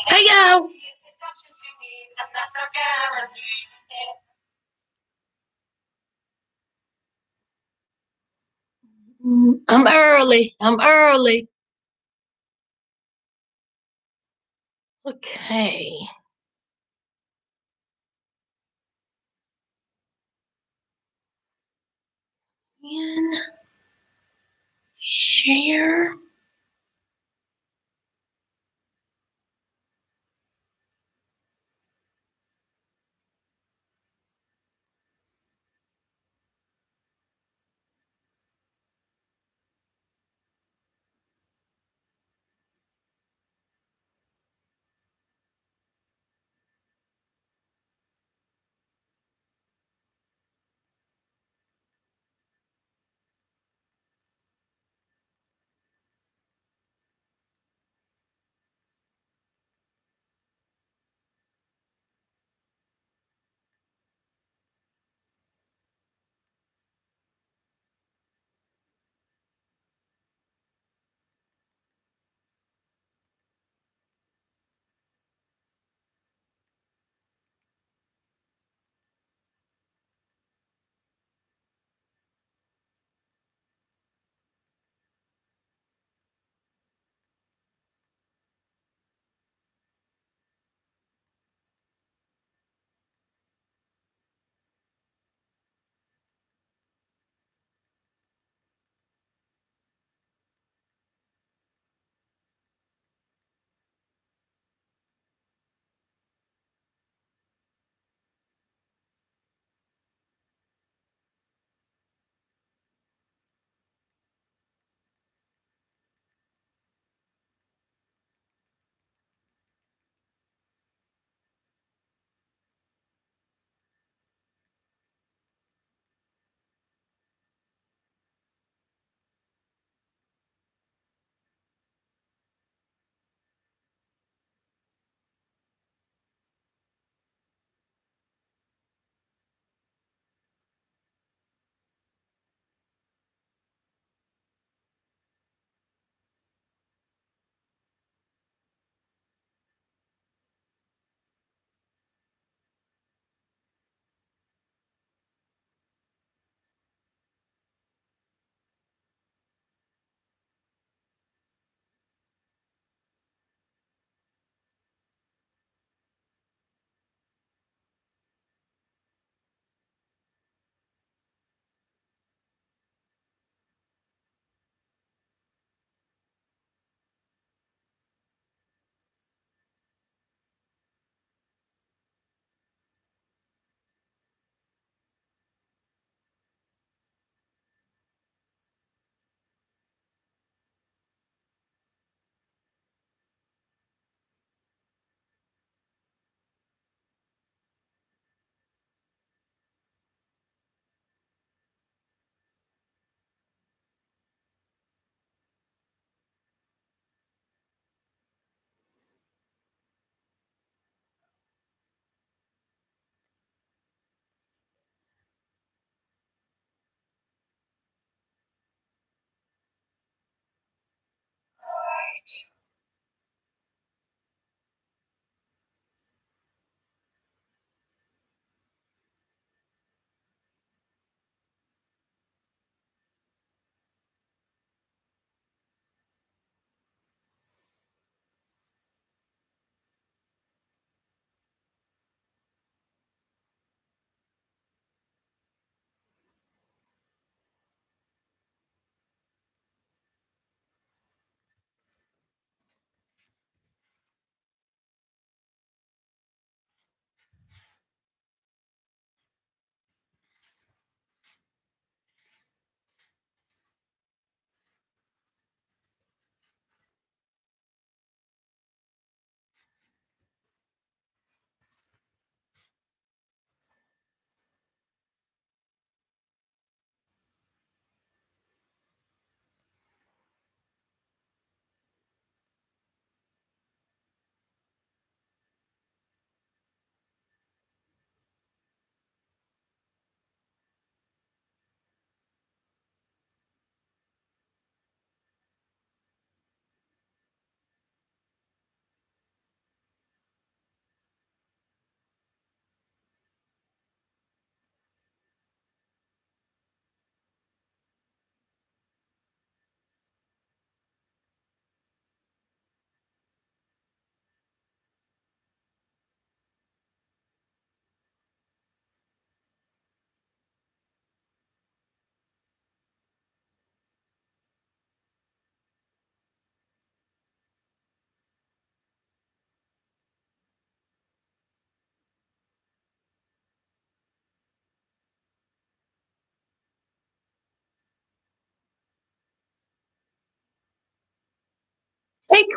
Hey yo! I'm early. I'm early. Okay. And share.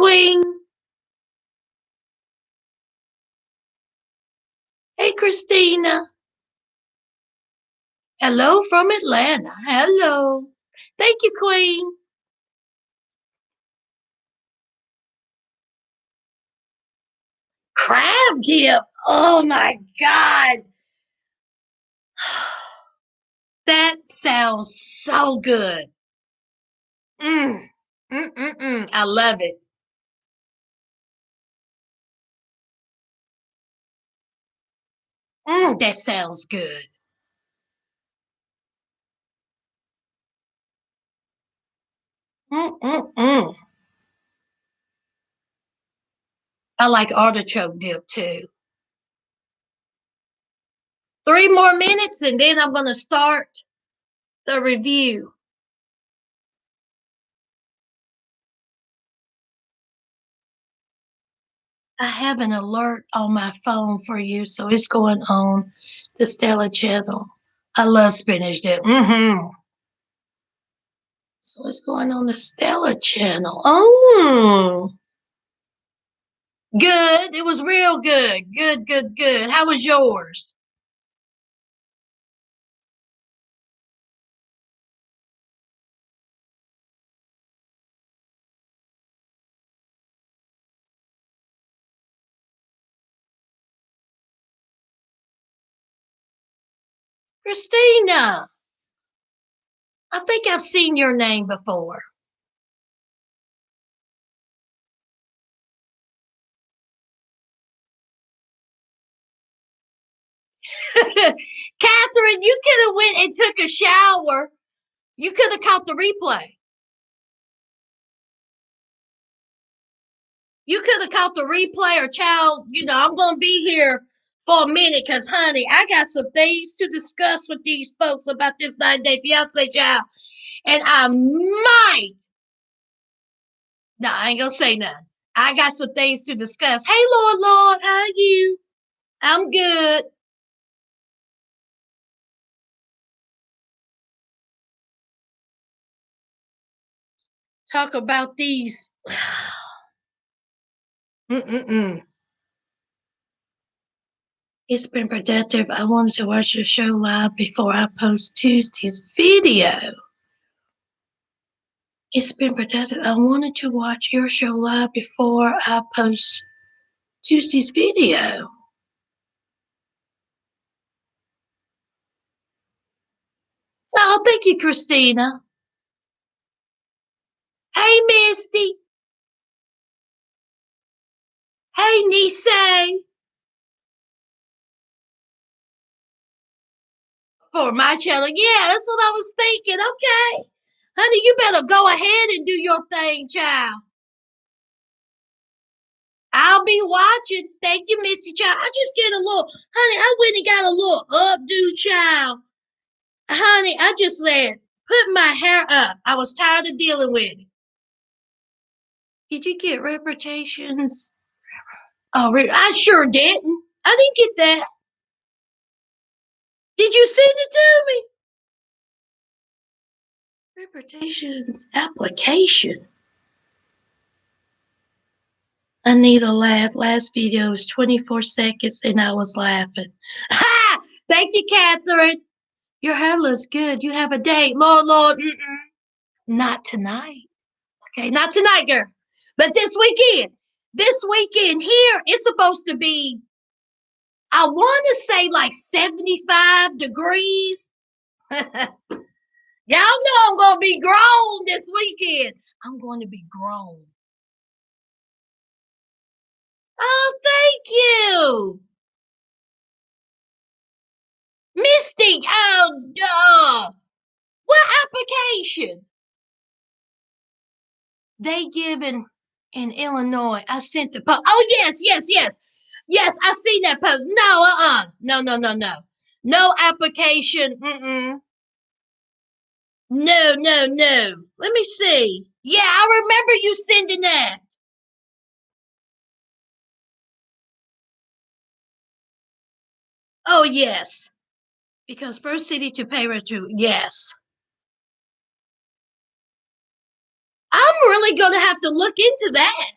Queen. Hey, Christina. Hello from Atlanta. Hello. Thank you, Queen. Crab dip. Oh my God. That sounds so good. I love it. That sounds good. Mm-mm-mm. I like artichoke dip too. 3 more minutes and then I'm going to start the review. I have an alert on my phone for you, so it's going on the Stella channel. I love spinach dip. So it's going on the Stella channel. Oh, good. It was real good. Good, good, good. How was yours? Christina, I think I've seen your name before. Catherine, you could have went and took a shower. You could have caught the replay. You could have caught the replay or child, I'm going to be here for a minute because, honey, I got some things to discuss with these folks about this 9-day fiance child. And I might. No, I ain't going to say nothing. I got some things to discuss. Hey, Lord, how are you? I'm good. Talk about these. Mm-mm-mm. It's been productive. I wanted to watch your show live before I post Tuesday's video. It's been productive. I wanted to watch your show live before I post Tuesday's video. Oh, thank you, Christina. Hey, Misty. Hey, Nisei. For my channel. Yeah, that's what I was thinking. Okay. Honey, you better go ahead and do your thing, child. I'll be watching. Thank you, Missy Child. I just get a little, honey, I went and got a little updo, child. Honey, I just put my hair up. I was tired of dealing with it. Did you get reputations? Oh, I sure didn't. I didn't get that. Did you send it to me? Reputations application. I need a laugh. Last video was 24 seconds and I was laughing. Ha! Thank you, Catherine. Your hair looks good. You have a date. Lord. Not tonight. Okay, not tonight, girl. But this weekend. This weekend here, it's supposed to be, I want to say like 75 degrees. Y'all know I'm going to be grown this weekend. I'm going to be grown. Oh, thank you. Misty, what application? They given in Illinois. I sent the post. Oh, yes. Yes, I seen that post. No, No. No application. No. Let me see. Yeah, I remember you sending that. Oh, yes. Because first city to pay retro. Yes. I'm really going to have to look into that.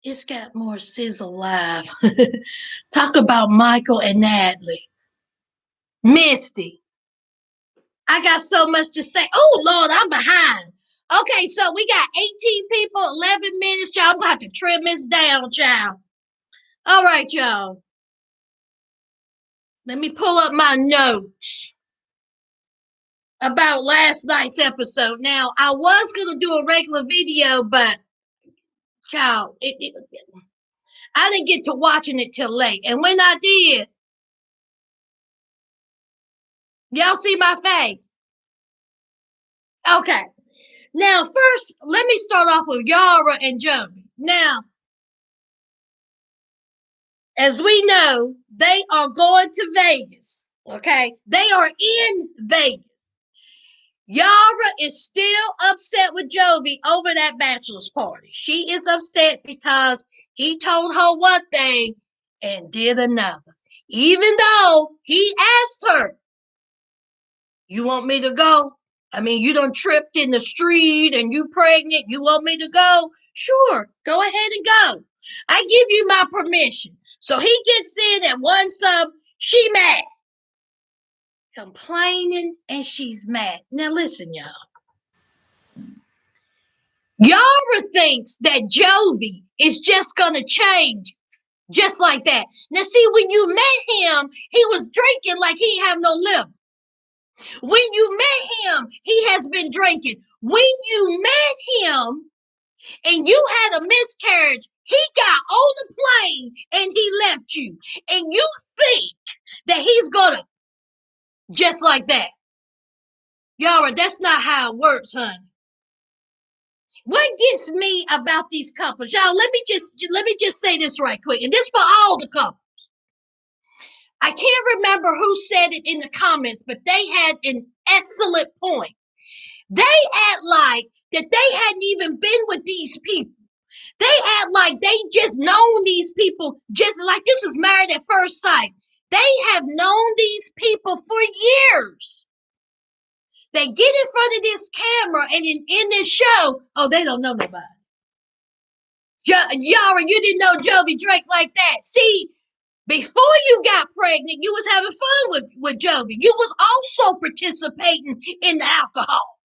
It's got more sizzle live. Talk about Michael and Natalie. Misty. I got so much to say. Oh, Lord, I'm behind. Okay, so we got 18 people, 11 minutes, y'all. I'm going to have to trim this down, child. All right, y'all. Let me pull up my notes about last night's episode. Now, I was going to do a regular video, but, child, I didn't get to watching it till late. And when I did, y'all see my face? Okay. Now, first, let me start off with Yara and Jovi. Now, as we know, they are going to Vegas. Okay. They are in Vegas. Yara is still upset with Jovi over that bachelor's party. She is upset because he told her one thing and did another. Even though he asked her, "You want me to go? I mean, you done tripped in the street and you pregnant. You want me to go? Sure, go ahead and go. I give you my permission." So he gets in and wants some. She mad. Complaining and she's mad. Now listen, y'all. Yara thinks that Jovi is just gonna change just like that. Now see, when you met him, he was drinking like he have no liver. When you met him, he has been drinking. When you met him and you had a miscarriage, he got on the plane and he left you. And you think that he's gonna just like that. Yara, that's not how it works, honey. What gets me about these couples, y'all? Let me just say this right quick, and this for all the couples. I can't remember who said it in the comments, but they had an excellent point. They act like that they hadn't even been with these people. They act like they just known these people, just like this is married at first sight. They have known these people for years. They get in front of this camera and in this show, oh, they don't know nobody. Yara, you didn't know Jovi drank like that. See, before you got pregnant, you was having fun with Jovi. You was also participating in the alcohol.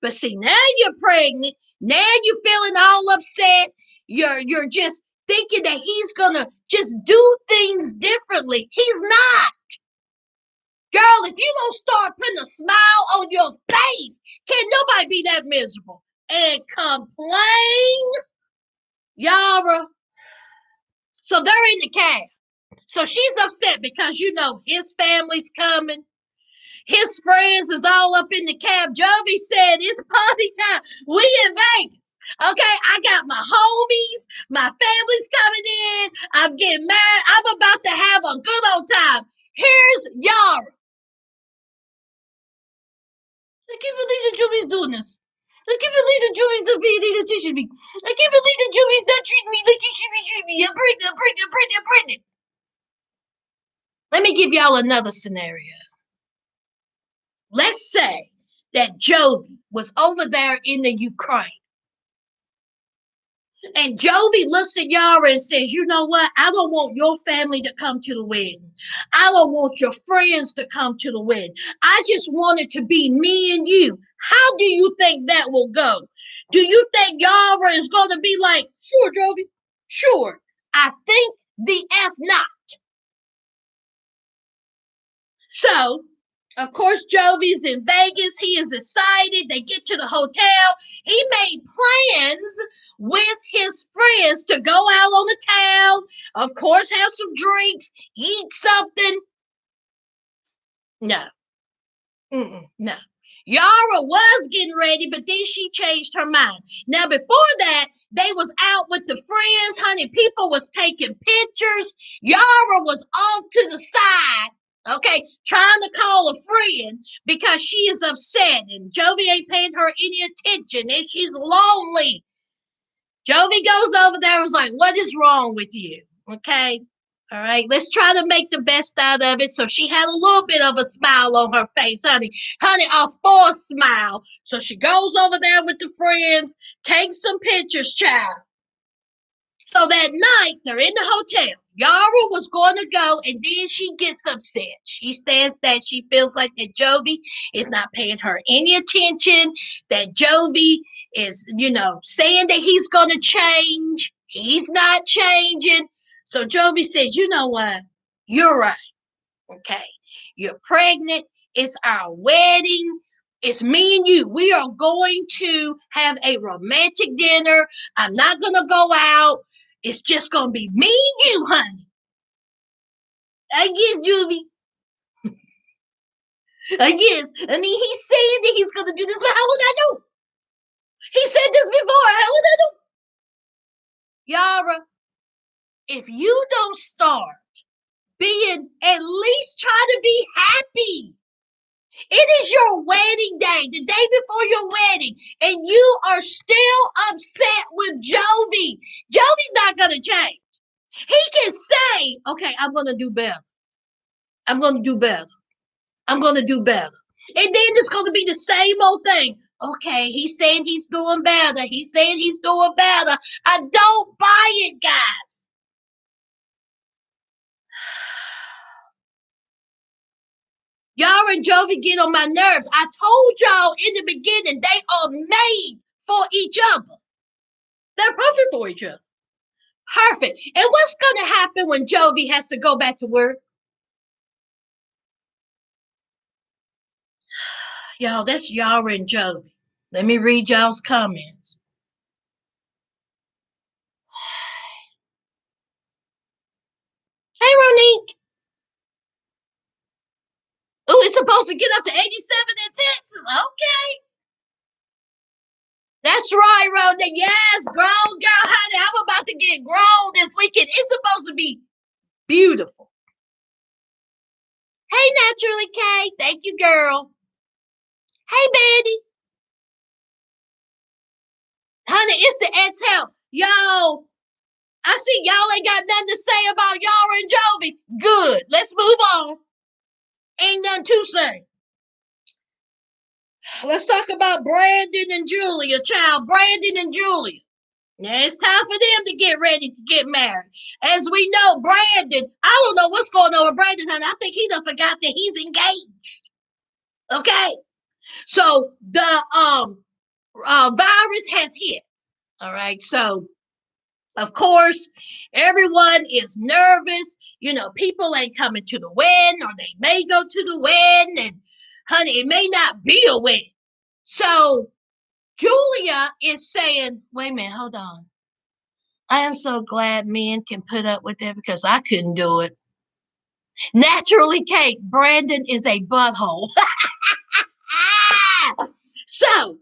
But see, now you're pregnant. Now you're feeling all upset. You're just thinking that he's gonna just do things differently. He's not. Girl, if you don't start putting a smile on your face, can nobody be that miserable and complain? Yara. So they're in the cab. So she's upset because his family's coming. His friends is all up in the cab. Jovi said it's party time. We in Vegas. Okay, I got my homies. My family's coming in. I'm getting married. I'm about to have a good old time. Here's Yara. I can't believe that Jovi's doing this. I can't believe that Jovi's not paying attention to me. I can't believe that Jovi's not treating me like he should be treating me. I'm pregnant. Let me give y'all another scenario. Let's say that Jovi was over there in the Ukraine. And Jovi looks at Yara and says, "You know what? I don't want your family to come to the wedding. I don't want your friends to come to the wedding. I just want it to be me and you." How do you think that will go? Do you think Yara is going to be like, "Sure, Jovi, sure. I think the F not." So, of course, Jovi's in Vegas. He is excited. They get to the hotel. He made plans with his friends to go out on the town. Of course, have some drinks, eat something. No. No. Yara was getting ready, but then she changed her mind. Now, before that, they was out with the friends, honey. People was taking pictures. Yara was off to the side, okay, trying to call a friend because she is upset and Jovi ain't paying her any attention and she's lonely. Jovi goes over there and was like, "What is wrong with you?" Okay. All right, let's try to make the best out of it. So she had a little bit of a smile on her face, honey. Honey, a forced smile. So she goes over there with the friends, takes some pictures, child. So that night, they're in the hotel. Yara was going to go, and then she gets upset. She says that she feels like that Jovi is not paying her any attention, that Jovi is, saying that he's going to change. He's not changing. So Jovi says, you know what? You're right. Okay. You're pregnant. It's our wedding. It's me and you. We are going to have a romantic dinner. I'm not going to go out. It's just going to be me and you, honey. I guess, Juvie. I guess. I mean, he's saying that he's going to do this, but how would I know? He said this before. How would I know? Yara, if you don't start being, at least try to be happy. It is your wedding day, the day before your wedding, and you are still upset with Jovi. Jovi's not going to change. He can say, okay, I'm going to do better. I'm going to do better. I'm going to do better. And then it's going to be the same old thing. Okay, he's saying he's doing better. He's saying he's doing better. I don't buy it, guys. Yara and Jovi get on my nerves. I told y'all in the beginning they are made for each other. They're perfect for each other. Perfect. And what's going to happen when Jovi has to go back to work? Y'all, that's Yara and Jovi. Let me read y'all's comments. Hey, Ronique. Oh, it's supposed to get up to 87 in Texas. Okay. That's right, Rhoda. Yes, grown girl, honey. I'm about to get grown this weekend. It's supposed to be beautiful. Hey, Naturally K. Thank you, girl. Hey, Betty. Honey, it's the exhale. Yo, I see y'all ain't got nothing to say about Yara and Jovi. Good. Let's move on. Ain't nothing to say. Let's talk about Brandon and Julia, child. Brandon and Julia. Now it's time for them to get ready to get married. As we know, Brandon, I don't know what's going on with Brandon, honey. I think he done forgot that he's engaged. Okay? So the virus has hit. All right. So of course, everyone is nervous. People ain't coming to the wedding, or they may go to the wedding, and honey, it may not be a wedding. So Julia is saying, wait a minute, hold on. I am so glad men can put up with it because I couldn't do it. Naturally, Kate, Brandon is a butthole. So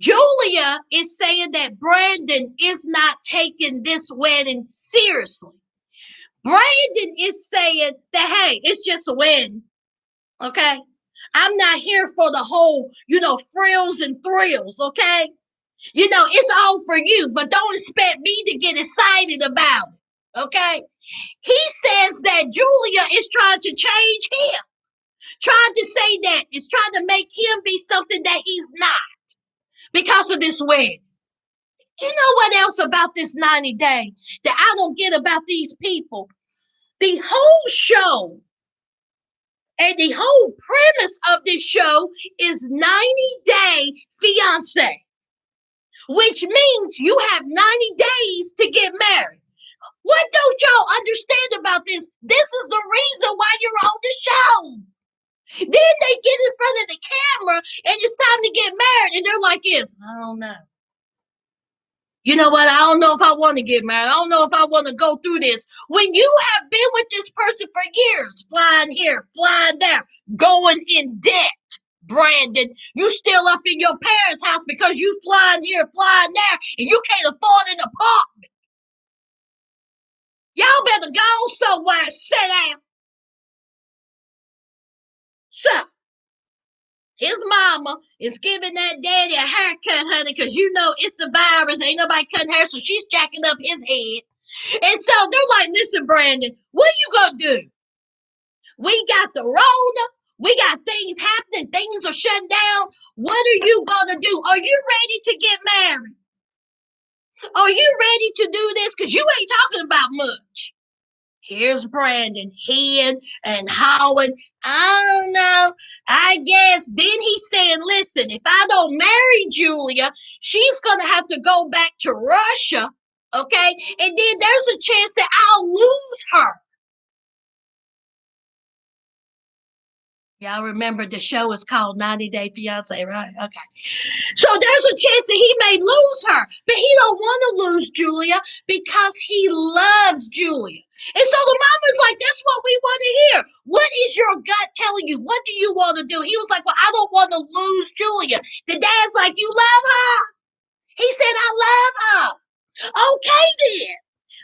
Julia is saying that Brandon is not taking this wedding seriously. Brandon is saying that, hey, it's just a wedding. Okay? I'm not here for the whole, frills and thrills. Okay? It's all for you, but don't expect me to get excited about it. Okay? He says that Julia is trying to change him, trying to say that it's trying to make him be something that he's not because of this wedding. You know what else about this 90 day that I don't get about these people? The whole show and the whole premise of this show is 90-day fiance, which means you have 90 days to get married. What don't y'all understand about this? This is the reason why you're on the show. Then they get in front of the camera and it's time to get married, and they're like this. I don't know. You know what? I don't know if I want to get married. I don't know if I want to go through this. When you have been with this person for years, flying here, flying there, going in debt, Brandon, you still up in your parents' house because you flying here, flying there, and you can't afford an apartment. Y'all better go somewhere and sit down. So, his mama is giving that daddy a haircut, honey, because it's the virus. Ain't nobody cutting hair, so she's jacking up his head. And so they're like, listen, Brandon, what are you going to do? We got the Rona. We got things happening. Things are shutting down. What are you going to do? Are you ready to get married? Are you ready to do this? Because you ain't talking about much. Here's Brandon, and hawing. I don't know. I guess. Then he's saying, listen, if I don't marry Julia, she's going to have to go back to Russia. Okay? And then there's a chance that I'll lose her. Y'all remember the show is called 90 Day Fiancé, right? Okay. So there's a chance that he may lose her, but he don't want to lose Julia because he loves Julia. And so the mama's like, that's what we want to hear. What is your gut telling you? What do you want to do? He was like, well, I don't want to lose Julia. The dad's like, you love her? He said, I love her. Okay, then.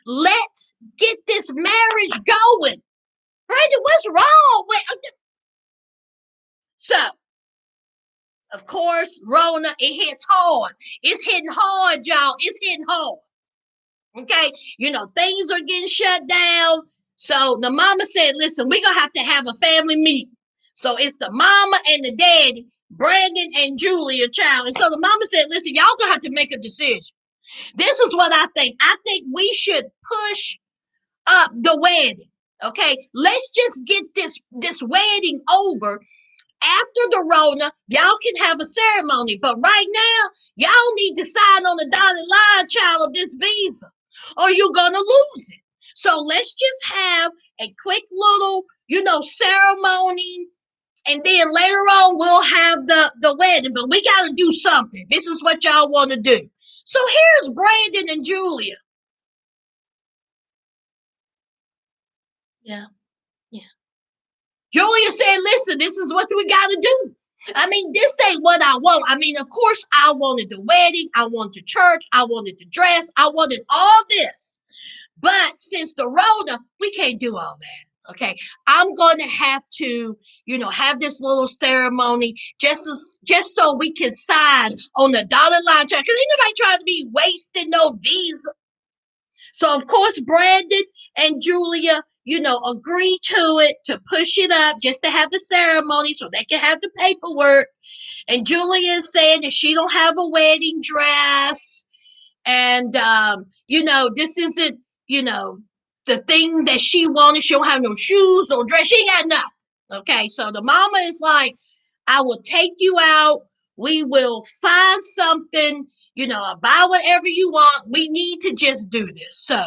Let's get this marriage going. Brandon, what's wrong? So, of course, Rona, it hits hard. It's hitting hard, y'all. It's hitting hard. Okay, things are getting shut down. So the mama said, listen, we're going to have a family meeting. So it's the mama and the daddy, Brandon and Julia, child. And so the mama said, listen, y'all going to have to make a decision. This is what I think. I think we should push up the wedding. Okay, let's just get this wedding over. After the Rona, y'all can have a ceremony. But right now, y'all need to sign on the dotted line, child, of this visa, or you're going to lose it. So let's just have a quick little, ceremony. And then later on, we'll have the wedding. But we got to do something. This is what y'all want to do. So here's Brandon and Julia. Yeah. Julia said, listen, this is what we got to do. I mean, this ain't what I want. I mean, of course, I wanted the wedding. I wanted the church. I wanted the dress. I wanted all this. But since the Rona, we can't do all that. Okay. I'm going to have to, have this little ceremony just so we can sign on the dotted line. Because ain't nobody trying to be wasting no visa. So, of course, Brandon and Julia, agree to it, to push it up just to have the ceremony so they can have the paperwork. And Julia said that she don't have a wedding dress. And, this isn't, the thing that she wanted. She don't have no shoes or dress. She ain't got nothing. Okay, so the mama is like, I will take you out. We will find something, buy whatever you want. We need to just do this. So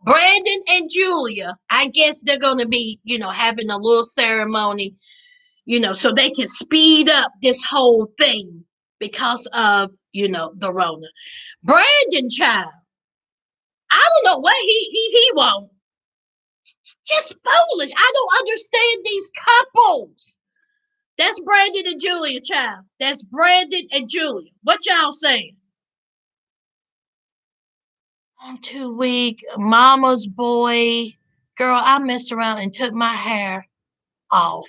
Brandon and Julia, I guess they're going to be, having a little ceremony, so they can speed up this whole thing because of, the Rona. Brandon, child, I don't know what he wants. Just foolish. I don't understand these couples. That's Brandon and Julia, child. That's Brandon and Julia. What y'all saying? I'm too weak. Mama's boy. Girl, I messed around and took my hair off.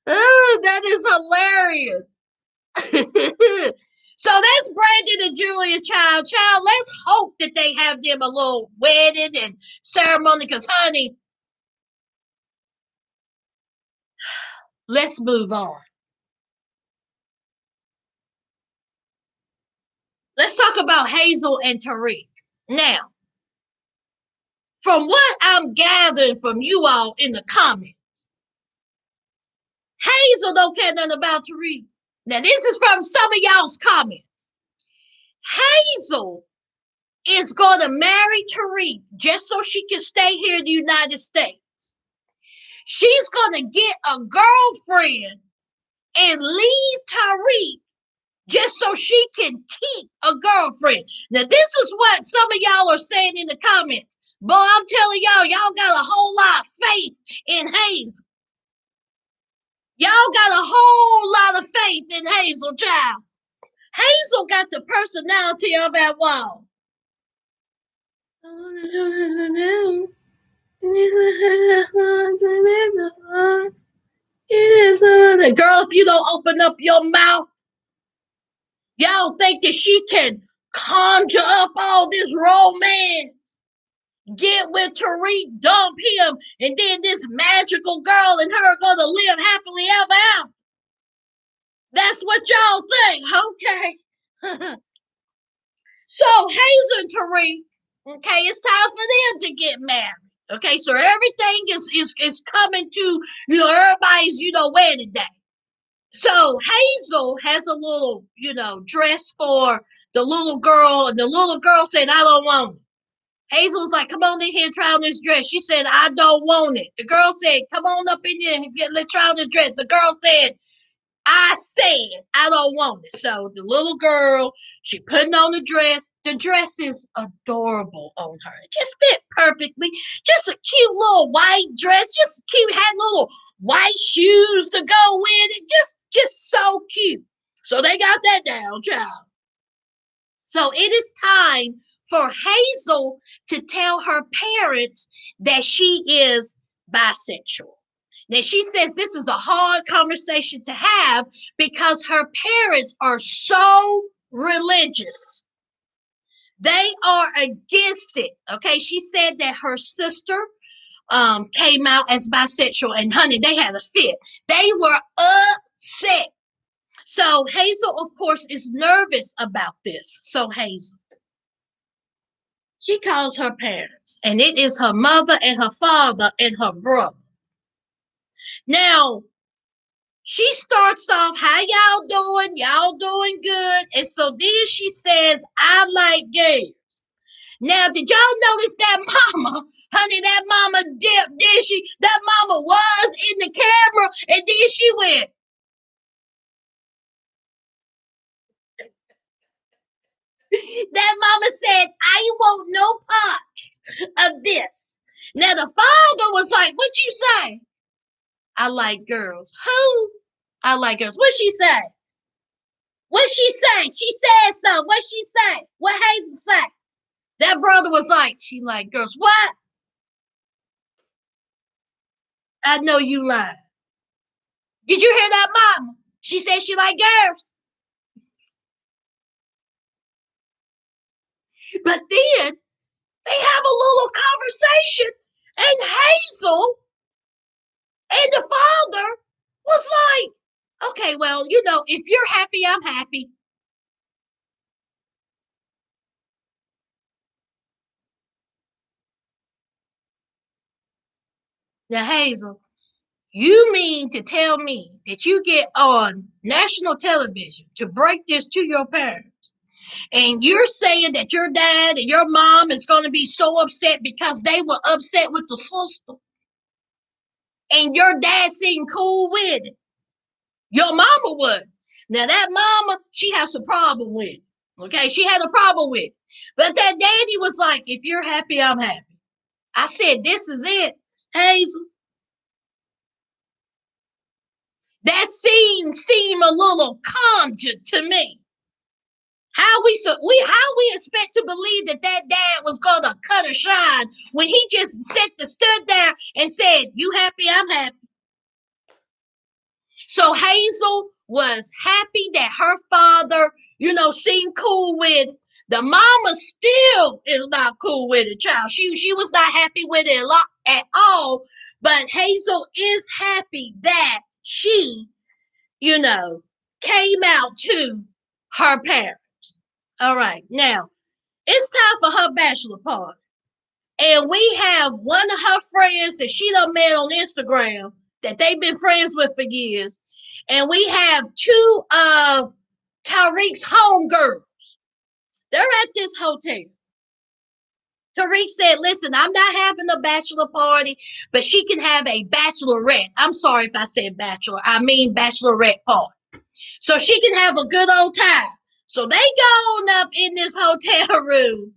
That is hilarious. So that's Brandon and Julia, child. Let's hope that they have them a little wedding and ceremony. Because, honey, let's move on. Let's talk about Hazel and Tariq. Now, from what I'm gathering from you all in the comments, Hazel don't care nothing about Tariq. Now, this is from some of y'all's comments. Hazel is going to marry Tariq just so she can stay here in the United States. She's going to get a girlfriend and leave Tariq just so she can keep a girlfriend. Now, this is what some of y'all are saying in the comments. Boy, I'm telling y'all got a whole lot of faith in Hazel. Y'all got a whole lot of faith in Hazel, child. Hazel got the personality of that wall. Girl, if you don't open up your mouth, y'all think that she can conjure up all this romance. get with Tariq, dump him, and then this magical girl and her are gonna live happily ever after. That's what y'all think, okay? So Hazel and Tariq, okay, it's time for them to get married. Okay, so everything is coming to everybody's wedding day. So Hazel has a little dress for the little girl, and the little girl said, "I don't want it." Hazel was like, "Come on in here and try on this dress." She said, "I don't want it." The girl said, "Come on up in here and let's try on the dress." The girl said, "I said I don't want it." So the little girl, she putting on the dress. The dress is adorable on her. It just fit perfectly. Just a cute little white dress. Just cute. Had little white shoes to go with it. Just so cute. So they got that down, child. So it is time for Hazel to tell her parents that she is bisexual. Now, she says this is a hard conversation to have because her parents are so religious. They are against it. Okay, she said that her sister came out as bisexual, and honey, they had a fit. They were upset. So Hazel, of course, is nervous about this. So Hazel, she calls her parents, and it is her mother and her father and her brother. Now, she starts off, "How y'all doing? Y'all doing good?" And so then she says, "I like girls." Now, did y'all notice that mama? Honey, that mama dipped, did she? That mama was in the camera, and then she went. That mama said, "I want no parts of this." Now, the father was like, "What you say?" "I like girls." "Who?" "I like girls." "What she say?" "What she say?" "She said so." "What she say?" "What Hazel say?" That brother was like, "She like girls." "What?" "I know you lying." "Did you hear that, mama? She said she like girls." But then they have a little conversation, and Hazel and the father was like, "Okay, well, if you're happy, I'm happy." Now, Hazel, you mean to tell me that you get on national television to break this to your parents? And you're saying that your dad and your mom is going to be so upset because they were upset with the sister, and your dad seemed cool with it. Your mama would. Now that mama, she has a problem with it. Okay, she had a problem with it. But that daddy was like, "If you're happy, I'm happy." I said, "This is it, Hazel." That scene seemed a little conjured to me. How we expect to believe that dad was gonna cut a shine when he just stood there and said, "You happy? I'm happy." So Hazel was happy that her father, seemed cool with it. The mama still is not cool with it, child. She was not happy with it at all. But Hazel is happy that she, came out to her parents. All right, now it's time for her bachelor party. And we have one of her friends that she done met on Instagram that they've been friends with for years. And we have two of Tariq's homegirls. They're at this hotel. Tariq said, "Listen, I'm not having a bachelor party, but she can have a bachelorette." I'm sorry if I said bachelor. I mean bachelorette party. So she can have a good old time. So they go on up in this hotel room,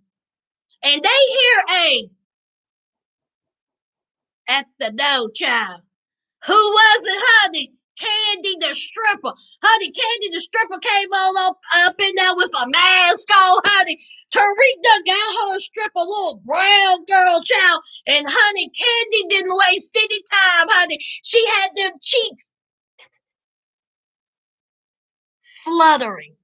and they hear a at the door, child. Who was it, honey? Candy the stripper. Honey, Candy the stripper came all up in there with a mask on, honey. Tariq done got her a stripper, little brown girl child. And honey, Candy didn't waste any time, honey. She had them cheeks fluttering.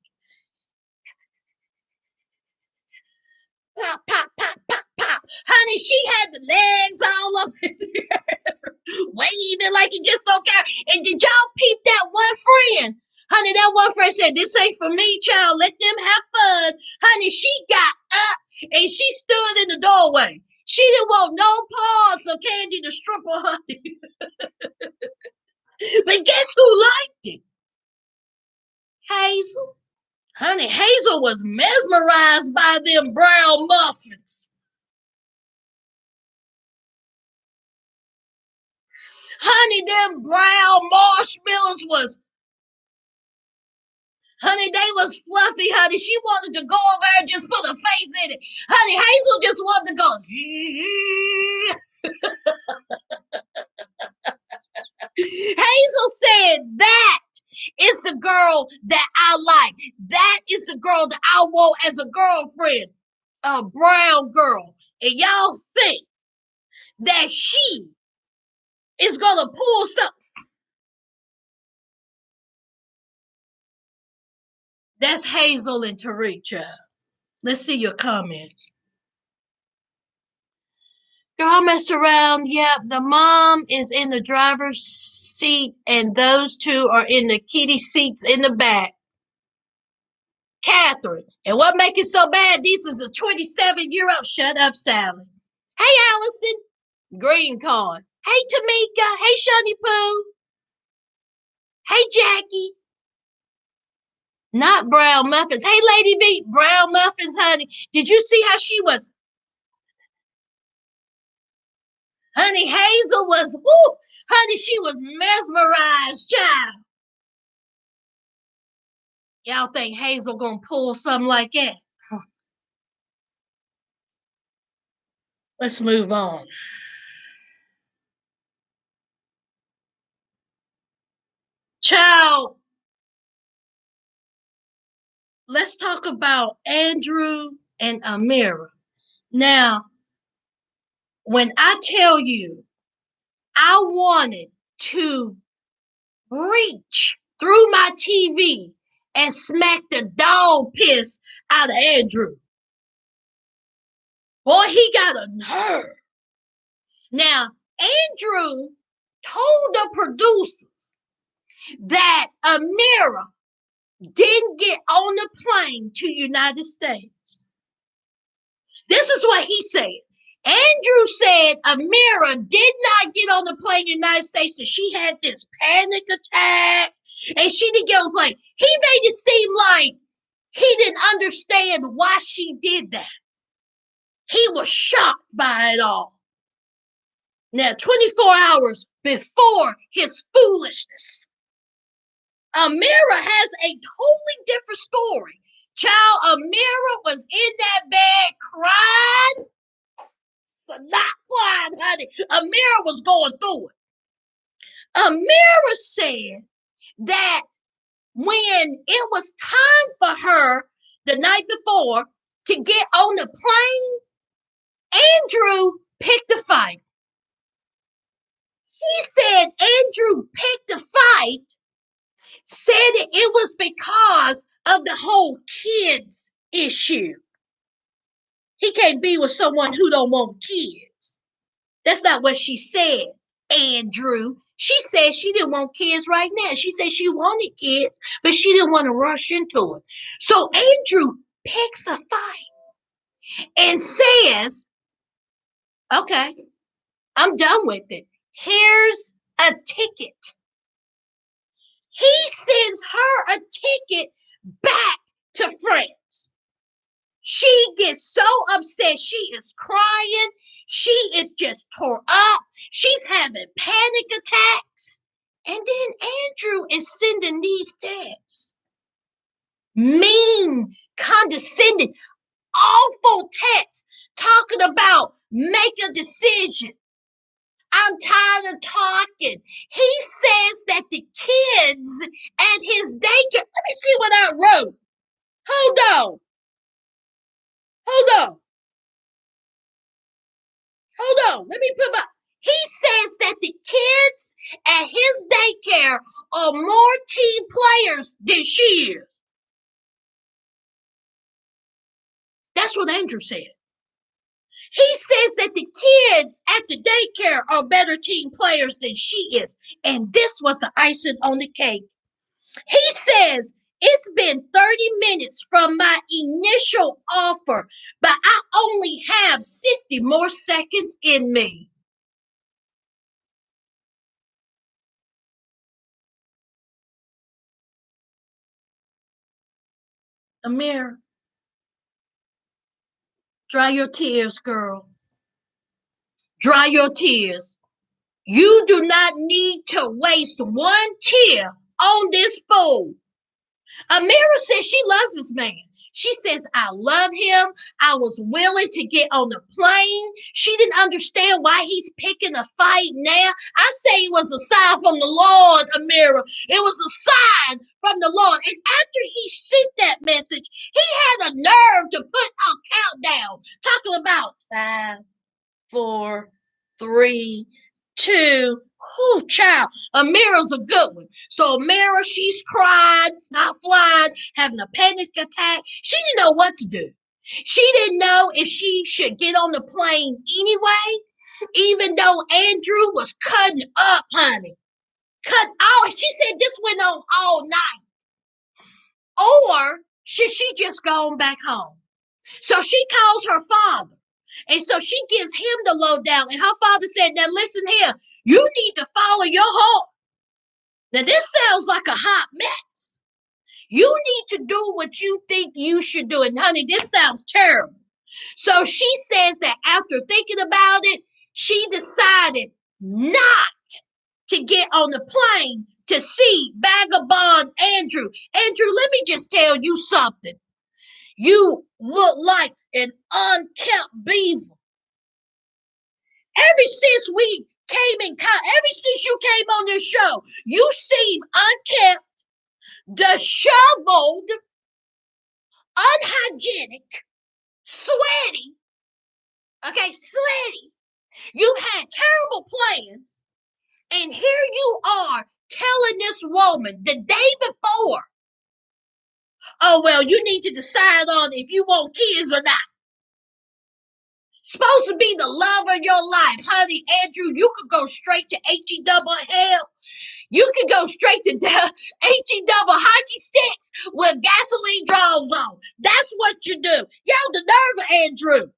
Pop, pop, pop, pop, pop. Honey, she had the legs all up in the air, waving like you just don't care. And did y'all peep that one friend? Honey, that one friend said, this ain't for me, child. Let them have fun. Honey, she got up and she stood in the doorway. She didn't want no parts of Candy the stripper, honey. But guess who liked it? Hazel. Honey, Hazel was mesmerized by them brown muffins. Honey, them brown marshmallows was, honey, they was fluffy, honey. She wanted to go over there and just put her face in it. Honey, Hazel just wanted to go. Hazel said, that is the girl that I like. That is the girl that I want as a girlfriend. A brown girl. And y'all think that she is going to pull something. That's Hazel and Tariq, child. Let's see your comments. Girl, I messed around. Yep, the mom is in the driver's seat, and those two are in the kiddie seats in the back. Catherine. And what makes it so bad? This is a 27-year-old. Shut up, Sally. Hey, Allison. Green card. Hey, Tamika. Hey, Shani Poo. Hey, Jackie. Not brown muffins. Hey, Lady V. Brown muffins, honey. Did you see how she was? Honey, Hazel was, whoo, honey, she was mesmerized, child. Y'all think Hazel gonna pull something like that? Huh. Let's move on. Child, let's talk about Andrew and Amira. Now, when I tell you, I wanted to reach through my TV and smack the dog piss out of Andrew. Boy, he got a nerve. Now, Andrew told the producers that Amira didn't get on the plane to United States. This is what he said. Andrew said Amira did not get on the plane to the United States, and she had this panic attack, and she didn't get on the plane. He made it seem like he didn't understand why she did that. He was shocked by it all. Now, 24 hours before his foolishness, Amira has a totally different story. Child, Amira was in that bed crying. So not crying, honey. Amira was going through it. Amira said that when it was time for her the night before to get on the plane, Andrew picked a fight. He said Andrew picked a fight, said that it was because of the whole kids issue. He can't be with someone who don't want kids. That's not what she said, Andrew. She said she didn't want kids right now. She said she wanted kids, but she didn't want to rush into it. So Andrew picks a fight and says, okay, I'm done with it. Here's a ticket. He sends her a ticket back to France. She gets so upset. She is crying. She is just tore up. She's having panic attacks. And then Andrew is sending these texts. Mean, condescending, awful texts talking about make a decision. I'm tired of talking. He says that the kids at his daycare. Let me see what I wrote. Hold on. Hold on. Hold on. Let me put my. He says that the kids at his daycare are more team players than she is. That's what Andrew said. He says that the kids at the daycare are better team players than she is. And this was the icing on the cake. He says, it's been 30 minutes from my initial offer, but I only have 60 more seconds in me. Amira, dry your tears, girl. Dry your tears. You do not need to waste one tear on this fool. Amira says she loves this man. She says, I love him. I was willing to get on the plane. She didn't understand why he's picking a fight now. I say it was a sign from the Lord, Amira. It was a sign from the Lord. And after he sent that message, he had a nerve to put a countdown talking about 5, 4, 3, 2. Oh, child. Amira's a good one. So Amira, she's cried, not flying, having a panic attack. She didn't know what to do. She didn't know if she should get on the plane anyway, even though Andrew was cutting up, honey. Cut all. She said this went on all night. Or should she just go on back home? So she calls her father. And so she gives him the lowdown. And her father said, now listen here, you need to follow your heart. Now this sounds like a hot mess. You need to do what you think you should do. And honey, this sounds terrible. So she says that after thinking about it, she decided not to get on the plane to see Vagabond Andrew. Andrew, let me just tell you something. You look like an unkept beaver. Ever since we came in contact, ever since you came on this show, you seem unkept, disheveled, unhygienic, sweaty. Okay, sweaty. You had terrible plans, and here you are telling this woman the day before, oh, well, you need to decide on if you want kids or not. Supposed to be the love of your life, honey, Andrew. You could go straight to HE double hell. You can go straight to HE double hockey sticks with gasoline draws on. That's what you do. Yo, the nerve, Andrew.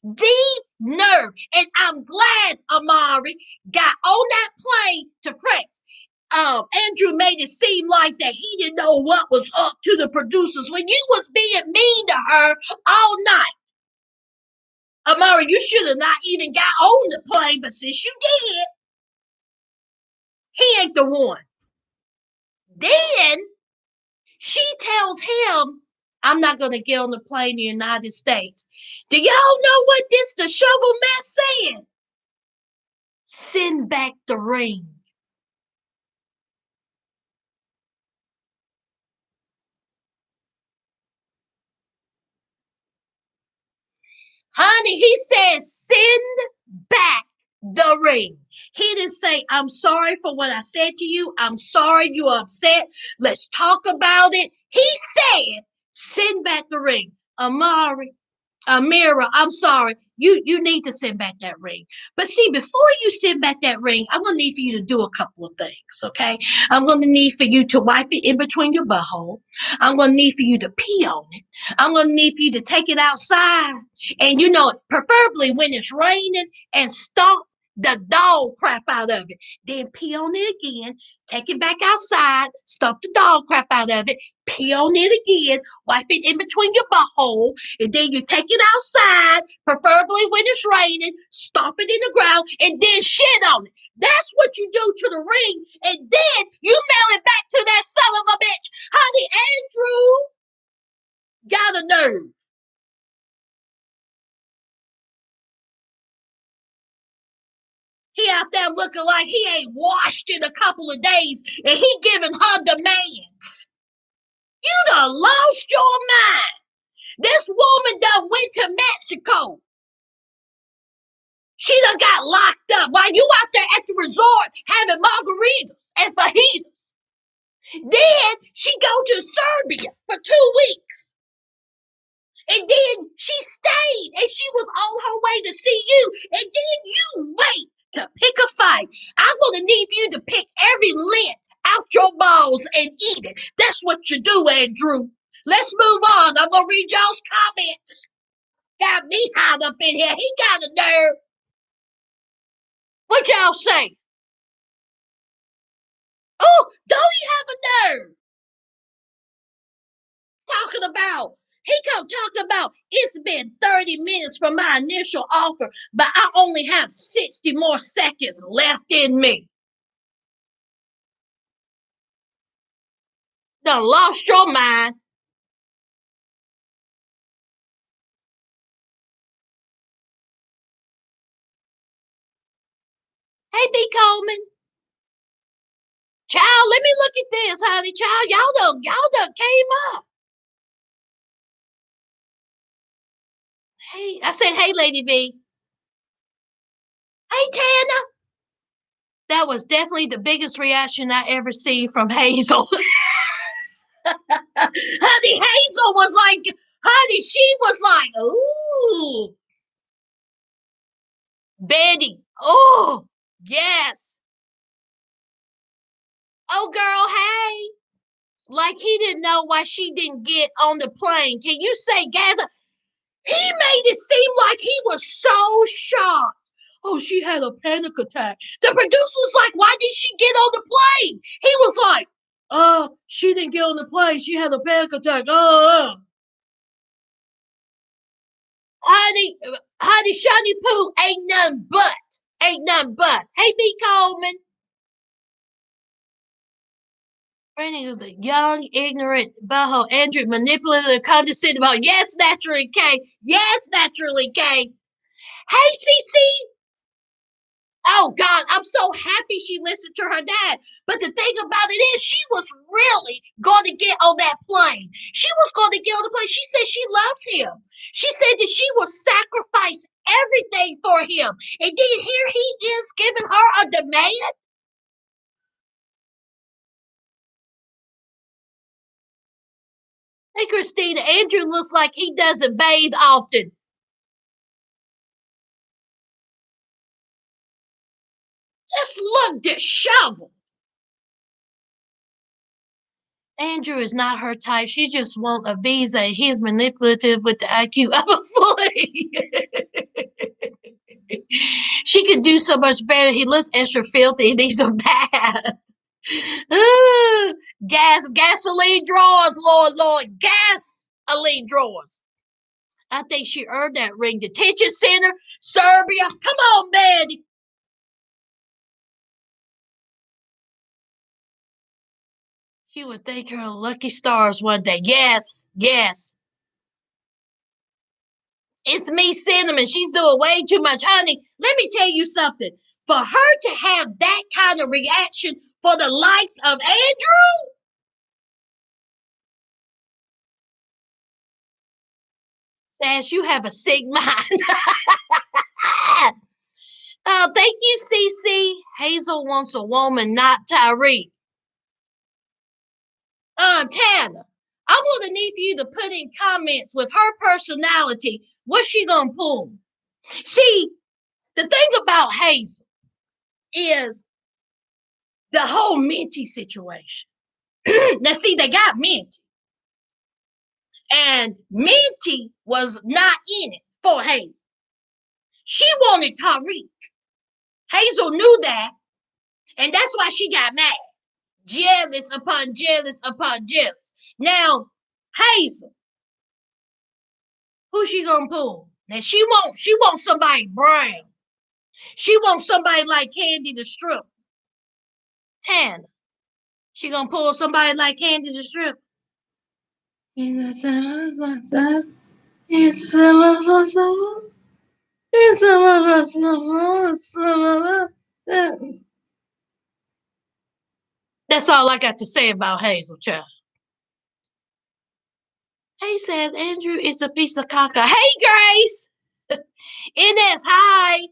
The nerve. And I'm glad Amari got on that plane to France. Andrew made it seem like that he didn't know what was up to the producers when you was being mean to her all night. Amari, you should have not even got on the plane, but since you did, he ain't the one. Then she tells him, I'm not going to get on the plane in the United States. Do y'all know what this the shovel mess said? Send back the ring. Honey, he says, send back the ring. He didn't say, I'm sorry for what I said to you. I'm sorry you are upset. Let's talk about it. He said, send back the ring. Amira, I'm sorry. You need to send back that ring. But see, before you send back that ring, I'm gonna need for you to do a couple of things, okay? I'm gonna need for you to wipe it in between your butthole. I'm gonna need for you to pee on it. I'm gonna need for you to take it outside. And preferably when it's raining and stomp the dog crap out of it. Then pee on it again, take it back outside, stomp the dog crap out of it, pee on it again, wipe it in between your butthole, and then you take it outside, preferably when it's raining, stomp it in the ground, and then shit on it. That's what you do to the ring, and then you mail it back to that son of a bitch. Honey, Andrew got a nerve. He out there looking like he ain't washed in a couple of days, and he giving her demands. You done lost your mind. This woman done went to Mexico. She done got locked up while you out there at the resort having margaritas and fajitas. Then she go to Serbia for 2 weeks. And then she stayed, and she was on her way to see you. And then you wait to pick a fight. I'm going to need you to pick every lint out your balls and eat it. That's what you do, Andrew. Let's move on. I'm going to read y'all's comments. Got me hot up in here. He got a nerve. What y'all say? Oh, don't he have a nerve? Talking about, he come talking about it's been 30 minutes from my initial offer, but I only have 60 more seconds left in me. Done lost your mind. Hey, B. Coleman. Child, let me look at this, honey. Child, y'all done came up. Hey, I said, hey, Lady B. Hey, Tana. That was definitely the biggest reaction I ever seen from Hazel. Honey, Hazel was like, honey, she was like, ooh. Betty, oh, yes. Oh, girl, hey. Like he didn't know why she didn't get on the plane. Can you say, Gaza? He made it seem like he was so shocked. Oh, she had a panic attack. The producer was like, why did she get on the plane? He was like, she didn't get on the plane. She had a panic attack. Honey, Shiny Poo ain't none but. Ain't none but. Hey, B. Coleman. Brandon was a young, ignorant, boho, Andrew, manipulative, condescending about. Yes, naturally, K. Yes, naturally, K. Hey, CC. Oh, God, I'm so happy she listened to her dad. But the thing about it is, she was really going to get on that plane. She was going to get on the plane. She said she loves him. She said that she will sacrifice everything for him. And then here he is giving her a demand. Hey, Christina, Andrew looks like he doesn't bathe often. Just look disheveled. Andrew is not her type. She just wants a visa. He's manipulative with the IQ of a fully. She could do so much better. He looks extra filthy. He needs a bath. Gasoline drawers, Lord. Gasoline drawers. I think she earned that ring. Detention center, Serbia. Come on, man. She would thank her lucky stars one day. Yes, yes. It's me, Cinnamon. She's doing way too much. Honey, let me tell you something. For her to have that kind of reaction for the likes of Andrew, says you have a sick mind. Oh, thank you, CC. Hazel wants a woman, not Tariq. Tana, I'm going to need for you to put in comments with her personality. What's she going to pull? See, the thing about Hazel is the whole Minty situation. Now, see, they got Minty. And Minty was not in it for Hazel. She wanted Tariq. Hazel knew that. And that's why she got mad. Jealous upon jealous upon jealous. Now, Hazel, who she gonna pull? Now she wants somebody brown. She wants somebody like Candy the Strip. Tana. She gonna pull somebody like Candy the Strip. That's all I got to say about Hazel, child. Hey, says Andrew is a piece of caca. Hey, Grace. Inez, hi.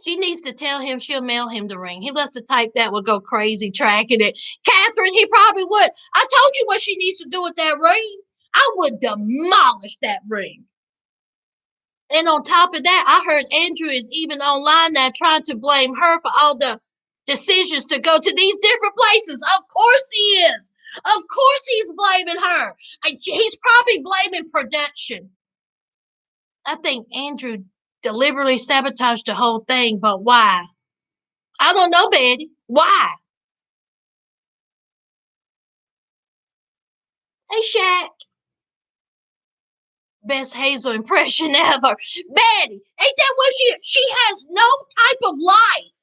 She needs to tell him she'll mail him the ring. He lets the type that would go crazy tracking it. Catherine, he probably would. I told you what she needs to do with that ring. I would demolish that ring. And on top of that, I heard Andrew is even online now trying to blame her for all the decisions to go to these different places. Of course he is. Of course he's blaming her. He's probably blaming production. I think Andrew deliberately sabotaged the whole thing, but why? I don't know, Betty. Why? Hey, Shaq. Best Hazel impression ever. Betty, ain't that what she has no type of life.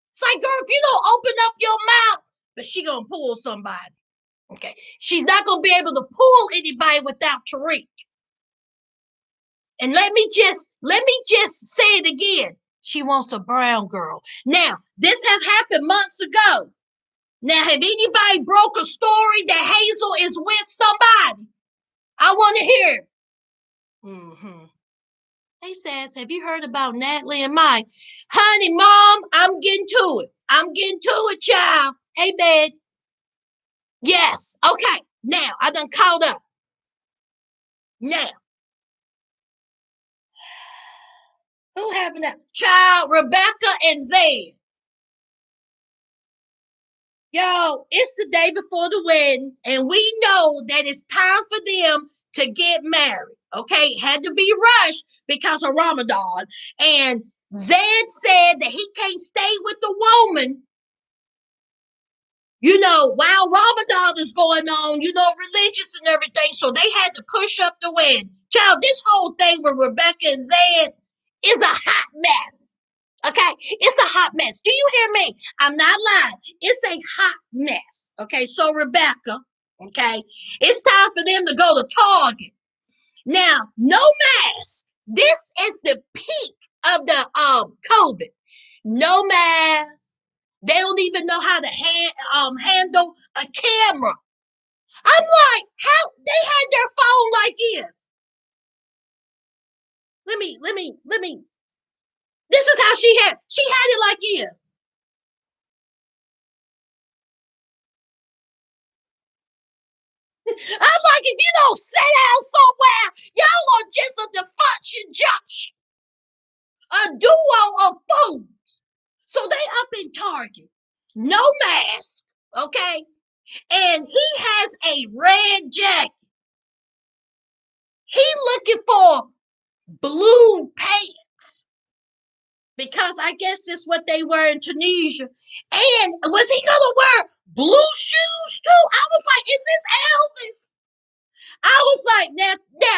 It's like, girl, if you don't open up your mouth, but she gonna pull somebody. Okay. She's not gonna be able to pull anybody without Tariq. And let me just say it again. She wants a brown girl. Now, this have happened months ago. Now, have anybody broke a story that Hazel is with somebody? I want to hear. Mm-hmm. Hey, Sas, have you heard about Natalie and Mike? Honey, Mom, I'm getting to it. I'm getting to it, child. Hey, babe. Yes. Okay. Now, I done caught up. Now, who having that? Child, Rebecca and Zied. Yo, it's the day before the wedding, and we know that it's time for them to get married. Okay, it had to be rushed because of Ramadan. And Zed said that he can't stay with the woman, while Ramadan is going on, religious and everything. So they had to push up the wedding. Child, this whole thing with Rebecca and Zed is a hot mess. Okay, it's a hot mess. Do you hear me? I'm not lying. It's a hot mess. Okay, so Rebecca, okay, it's time for them to go to Target. Now, no mask. This is the peak of the COVID. No mask. They don't even know how to handle a camera. I'm like, how they had their phone like this. Let me. This is how she had it like this. I'm like, if you don't sit down somewhere, y'all are just a defunction junction, a duo of fools. So they up in Target, no mask, okay, and he has a red jacket. He looking for blue pants because I guess it's what they wear in Tunisia. And was he gonna wear blue shoes too? I was like, is this Elvis? I was like, now,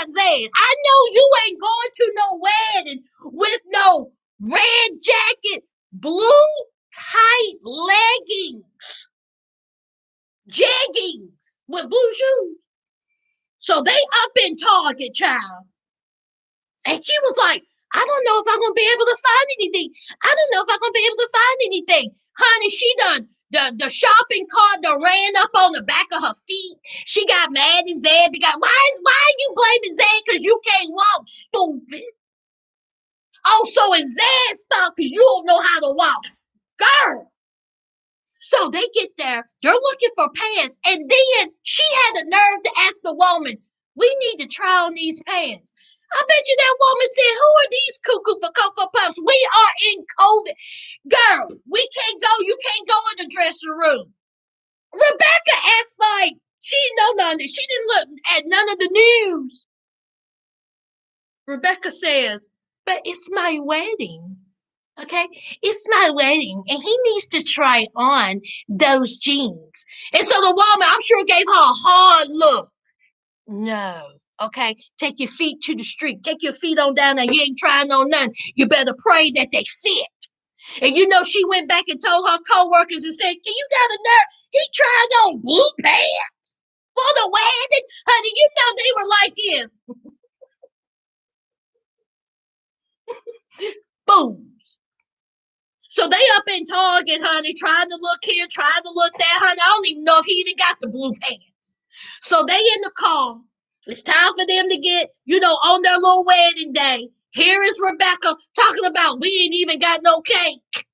Zane, I know you ain't going to no wedding with no red jacket, blue tight leggings, jeggings with blue shoes. So they up in Target, child. And she was like, I don't know if I'm gonna be able to find anything. I don't know if I'm gonna be able to find anything. Honey, she done the shopping cart done ran up on the back of her feet. She got mad at Zed because why are you blaming Zed because you can't walk, stupid? Oh, so it's Zed's fault because you don't know how to walk. Girl. So they get there, they're looking for pants, and then she had the nerve to ask the woman, we need to try on these pants. I bet you that woman said, who are these cuckoo for Cocoa Puffs? We are in COVID. Girl, we can't go. You can't go in the dressing room. Rebecca acts like she didn't know none of this. She didn't look at none of the news. Rebecca says, but it's my wedding. Okay, it's my wedding, and he needs to try on those jeans. And so the woman, I'm sure, gave her a hard look. No. Okay, take your feet to the street. Take your feet on down there. You ain't trying on none. You better pray that they fit. And she went back and told her co-workers and said, you got a nerve? He tried on blue pants for the wedding? Honey, they were like this. Fools. So they up in Target, honey, trying to look here, trying to look there, honey. I don't even know if he even got the blue pants. So they in the car. It's time for them to get, on their little wedding day. Here is Rebecca talking about we ain't even got no cake.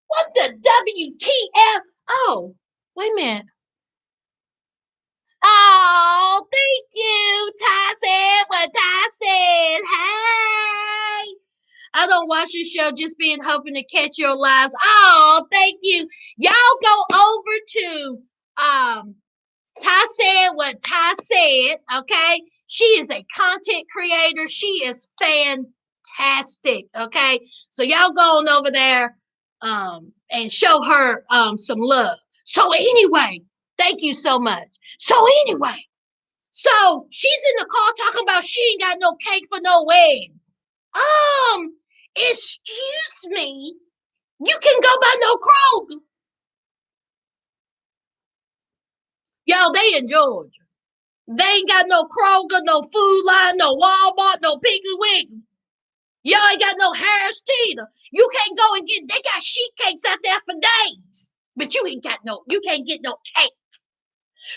What the WTF? Oh, wait a minute. Oh, thank you. Ty said what Ty said. Hey. I don't watch this show just being hoping to catch your lies. Oh, thank you. Y'all go over to Ty said what Ty said, okay? She is a content creator. She is fantastic, okay? So y'all go on over there and show her some love. So anyway, thank you so much. So anyway, so she's in the car talking about she ain't got no cake for no wedding. Excuse me. You can go by no Kroger. Yo, they in Georgia. They ain't got no Kroger, no Food Line, no Walmart, no Piggly Wiggly. Y'all ain't got no Harris Teeter. You can't go and get, they got sheet cakes out there for days. But you can't get no cake.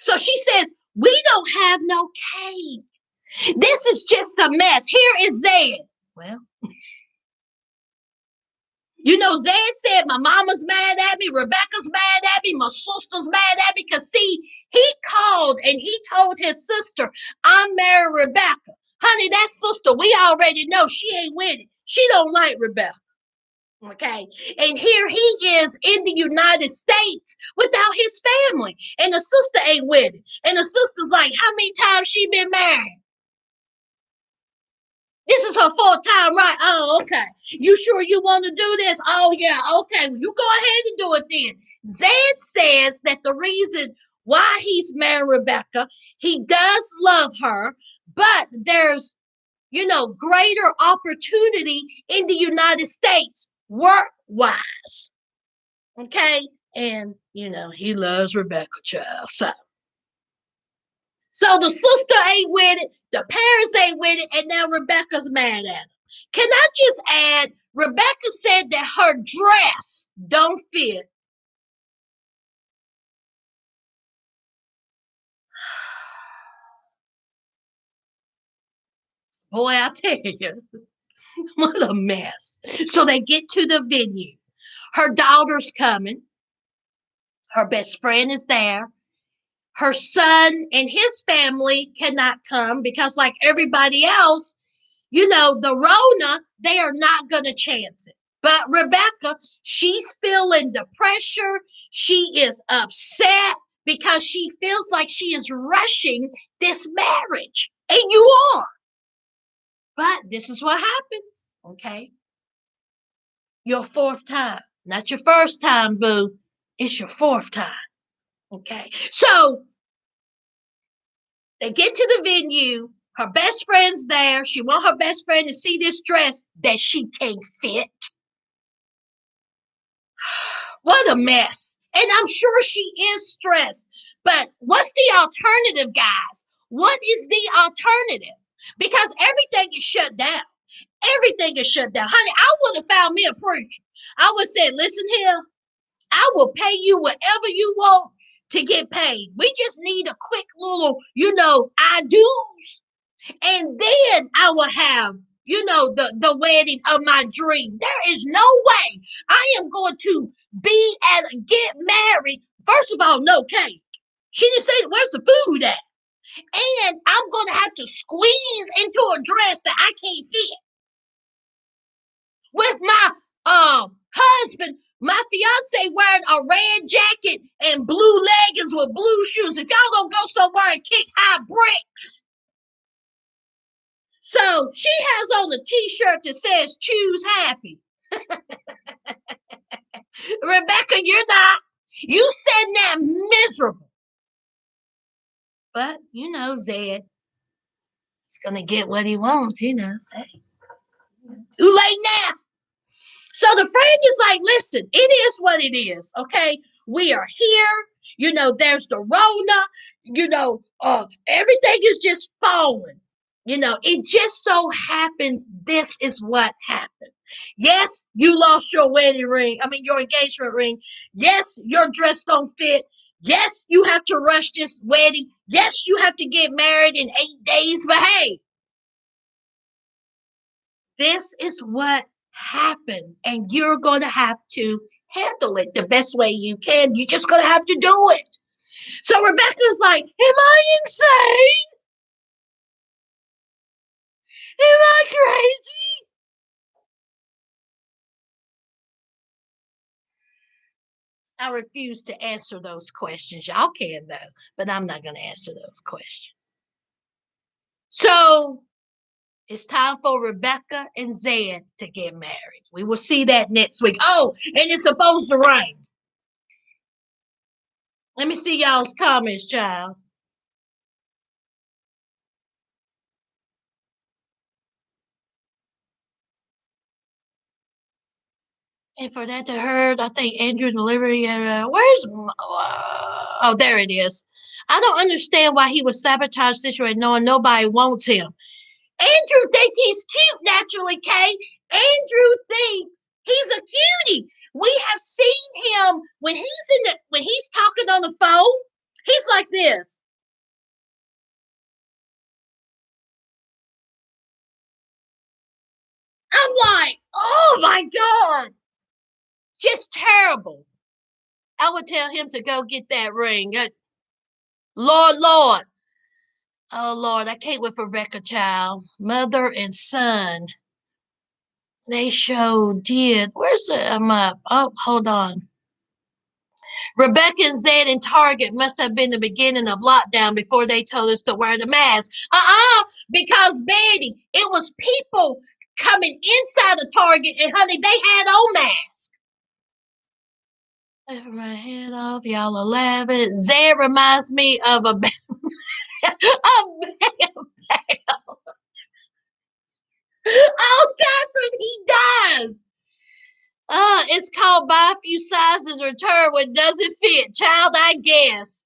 So she says, we don't have no cake. This is just a mess. Here is Zied. Well, you know, Zied said my mama's mad at me, Rebecca's mad at me, my sister's mad at me. Because, see, he called and he told his sister, I'm marrying Rebecca. Honey, that sister, we already know she ain't with it. She don't like Rebecca. Okay. And here he is in the United States without his family. And the sister ain't with it. And the sister's like, how many times she been married? This is her fourth time, right? Oh, okay. You sure you want to do this? Oh, yeah. Okay. Well, you go ahead and do it then. Zied says that the reason why he's married Rebecca, he does love her, but there's, greater opportunity in the United States work-wise. Okay? And, he loves Rebecca, child. So the sister ain't with it, the parents ain't with it, and now Rebecca's mad at him. Can I just add, Rebecca said that her dress don't fit. Boy, I tell you, what a mess. So they get to the venue. Her daughter's coming. Her best friend is there. Her son and his family cannot come because, like everybody else, the Rona, they are not going to chance it. But Rebecca, she's feeling the pressure. She is upset because she feels like she is rushing this marriage. And you are. But this is what happens, okay? Your fourth time. Not your first time, boo. It's your fourth time, okay? So they get to the venue. Her best friend's there. She wants her best friend to see this dress that she can't fit. What a mess. And I'm sure she is stressed. But what's the alternative, guys? What is the alternative? Because everything is shut down. Everything is shut down. Honey, I would have found me a preacher. I would say, listen here, I will pay you whatever you want to get paid. We just need a quick little, I do's. And then I will have, the wedding of my dream. There is no way I am going to get married. First of all, no cake. She didn't say, where's the food at? And I'm going to have to squeeze into a dress that I can't fit. With my husband, my fiance wearing a red jacket and blue leggings with blue shoes. If y'all don't go somewhere and kick high bricks. So she has on a t-shirt that says choose happy. Rebecca, you're not. You said that miserable. But, Zied is going to get what he wants, Hey, too late now. So the friend is like, listen, it is what it is, okay? We are here. There's the Rona. Everything is just falling. It just so happens this is what happened. Yes, you lost your your engagement ring. Yes, your dress don't fit. Yes, you have to rush this wedding. Yes, you have to get married in 8 days. But hey, this is what happened. And you're going to have to handle it the best way you can. You're just going to have to do it. So Rebecca's like, am I insane? Am I crazy? I refuse to answer those questions. Y'all can though, but I'm not going to answer those questions. So it's time for Rebecca and Zied to get married. We will see that next week. Oh, and it's supposed to rain. Let me see y'all's comments, child. And for that to hurt, I think Andrew delivery. Where's? Oh, there it is. I don't understand why he would sabotage this situation knowing nobody wants him. Andrew thinks he's cute naturally, Kay. Andrew thinks he's a cutie. We have seen him when he's talking on the phone. He's like this. I'm like, oh my god, just terrible. I would tell him to go get that ring. Lord, Lord. Oh Lord, I can't wait for Rebecca Child. Mother and son. They sure did. Where's it? I'm up. Oh, hold on. Rebecca and Zed and Target must have been the beginning of lockdown before they told us to wear the mask. Because Betty, it was people coming inside of Target and honey, they had on masks. My head off, y'all are laughing. Zed reminds me of a Oh, Catherine, he does. It's called buy a few sizes, return what doesn't fit. Child, I guess.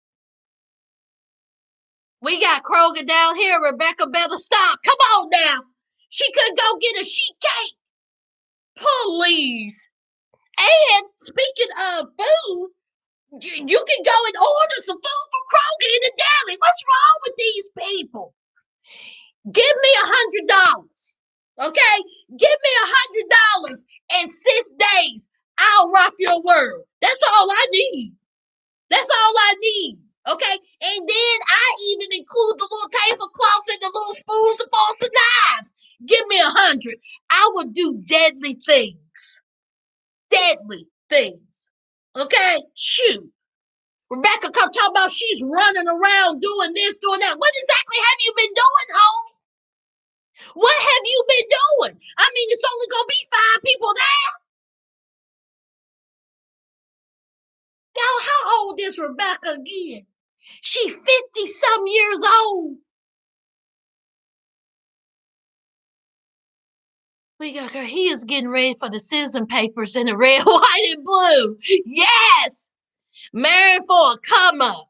We got Kroger down here. Rebecca better stop. Come on now. She could go get a sheet cake. Please. And speaking of food, you can go and order some food from Kroger in the deli. What's wrong with these people? Give me $100. Okay? Give me $100 and 6 days. I'll rock your world. That's all I need. That's all I need. Okay? And then I even include the little tablecloths and the little spoons and forks and knives. Give me 100. I would do deadly things. Deadly things. Okay? Shoot. Rebecca come talk about she's running around doing this, doing that. What exactly have you been doing, home? What have you been doing? I mean, it's only gonna be 5 people there. Now, how old is Rebecca again? She 50 some years old. We got her. He is getting ready for the citizen papers in the red, white, and blue. Yes, married for a come up.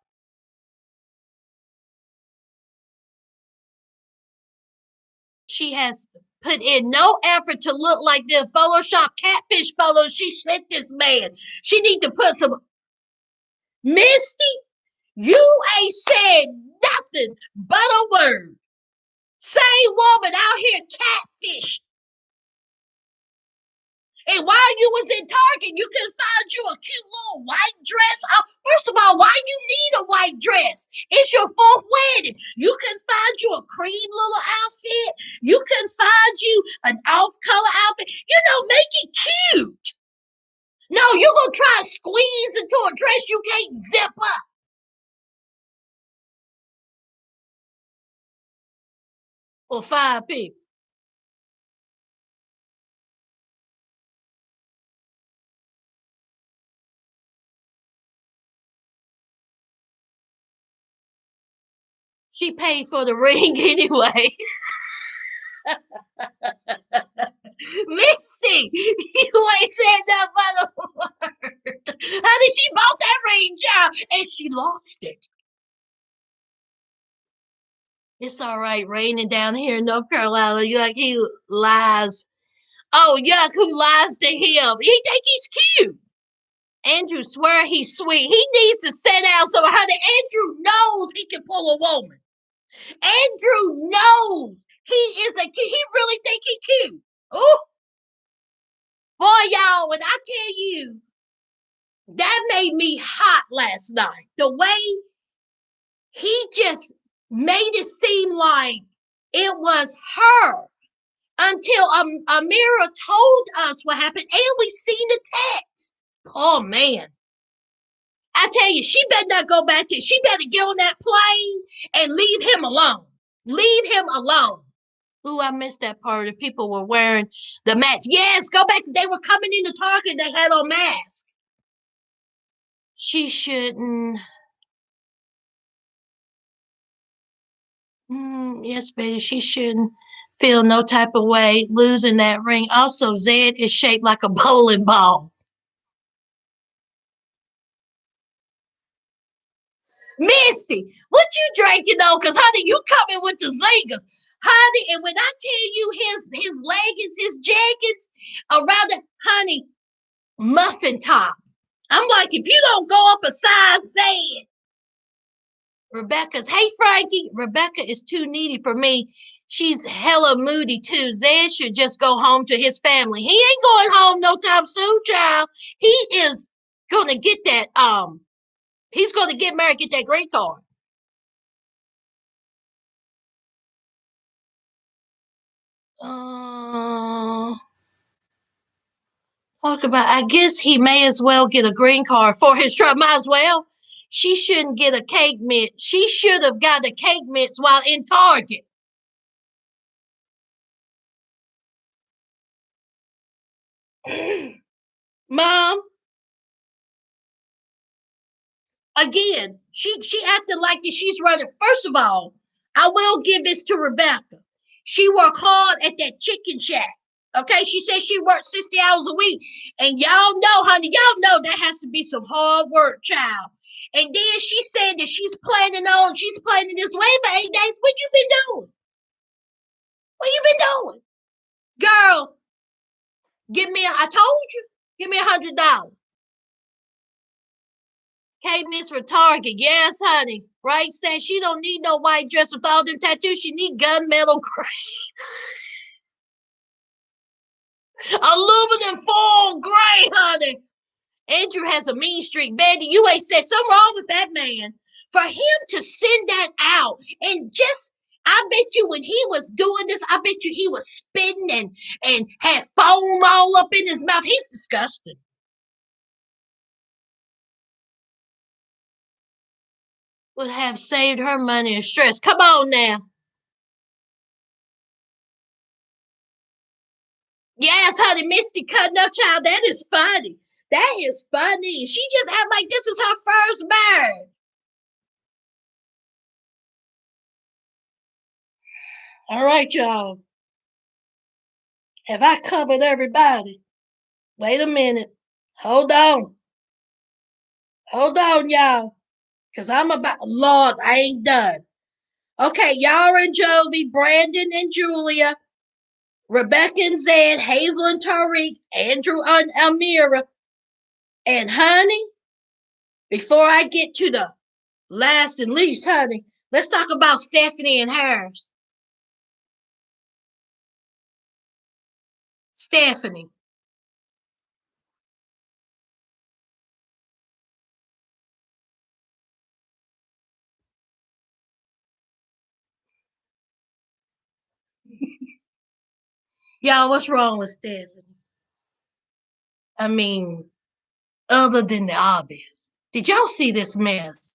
She has put in no effort to look like the Photoshop catfish photos she sent this man. She need to put some. Misty, you ain't said nothing but a word. Same woman out here catfish. And while you was in Target, you could find you a cute little white dress. First of all, why you need a white dress? It's your fourth wedding. You can find you a cream little outfit. You can find you an off-color outfit. Make it cute. No, you're gonna try to squeeze into a dress you can't zip up. For 5 people. She paid for the ring anyway. Missy, you ain't said that but a word. Honey, she bought that ring, child, and she lost it. It's all right raining down here in North Carolina. You like he lies. Oh, yuck, who lies to him? He think he's cute. Andrew swear he's sweet. He needs to sit down so honey, Andrew knows he can pull a woman. Andrew knows he is a cute. He really think he cute. Oh, boy, y'all, when I tell you, that made me hot last night. The way He just made it seem like it was her until Amira told us what happened and we seen the text. Oh man. I tell you, she better not go back to. She better get on that plane and leave him alone. Leave him alone. Ooh, I missed that part. The people were wearing the mask. Yes, go back. They were coming into Target. They had on masks. She shouldn't. Yes, baby, she shouldn't feel no type of way losing that ring. Also, Zied is shaped like a bowling ball. Misty, what you drinking on? Cause honey, you coming with the zingers, honey. And when I tell you his leggings, his jackets around the honey muffin top, I'm like, if you don't go up a size, say it. Rebecca's, hey Frankie, Rebecca is too needy for me. She's hella moody too. Zed should just go home to his family. He ain't going home no time soon, child. He is gonna get that. He's gonna get married, get that green card. Uh, Talk about. I guess he may as well get a green card for his truck. Might as well. She shouldn't get a cake mix. She should have got a cake mix while in Target. Mom, again, she acted like that she's running. First of all, I will give this to Rebecca. She worked hard at that chicken shack. Okay, she said she worked 60 hours a week. And y'all know, honey, y'all know that has to be some hard work, child. And then she said that she's planning this way for 8 days. What you been doing? What you been doing? Girl, I told you, give me $100. Hey, Miss for Target. Yes, honey. Right? Says she don't need no white dress with all them tattoos. She need gunmetal gray. Aluminum foil gray, honey. Andrew has a mean streak. Betty, you ain't said something wrong with that man. For him to send that out and just, I bet you when he was doing this, I bet you he was spitting and had foam all up in his mouth. He's disgusting. Would have saved her money and stress. Come on now. Yes, honey, Misty cutting up child. That is funny. That is funny. She just act like this is her first marriage. All right, y'all. Have I covered everybody? Wait a minute. Hold on. Hold on, y'all. Because I'm about, Lord, I ain't done. Okay, Yara and Jovi, Brandon and Julia, Rebecca and Zed, Hazel and Tariq, Andrew and Amira. And honey, before I get to the last and least, honey, let's talk about Stephanie and Harris. Stephanie. Y'all, what's wrong with Stephanie? I mean, other than the obvious. Did y'all see this mess?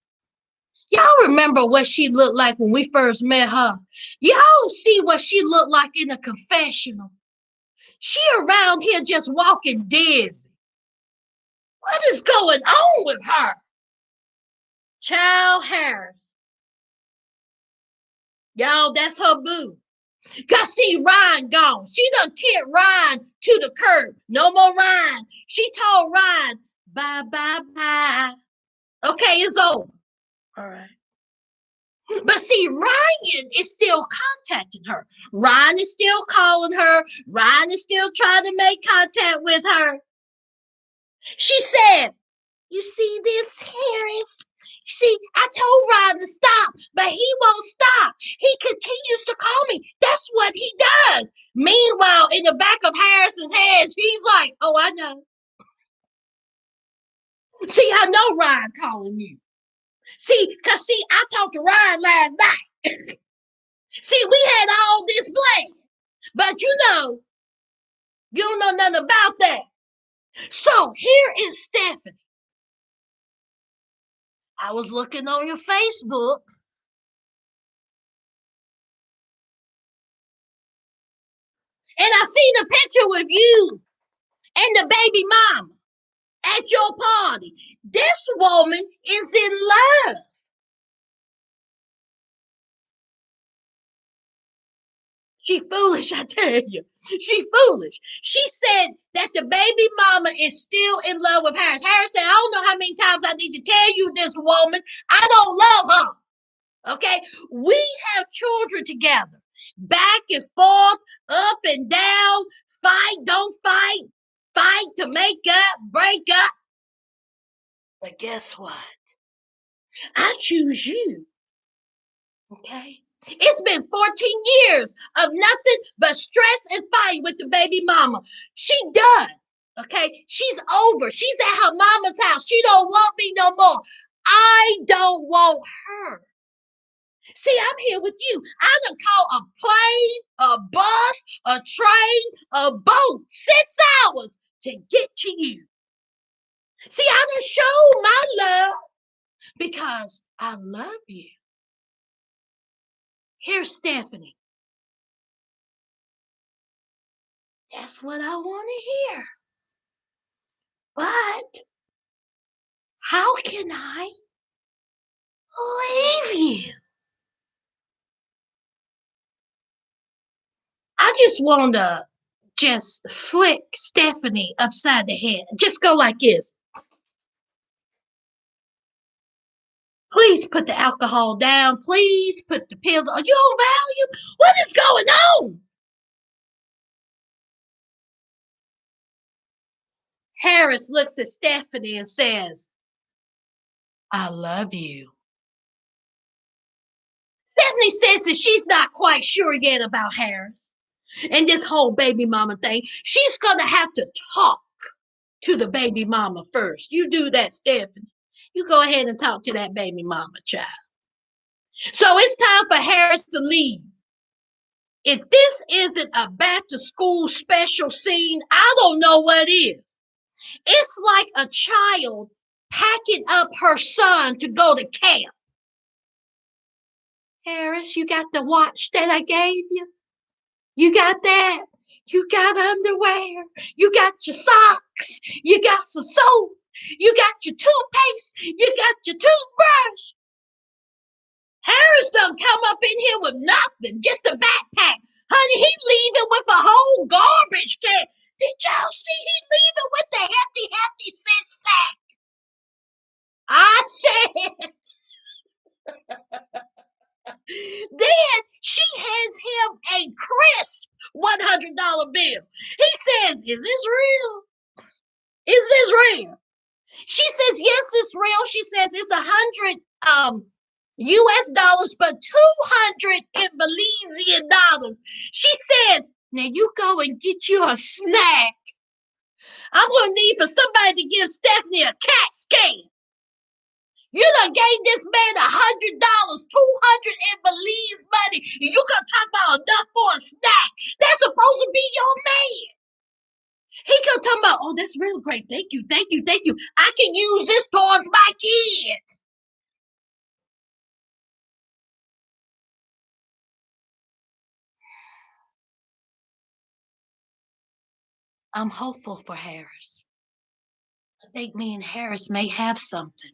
Y'all remember what she looked like when we first met her? Y'all see what she looked like in the confessional? She around here just walking dizzy. What is going on with her? Child Harris. Y'all, that's her boo. Cause see Ryan gone. She done kicked Ryan to the curb. No more Ryan. She told Ryan, bye, bye, bye. Okay, it's over. All right. But see, Ryan is still contacting her. Ryan is still calling her. Ryan is still trying to make contact with her. She said, you see this, Harris? See, I told Ryan to stop, but he won't stop. He continues to call me. That's what he does. Meanwhile, in the back of Harris's head, he's like, oh, I know. See, I know Ryan calling you. See, I talked to Ryan last night. See, we had all this planned, but you don't know nothing about that. So here is Stephanie. I was looking on your Facebook, and I seen a picture with you and the baby mama at your party. This woman is in love. She foolish, I tell you. She foolish. She said that the baby mama is still in love with Harris. Harris said, I don't know how many times I need to tell you this woman. I don't love her. Okay? We have children together. Back and forth, up and down, fight, don't fight, fight to make up, break up. But guess what? I choose you. Okay? It's been 14 years of nothing but stress and fighting with the baby mama. She done. Okay? She's over. She's at her mama's house. She don't want me no more. I don't want her. See, I'm here with you. I done call a plane, a bus, a train, a boat, 6 hours to get to you. See, I done showed my love because I love you. Here's Stephanie. That's what I want to hear. But how can I leave you? I just want to just flick Stephanie upside the head. Just go like this. Please put the alcohol down. Please put the pills on. You on Valium? What is going on? Harris looks at Stephanie and says, I love you. Stephanie says that she's not quite sure yet about Harris and this whole baby mama thing. She's going to have to talk to the baby mama first. You do that, Stephanie. You go ahead and talk to that baby mama, child. So it's time for Harris to leave. If this isn't a back to school special scene, I don't know what is. It's like a child packing up her son to go to camp. Harris, you got the watch that I gave you? You got that? You got underwear. You got your socks. You got some soap. You got your toothpaste. You got your toothbrush. Harris done come up in here with nothing, just a backpack. Honey, he's leaving with a whole garbage can. Did y'all see he leaving with the hefty cent sack? I said. Then she hands him a crisp $100 bill. He says, is this real? Is this real? She says, yes, it's real. She says it's 100 US dollars, but 200 in Belizean dollars. She says, now you go and get you a snack. I'm going to need for somebody to give Stephanie a CAT scan. You done gave this man $100, 200 in Belize money, and you gonna talk about enough for a snack. That's supposed to be your man. He gonna talk about, oh, that's really great. Thank you, thank you, thank you. I can use this towards my kids. I'm hopeful for Harris. I think me and Harris may have something.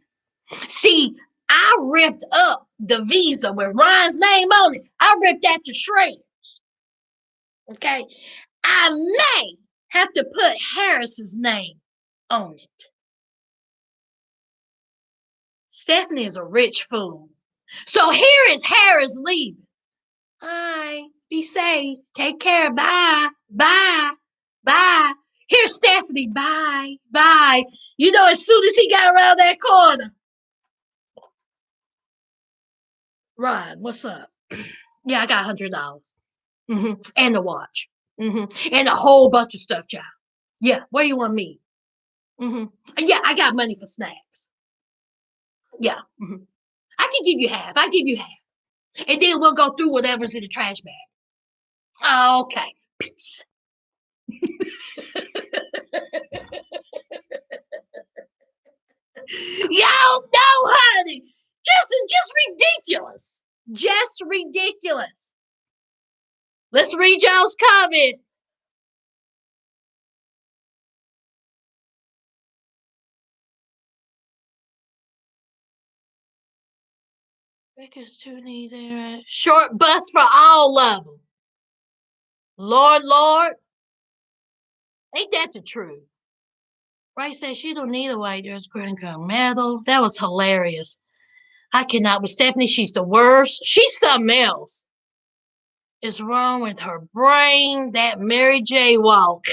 See, I ripped up the visa with Ryan's name on it. I ripped that to shreds. Okay? I may have to put Harris's name on it. Stephanie is a rich fool. So here is Harris leaving. Hi, be safe. Take care. Bye. Bye. Bye. Here's Stephanie. Bye. Bye. You know, as soon as he got around that corner. Ryan, what's up? Yeah, I got $100. And a watch. And a whole bunch of stuff, child. Yeah, where you want me? Yeah, I got money for snacks. Yeah. can give you half. I give you half. And then we'll go through whatever's in the trash bag. Okay. Peace. Y'all know, honey. Just ridiculous. Just ridiculous. Let's read y'all's comment. Because two knees there. Short bus for all of them. Lord, Lord. Ain't that the truth? Ray said she don't need a white dress income medal. That was hilarious. I cannot with Stephanie. She's the worst. She's something else. Is wrong with her brain? That Mary J. walk.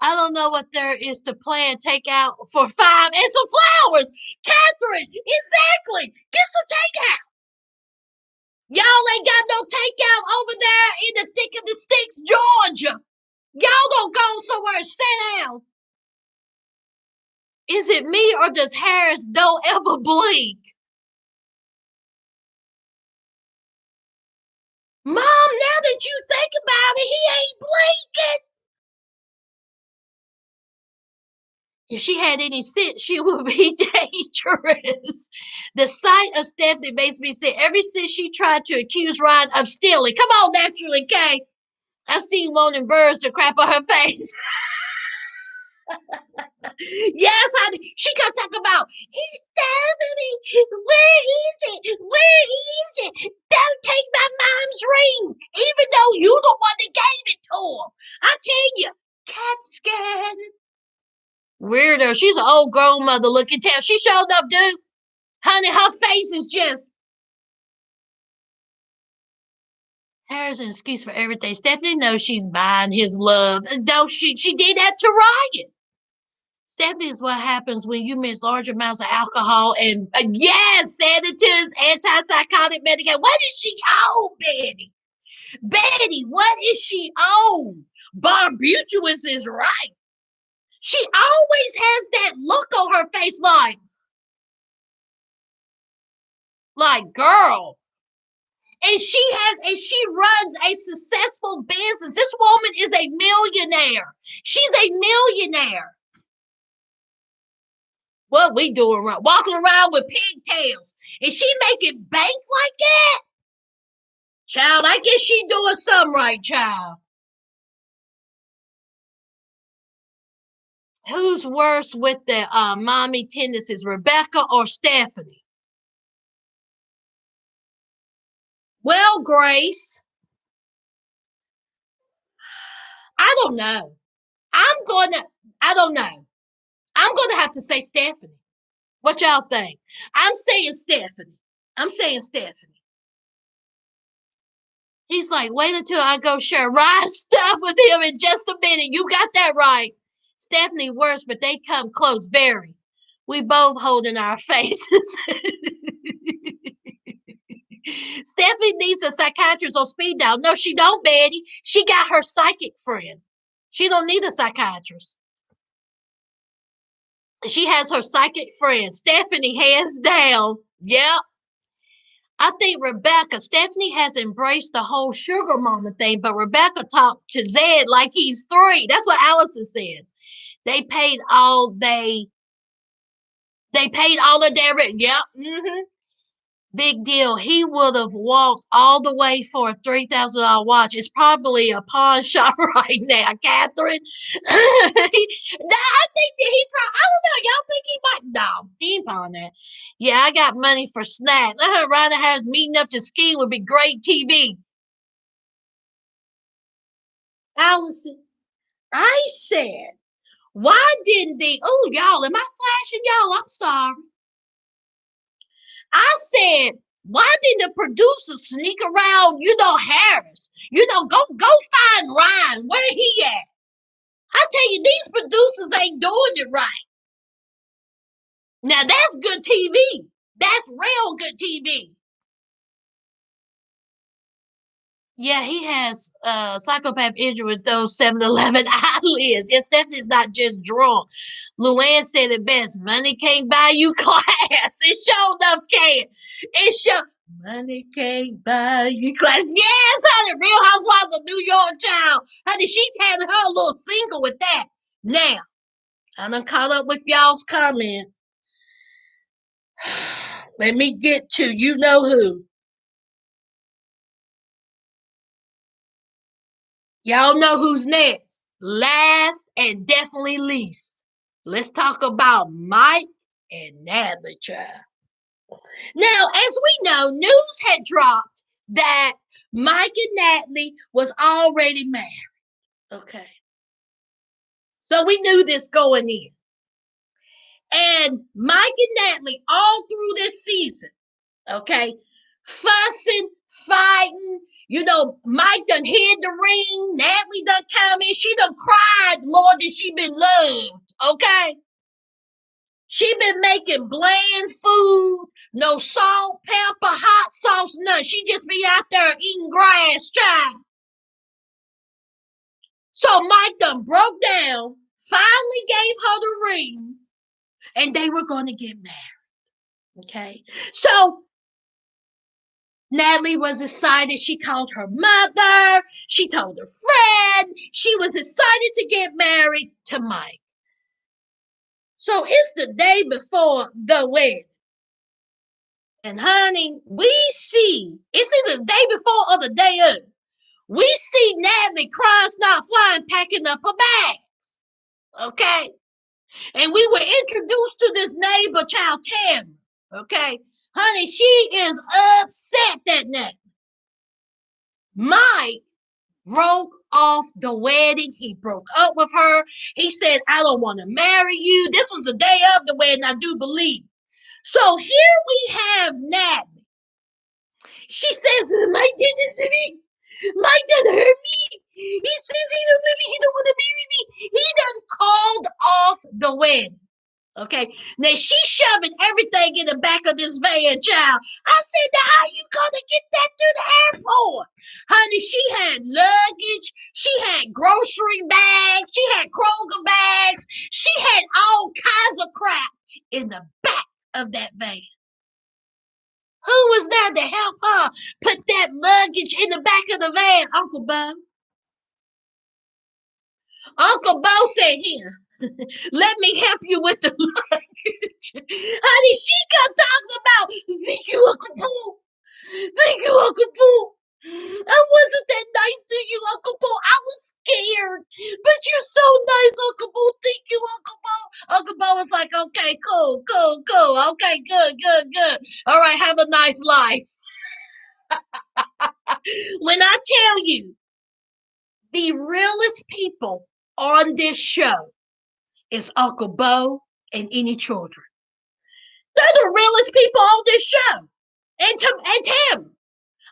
I don't know what there is to plan. Take out for $5 and some flowers. Catherine, exactly. Get some takeout. Y'all ain't got no takeout over there in the thick of the sticks, Georgia. Y'all don't go somewhere and sit down. Is it me or does Harris don't ever blink? Mom, now that you think about it, he ain't blinking. If she had any sense, she would be dangerous. The sight of Stephanie makes me sick. Ever since she tried to accuse Ryan of stealing. Come on, naturally, Kay. I've seen wanting birds to crap on her face. Yes, honey. She gonna talk about, he's Stephanie. Where is it? Where is it? Don't take my mom's ring, even though you the one that gave it to him. I tell you, cat scared. Weirdo. She's an old grown mother looking tell. She showed up, dude. Honey, her face is just. There's an excuse for everything. Stephanie knows she's buying his love. Though she did that to Ryan. Stephanie is what happens when you mix large amounts of alcohol and yes, sedatives, antipsychotic medication. What is she on, Betty? Betty, what is she on? Barbiturates is right. She always has that look on her face like girl. And she runs a successful business. This woman is a millionaire. She's a millionaire. What we doing around? Walking around with pigtails. And she making bank like that? Child, I guess she doing something right, child. Who's worse with the mommy tendencies, Rebecca or Stephanie? Well, Grace, I don't know. I don't know. I'm going to have to say Stephanie. What y'all think? I'm saying Stephanie. I'm saying Stephanie. He's like, wait until I go share Ryan's stuff with him in just a minute. You got that right. Stephanie worse, but they come close very. We both holding our faces. Stephanie needs a psychiatrist on speed dial. No, she don't, Betty. She got her psychic friend. She don't need a psychiatrist. She has her psychic friend. Stephanie, hands down. Yep. I think Stephanie has embraced the whole sugar mama thing, but Rebecca talked to Zied like he's 3. That's what Allison said. They paid all of their rent. Yep. Mm-hmm. Big deal. He would have walked all the way for a $3,000 watch. It's probably a pawn shop right now, Catherine. No, I think that I don't know. Y'all think he might? No, he ain't pawn that. Yeah, I got money for snacks. Ryder has meeting up to ski would be great TV. Allison, I said, why didn't they? Oh, y'all, am I flashing y'all? I'm sorry. I said, why didn't the producer sneak around, Harris? Go find Ryan. Where he at? I tell you, these producers ain't doing it right. Now that's good TV. That's real good TV. Yeah, he has psychopath injury with those 7-Eleven eyelids. Yeah, Stephanie's not just drunk. Luann said it best. Money can't buy you class. It sure enough can. It sure money can't buy you class. Yes, honey. Real Housewives of New York, child. Honey, she had her little single with that. Now, I done caught up with y'all's comment. Let me get to you know who. Y'all know who's next. Last and definitely least. Let's talk about Mike and Natalie, child. Now, as we know, news had dropped that Mike and Natalie was already married. Okay. So we knew this going in. And Mike and Natalie, all through this season, okay, fussing, fighting. You know, Mike done hid the ring. Natalie done come in. She done cried more than she been loved, okay? She been making bland food, no salt, pepper, hot sauce, none. She just be out there eating grass, child. So Mike done broke down, finally gave her the ring, and they were going to get married, okay? So Natalie was excited. She called her mother. She told her friend. She was excited to get married to Mike. So it's the day before the wedding. And honey, we see, it's either the day before or the day of. We see Natalie crying, not flying, packing up her bags. Okay? And we were introduced to this neighbor child, Tammy. Okay? Honey, she is upset that night. Mike broke off the wedding. He broke up with her. He said, I don't want to marry you. This was the day of the wedding, I do believe. So here we have Natalie. She says, Mike did this to me. Mike done hurt me. He says he don't love me. He don't want to marry me. He done called off the wedding. Okay. Now she's shoving everything in the back of this van, child. I said, now how you gonna get that through the airport? Honey, she had luggage. She had grocery bags. She had Kroger bags. She had all kinds of crap in the back of that van. Who was there to help her put that luggage in the back of the van, Uncle Bo? Uncle Bo said, here, let me help you with the luggage. Honey, she kept talking about, thank you, Uncle Bo. Thank you, Uncle Bo. I wasn't that nice to you, Uncle Bo. I was scared. But you're so nice, Uncle Bo. Thank you, Uncle Bo. Uncle Bo was like, okay, cool, cool, cool. Okay, good, good, good. All right, have a nice life. When I tell you, the realest people on this show is Uncle Bo and any children. They're the realest people on this show. And Tim.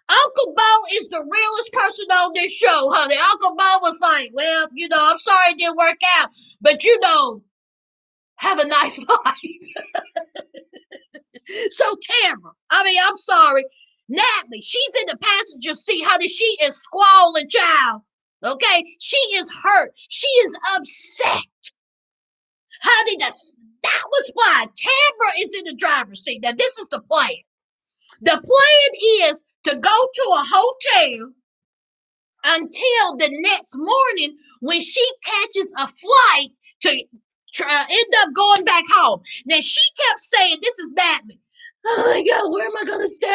Uncle Bo is the realest person on this show, honey. Uncle Bo was like, well, I'm sorry it didn't work out, but have a nice life. So Tamara, I'm sorry. Natalie, she's in the passenger seat, honey. She is squalling, child. Okay? She is hurt. She is upset. Honey, that was why Tamara is in the driver's seat. Now, this is the plan. The plan is to go to a hotel until the next morning when she catches a flight to end up going back home. Now, she kept saying, this is Natalie. Oh my God, where am I going to stay?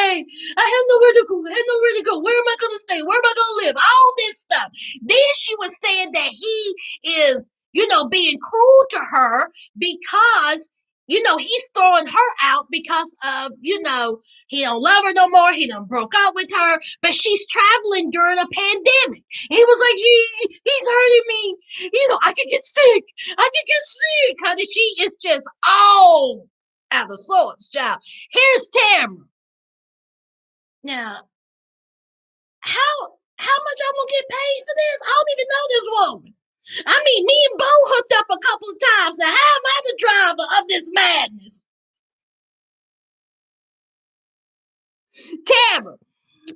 I have nowhere to go. I have nowhere to go. Where am I going to stay? Where am I going to live? All this stuff. Then she was saying that he is, being cruel to her because, he's throwing her out because of, he don't love her no more. He done broke up with her, but she's traveling during a pandemic. He was like, he's hurting me. I could get sick. I could get sick. Honey, she is just all out of sorts, child. Here's Tamara. Now, how much I'm gonna get paid for this? I don't even know this woman. Me and Bo hooked up a couple of times. Now, how am I the driver of this madness? Tamara,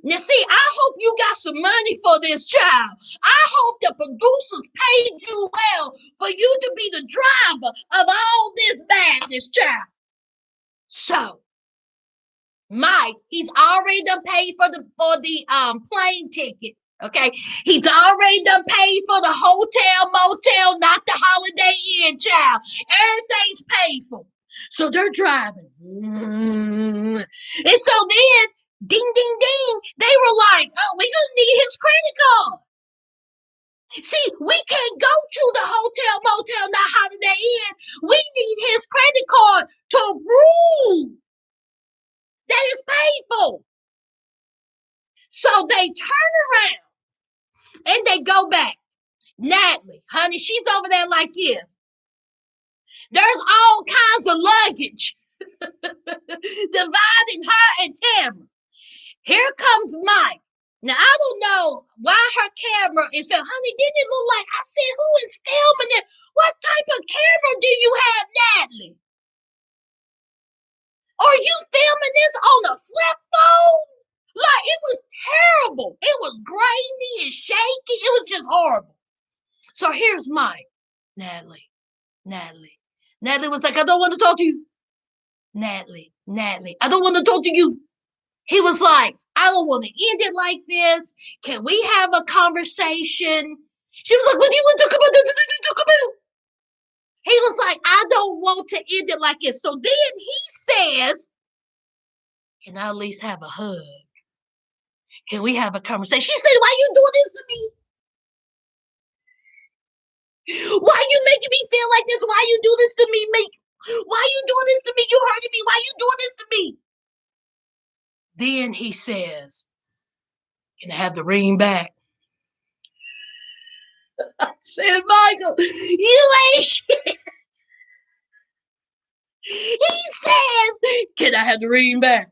Now, see, I hope you got some money for this, child. I hope the producers paid you well for you to be the driver of all this badness, child. So, Mike, he's already done paid for the plane ticket. Okay, he's already done paid for the hotel, motel, not the Holiday Inn, child. Everything's paid for. So they're driving. And so then, ding, ding, ding, they were like, oh, we're going to need his credit card. See, we can't go to the hotel, motel, not Holiday Inn. We need his credit card to prove that it's paid for. So they turn around and they go back. Natalie, honey, she's over there like this. There's all kinds of luggage dividing her and Tamara. Here comes Mike. Now, I don't know why her camera is filming. Honey, didn't it look like, I said, who is filming it? What type of camera do you have, Natalie? Are you filming this on a flip phone? Like, it was terrible. It was grainy and shaky. It was just horrible. So here's Mike. Natalie. Natalie was like, I don't want to talk to you. Natalie, I don't want to talk to you. He was like, I don't want to end it like this. Can we have a conversation? She was like, what do you want to talk about? He was like, I don't want to end it like this. So then he says, can I at least have a hug? Can we have a conversation? She said, why you doing this to me? Why you making me feel like this? Why you do this to me, Meek? Why you doing this to me? You hurting me. Why you doing this to me? Then he says, can I have the ring back? I said, Michael, you ain't shit. He says, can I have the ring back?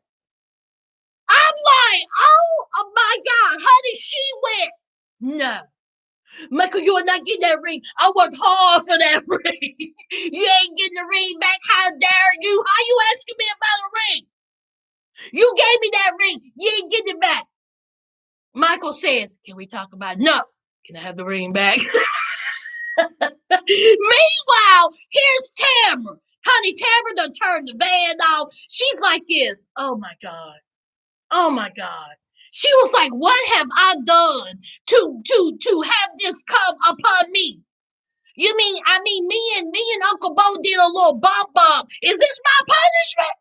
I'm like, oh my God, honey, she went, no. Michael, you are not getting that ring. I worked hard for that ring. You ain't getting the ring back. How dare you? How you asking me about a ring? You gave me that ring. You ain't getting it back. Michael says, can we talk about it? No. Can I have the ring back? Meanwhile, here's Tamara. Honey, Tamara done turned the van off. She's like this. Oh my God. Oh my God. She was like, what have I done to have this come upon me? You mean, me and Uncle Bo did a little bump. Is this my punishment?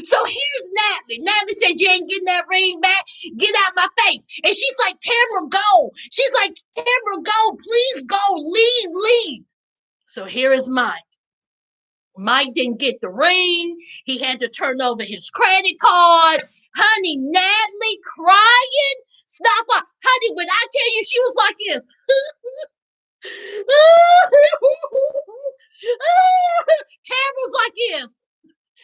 So here's Natalie. Natalie said, you ain't getting that ring back. Get out my face. And she's like, Tamara, go. She's like, Tamara, go. Please go. Leave. So here is Mike. Mike didn't get the ring. He had to turn over his credit card. Honey, Natalie crying. Stop her. Honey, when I tell you, she was like this. Tamara was like this.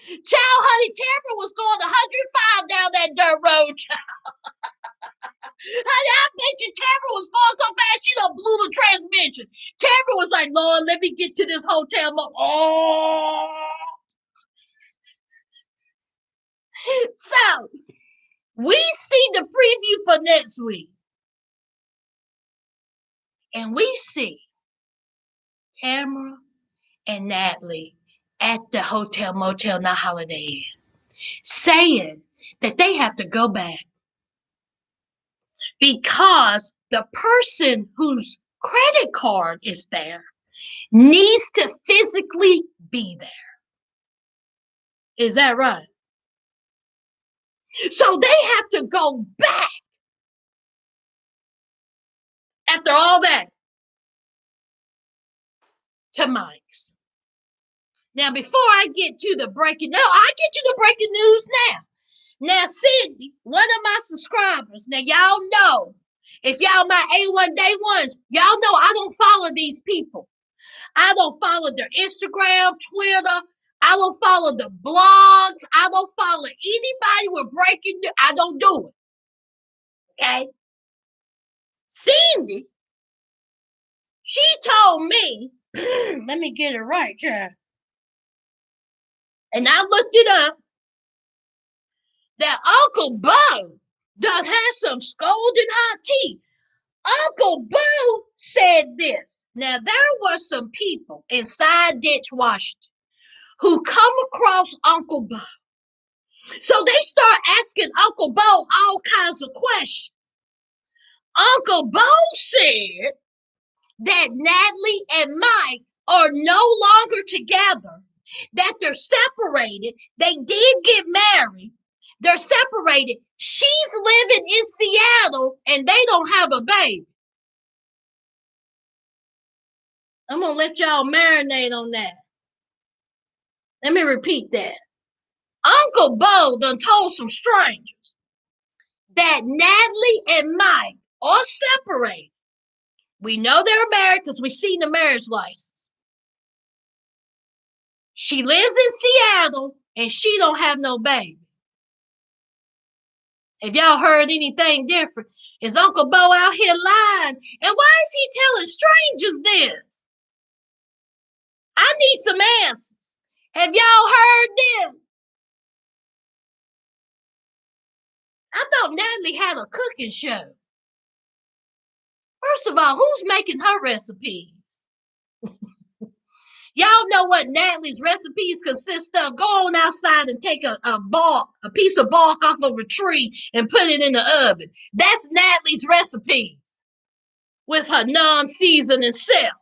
Child, honey, Tamara was going 105 down that dirt road, child. Honey, I bet you Tamara was going so fast she done blew the transmission. Tamara was like, Lord, let me get to this hotel. Oh. So, we see the preview for next week. And we see Tamara and Natalie at the hotel, motel, not Holiday Inn, saying that they have to go back because the person whose credit card is there needs to physically be there. Is that right? So they have to go back after all that to Mike's. Now, before I get to the breaking news now. Now, Cindy, one of my subscribers, now y'all know, if y'all my A1 day ones, y'all know I don't follow these people. I don't follow their Instagram, Twitter. I don't follow the blogs. I don't follow anybody with breaking news. I don't do it. Okay? Cindy, she told me, let me get it right here. And I looked it up. that Uncle Bo done had some scalding hot tea. Uncle Bo said this. Now, there were some people inside Ditch, Washington, who come across Uncle Bo. So they start asking Uncle Bo all kinds of questions. Uncle Bo said that Natalie and Mike are no longer together, that they're separated. They did get married. They're separated. She's living in Seattle and they don't have a baby. I'm going to let y'all marinate on that. Let me repeat that. Uncle Bo done told some strangers that Natalie and Mike are separated. We know they're married because we seen the marriage license. She lives in Seattle and she don't have no baby. If y'all heard anything different, is Uncle Bo out here lying? And why is he telling strangers this? I need some answers. Have y'all heard this? I thought Natalie had a cooking show. First of all, who's making her recipes? Y'all know what Natalie's recipes consist of. Go on outside and take a piece of bark off of a tree and put it in the oven. That's Natalie's recipes with her non-seasoning self.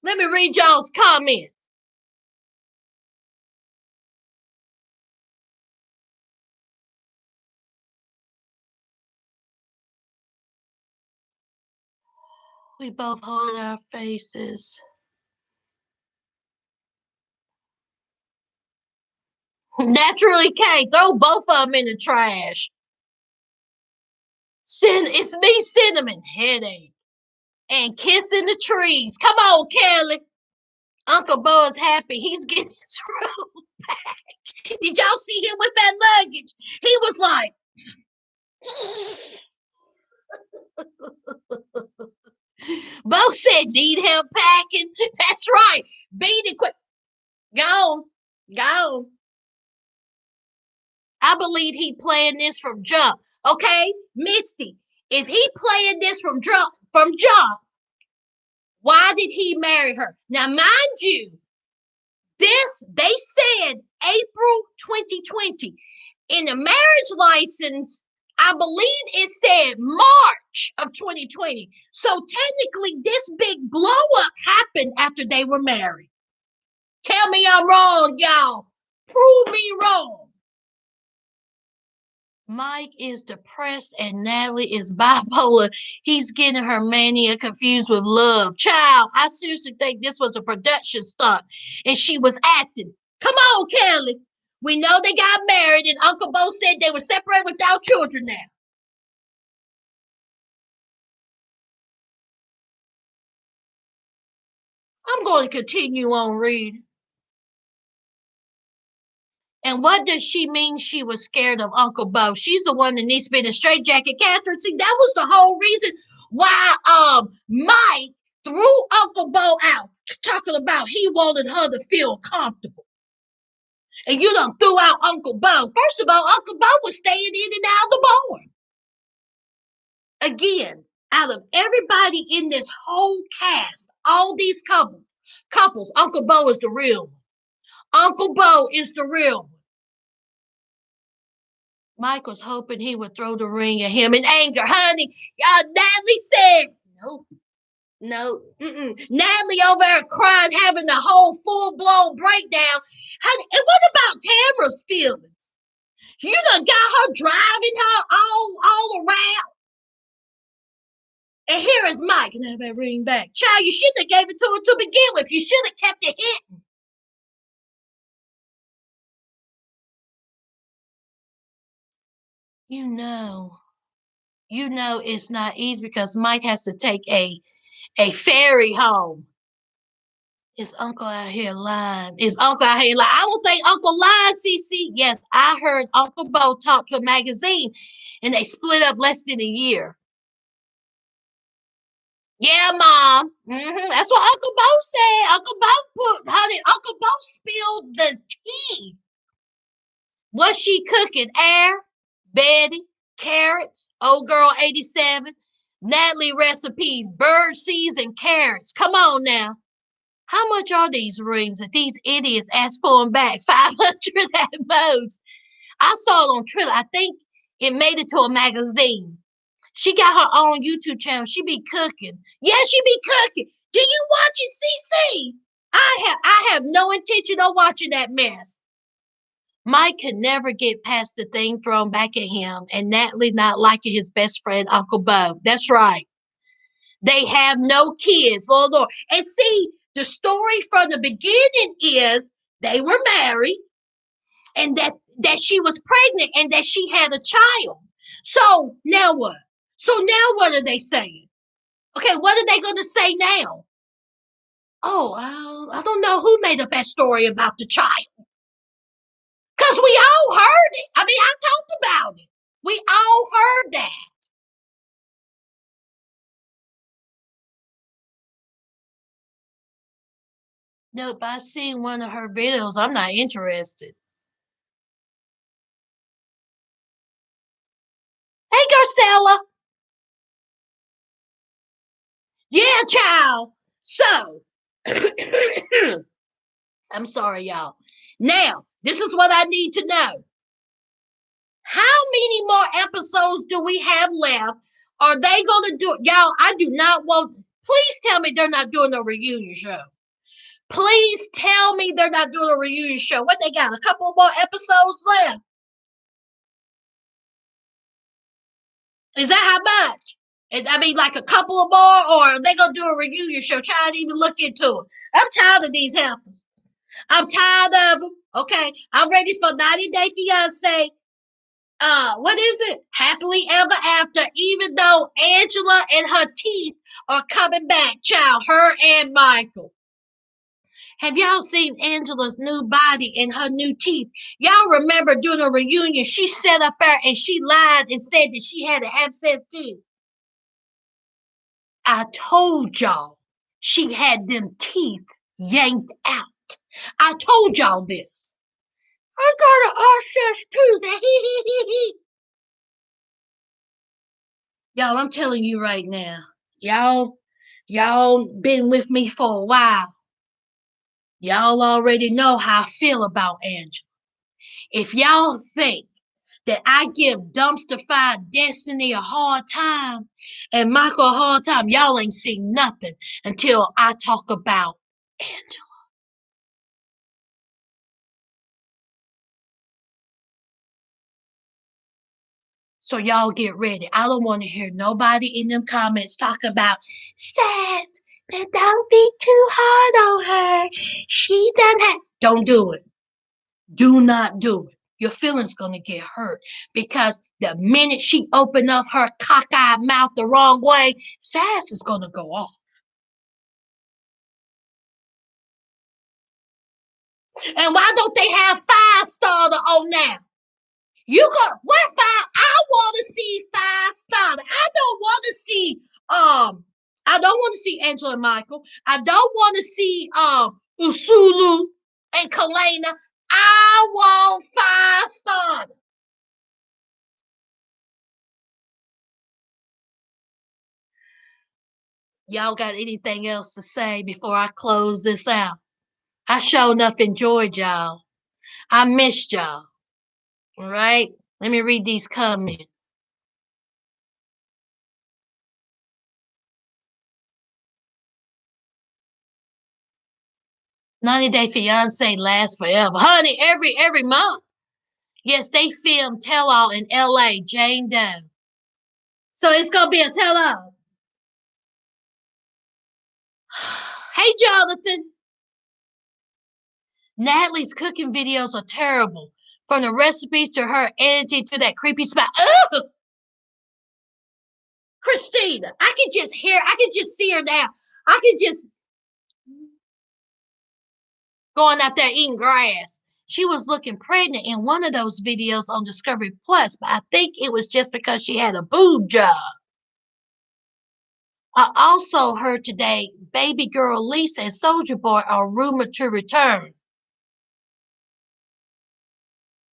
Let me read y'all's comments. We both hold our faces. Naturally K, throw both of them in the trash. It's me, Cinnamon, headache. And kissing the trees. Come on, Kelly. Uncle Bo is happy. He's getting his room back. Did y'all see him with that luggage? He was like, Bo said, need help packing? That's right. Beat it quick. Go on. I believe he planned this from jump. Okay, Misty, if he planned this from jump, why did he marry her? Now, mind you, they said April 2020. In the marriage license, I believe it said March of 2020. So technically, this big blow up happened after they were married. Tell me I'm wrong, y'all. Prove me wrong. Mike is depressed and Natalie is bipolar. He's getting her mania confused with love. Child, I seriously think this was a production stunt and she was acting. Come on, Kelly. We know they got married and Uncle Bo said they were separated without children now. I'm going to continue on reading. And what does she mean she was scared of Uncle Bo? She's the one that needs to be in a straitjacket. Catherine, see, that was the whole reason why Mike threw Uncle Bo out, talking about he wanted her to feel comfortable. And you done threw out Uncle Bo. First of all, Uncle Bo was staying in and out of the barn. Again, out of everybody in this whole cast, all these couples, Uncle Bo is the real one. Uncle Bo is the real one. Mike was hoping he would throw the ring at him in anger. Honey, Natalie said, no. Natalie over there crying, having the whole full-blown breakdown. Honey, and what about Tamara's feelings? You done got her driving her all around. And here is Mike. Can I have that ring back? Child, you shouldn't have gave it to her to begin with. You should have kept it hidden. You know it's not easy because Mike has to take a ferry home. Is Uncle out here lying? I don't think Uncle lied, CC. Yes, I heard Uncle Bo talk to a magazine and they split up less than a year. Yeah, Mom. That's what Uncle Bo said. Uncle Bo spilled the tea. What she cooking? Air, Betty, carrots, old girl 87, Natalie recipes, bird seeds and carrots. Come on now. How much are these rings that these idiots asked for them back? 500 at most. I saw it on Triller. I think it made it to a magazine. She got her own YouTube channel. She be cooking. Yeah, she be cooking. Do you watch it, CC? I have no intention of watching that mess. Mike could never get past the thing thrown back at him, and Natalie's not liking his best friend, Uncle Bo. That's right. They have no kids, Lord. And see, the story from the beginning is they were married, and that she was pregnant, and that she had a child. So now what? So now what are they saying? Okay, what are they going to say now? Oh, I don't know who made up that story about the child. Because we all heard it. I mean, I talked about it. We all heard that. Nope, I seen one of her videos. I'm not interested. Hey, Garcella. Yeah, child. So, I'm sorry, y'all. Now, this is what I need to know. How many more episodes do we have left? Are they going to do? Y'all, I do not want. Please tell me they're not doing a reunion show. Please tell me they're not doing a reunion show. What they got? A couple more episodes left. Is that how much? I mean, like a couple of more, or are they gonna do a reunion show? Try to even look into it. I'm tired of these helpers. I'm tired of them. Okay, I'm ready for 90 Day Fiance. What is it? Happily Ever After. Even though Angela and her teeth are coming back, child. Her and Michael. Have y'all seen Angela's new body and her new teeth? Y'all remember during a reunion, she sat up there and she lied and said that she had to have sex too. I told y'all she had them teeth yanked out. I told y'all this. I got an access tooth. Y'all, I'm telling you right now. Y'all been with me for a while. Y'all already know how I feel about Angela. If y'all think that I give dumpster fire Destiny a hard time and Michael a hard time, y'all ain't seen nothing until I talk about Angela. So y'all get ready. I don't want to hear nobody in them comments talk about Sas. Don't be too hard on her. She done that. Don't do it. Do not do it. Your feelings gonna get hurt because the minute she open up her cockeyed mouth the wrong way, Sas is gonna go off. And why don't they have Firestarter on now? You go what five? I want to see Firestarter. I don't want to see I don't want to see Angela and Michael. I don't want to see Usulu and Kalena. I want Firestarter. Y'all got anything else to say before I close this out? I sure enough enjoyed y'all. I missed y'all. All right. Let me read these comments. 90 Day Fiance lasts forever. Honey, every month. Yes, they filmed Tell All in LA, Jane Doe. So it's gonna be a tell all. Hey Jonathan. Natalie's cooking videos are terrible. From the recipes to her editing to that creepy spot. Ugh! Christina, I can just see her now. I can just going out there eating grass. She was looking pregnant in one of those videos on Discovery Plus, but I think it was just because she had a boob job. I also heard today baby girl Lisa and Soldier Boy are rumored to return.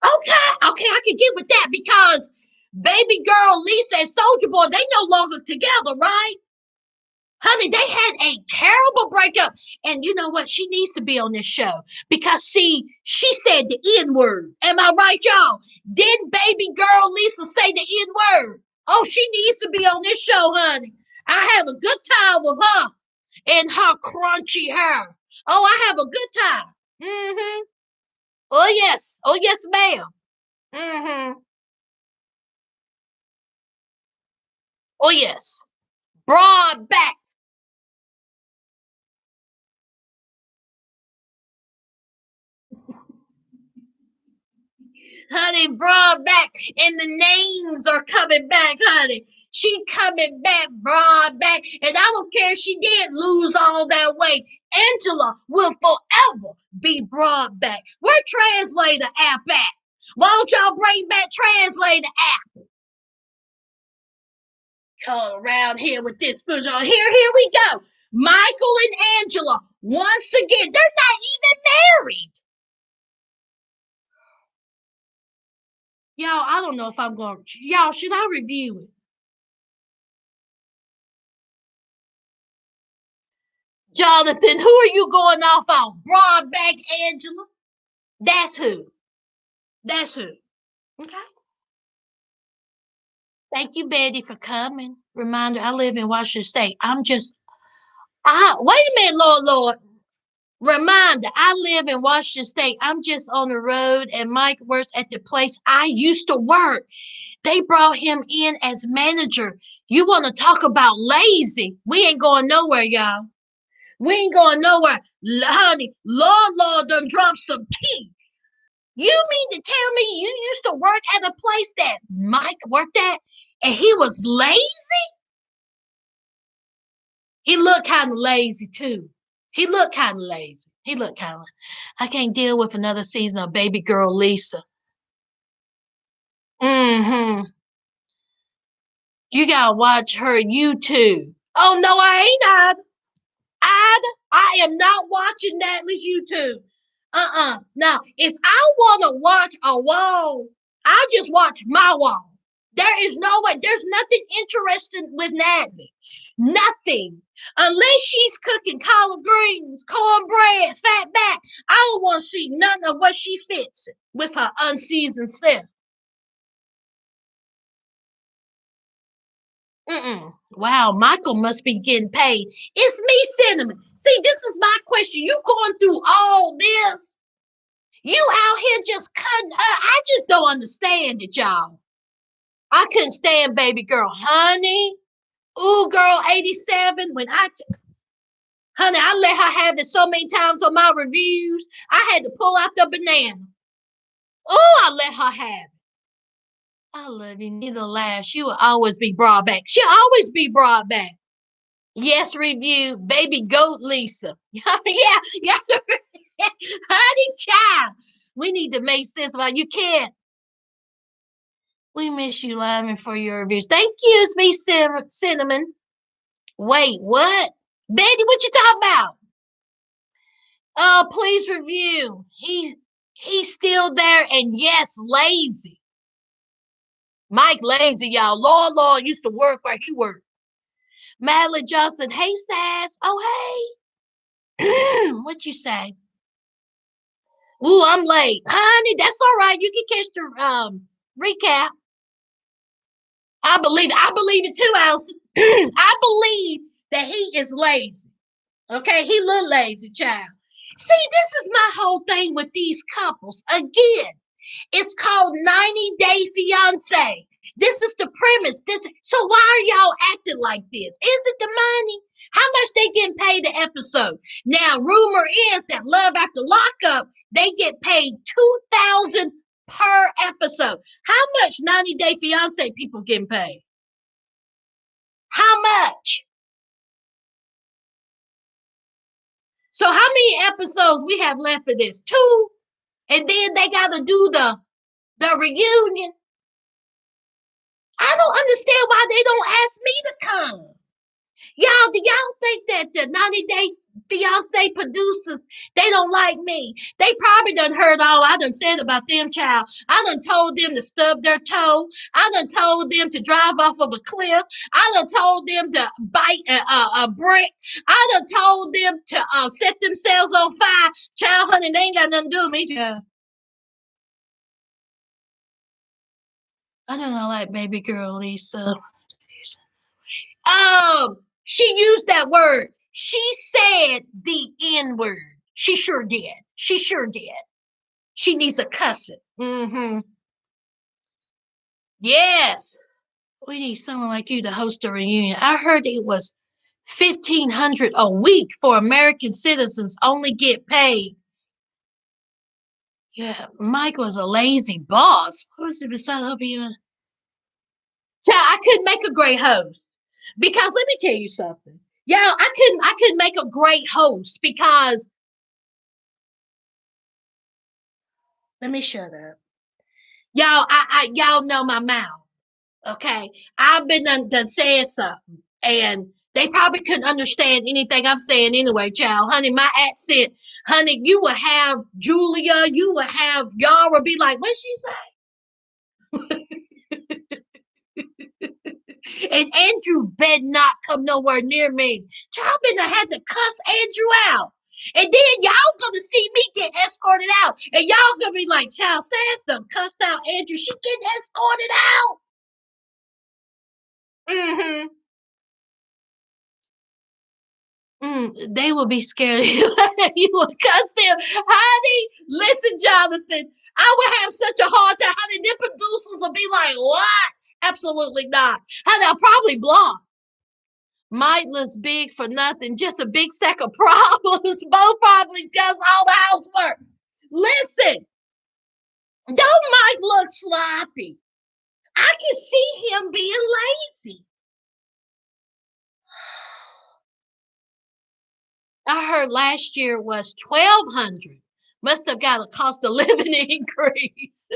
Okay, Okay, I can get with that because baby girl Lisa and Soldier Boy, they no longer together, right? Honey, they had a terrible breakup. And you know what? She needs to be on this show because, see, she said the N word. Am I right, y'all? Didn't baby girl Lisa say the N word? Oh, she needs to be on this show, honey. I have a good time with her and her crunchy hair. Oh, I have a good time. Mm-hmm. Oh, yes. Oh, yes, ma'am. Mm-hmm. Oh, yes. Broad back. Honey, broad back, and the names are coming back, honey. She coming back, broad back, and I don't care if she did lose all that weight. Angela will forever be broad back. Where translator app at? Why don't y'all bring back translator app? Come around here with this food. Here we go. Michael and Angela, once again, they're not even married. Y'all, I don't know if I'm going to. Y'all, should I review it? Jonathan, who are you going off on? Broadback Angela? That's who. That's who. Okay. Thank you, Betty, for coming. Reminder, I live in Washington State. Wait a minute, Lord. Reminder, I live in Washington State. I'm just on the road, and Mike works at the place I used to work. They brought him in as manager. You want to talk about lazy? We ain't going nowhere, y'all. We ain't going nowhere. Honey, Lord done dropped some tea. You mean to tell me you used to work at a place that Mike worked at and he was lazy? He looked kind of lazy too. He looked kind of lazy. He looked kind of, I can't deal with another season of baby girl Lisa. Mm-hmm. You gotta watch her YouTube. Oh no, I ain't. I am not watching Natalie's YouTube. Now, if I want to watch a wall, I just watch my wall. There is no way. There's nothing interesting with Natalie. Nothing. Unless she's cooking collard greens, cornbread, fat back. I don't want to see none of what she fits with her unseasoned self. Mm-mm. Wow, Michael must be getting paid. It's me, Cinnamon. See, this is my question. You going through all this? You out here just cutting up. I just don't understand it, y'all. I couldn't stand baby girl, honey. Ooh, girl, 87. Honey, I let her have it so many times on my reviews. I had to pull out the banana. Ooh, I let her have it. I love you. Neither laugh. She will always be brought back. She'll always be brought back. Yes, review. Baby goat Lisa. yeah. Honey child. We need to make sense about you can't. We miss you, Lyman, for your reviews. Thank you, it's me, Cinnamon. Wait, what? Betty, what you talking about? Oh, please review. He's still there, and yes, lazy. Mike lazy, y'all. Lord used to work where he worked. Madeline Johnson, hey Sas. Oh hey. What you say? Ooh, I'm late. Honey, that's all right. You can catch the recap. I believe it too, Allison. I believe that he is lazy. Okay, he little lazy child. See, this is my whole thing with these couples. Again, it's called 90 Day Fiancé. This is the premise. So why are y'all acting like this? Is it the money? How much they getting paid an episode? Now, rumor is that Love After Lockup, they get paid 2,000 per episode. How much 90 Day Fiancé people getting paid? How much? So how many episodes we have left of this? Two, and then they got to do the reunion. I don't understand why they don't ask me to come. Y'all, do y'all think that the 90 Day Fiance producers, they don't like me? They probably done heard all I done said about them, child. I done told them to stub their toe. I done told them to drive off of a cliff. I done told them to bite a brick. I done told them to set themselves on fire. Child, honey, they ain't got nothing to do with me, child. I don't know, like baby girl Lisa. She used that word. She said the N word. She sure did. She sure did. She needs a cussing. Mm-hmm. Yes. We need someone like you to host a reunion. I heard it was 1,500 a week for American citizens only get paid. Yeah, Mike was a lazy boss. What was it beside of you? Yeah, I couldn't make a great host because let me tell you something. Yeah, I couldn't make a great host because let me shut up. Y'all, y'all know my mouth. Okay, I've been done saying something, and they probably couldn't understand anything I'm saying anyway, child. Honey, my accent, honey, you will have Julia, you will have Yara be like, what she say? And Andrew better not come nowhere near me. Child, I had to cuss Andrew out. And then y'all gonna see me get escorted out. And y'all gonna be like, child, Sas done cussed out Andrew. She getting escorted out. Mm-hmm. They will be scared. You will cuss them. Honey, listen, Jonathan. I would have such a hard time. Honey, the producers will be like, what? Absolutely not. Honey, I'll probably block. Mindless big for nothing, just a big sack of problems. Both probably does all the housework. Listen, don't Mike look sloppy? I can see him being lazy. I heard last year was 1,200. Must have got a cost of living increase.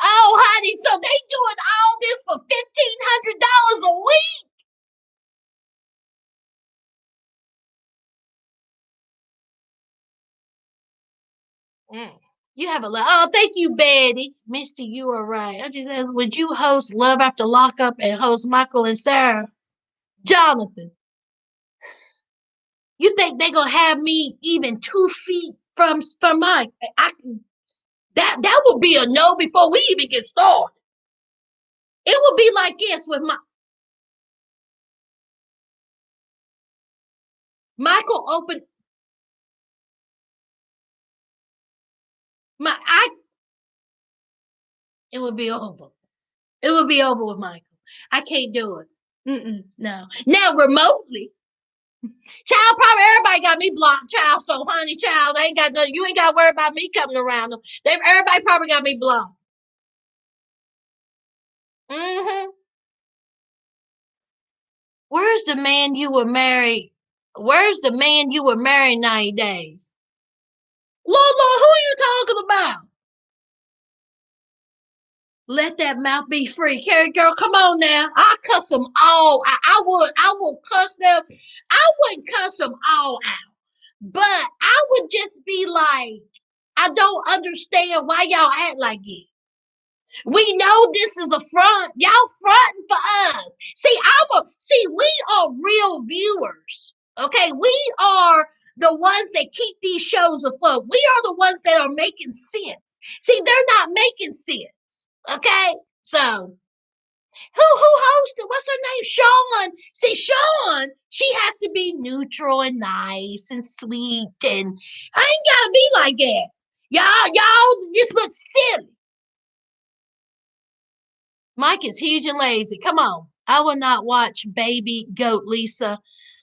Oh, honey, so they doing all this for $1,500 a week. You have a lot. Oh, thank you, Betty. Misty, you are right. I just asked, would you host Love After Lockup and host Michael and Sarah? Jonathan, you think they gonna have me even 2 feet from Mike? That would be a no before we even get started. It would be like this with my Michael opened my I it would be over. It would be over with Michael. I can't do it. No. Now remotely, child, probably everybody got me blocked, child. So honey, child, I ain't got no. You ain't got to worry about me coming around them. Everybody probably got me blocked. Mm-hmm. Where's the man you were married? Where's the man you were married 90 days? Lord, Lord, who are you talking about? Let that mouth be free. Carrie girl, come on now. I cuss them all. I would cuss them. I wouldn't cuss them all out. But I would just be like, I don't understand why y'all act like it. We know this is a front. Y'all fronting for us. See, we are real viewers. Okay, we are the ones that keep these shows afloat. We are the ones that are making sense. See, they're not making sense. Okay, so who hosted? What's her name? Sean. See, Sean, she has to be neutral and nice and sweet, and I ain't gotta be like that. Y'all just look silly. Mike is huge and lazy. Come on. I will not watch Baby Goat Lisa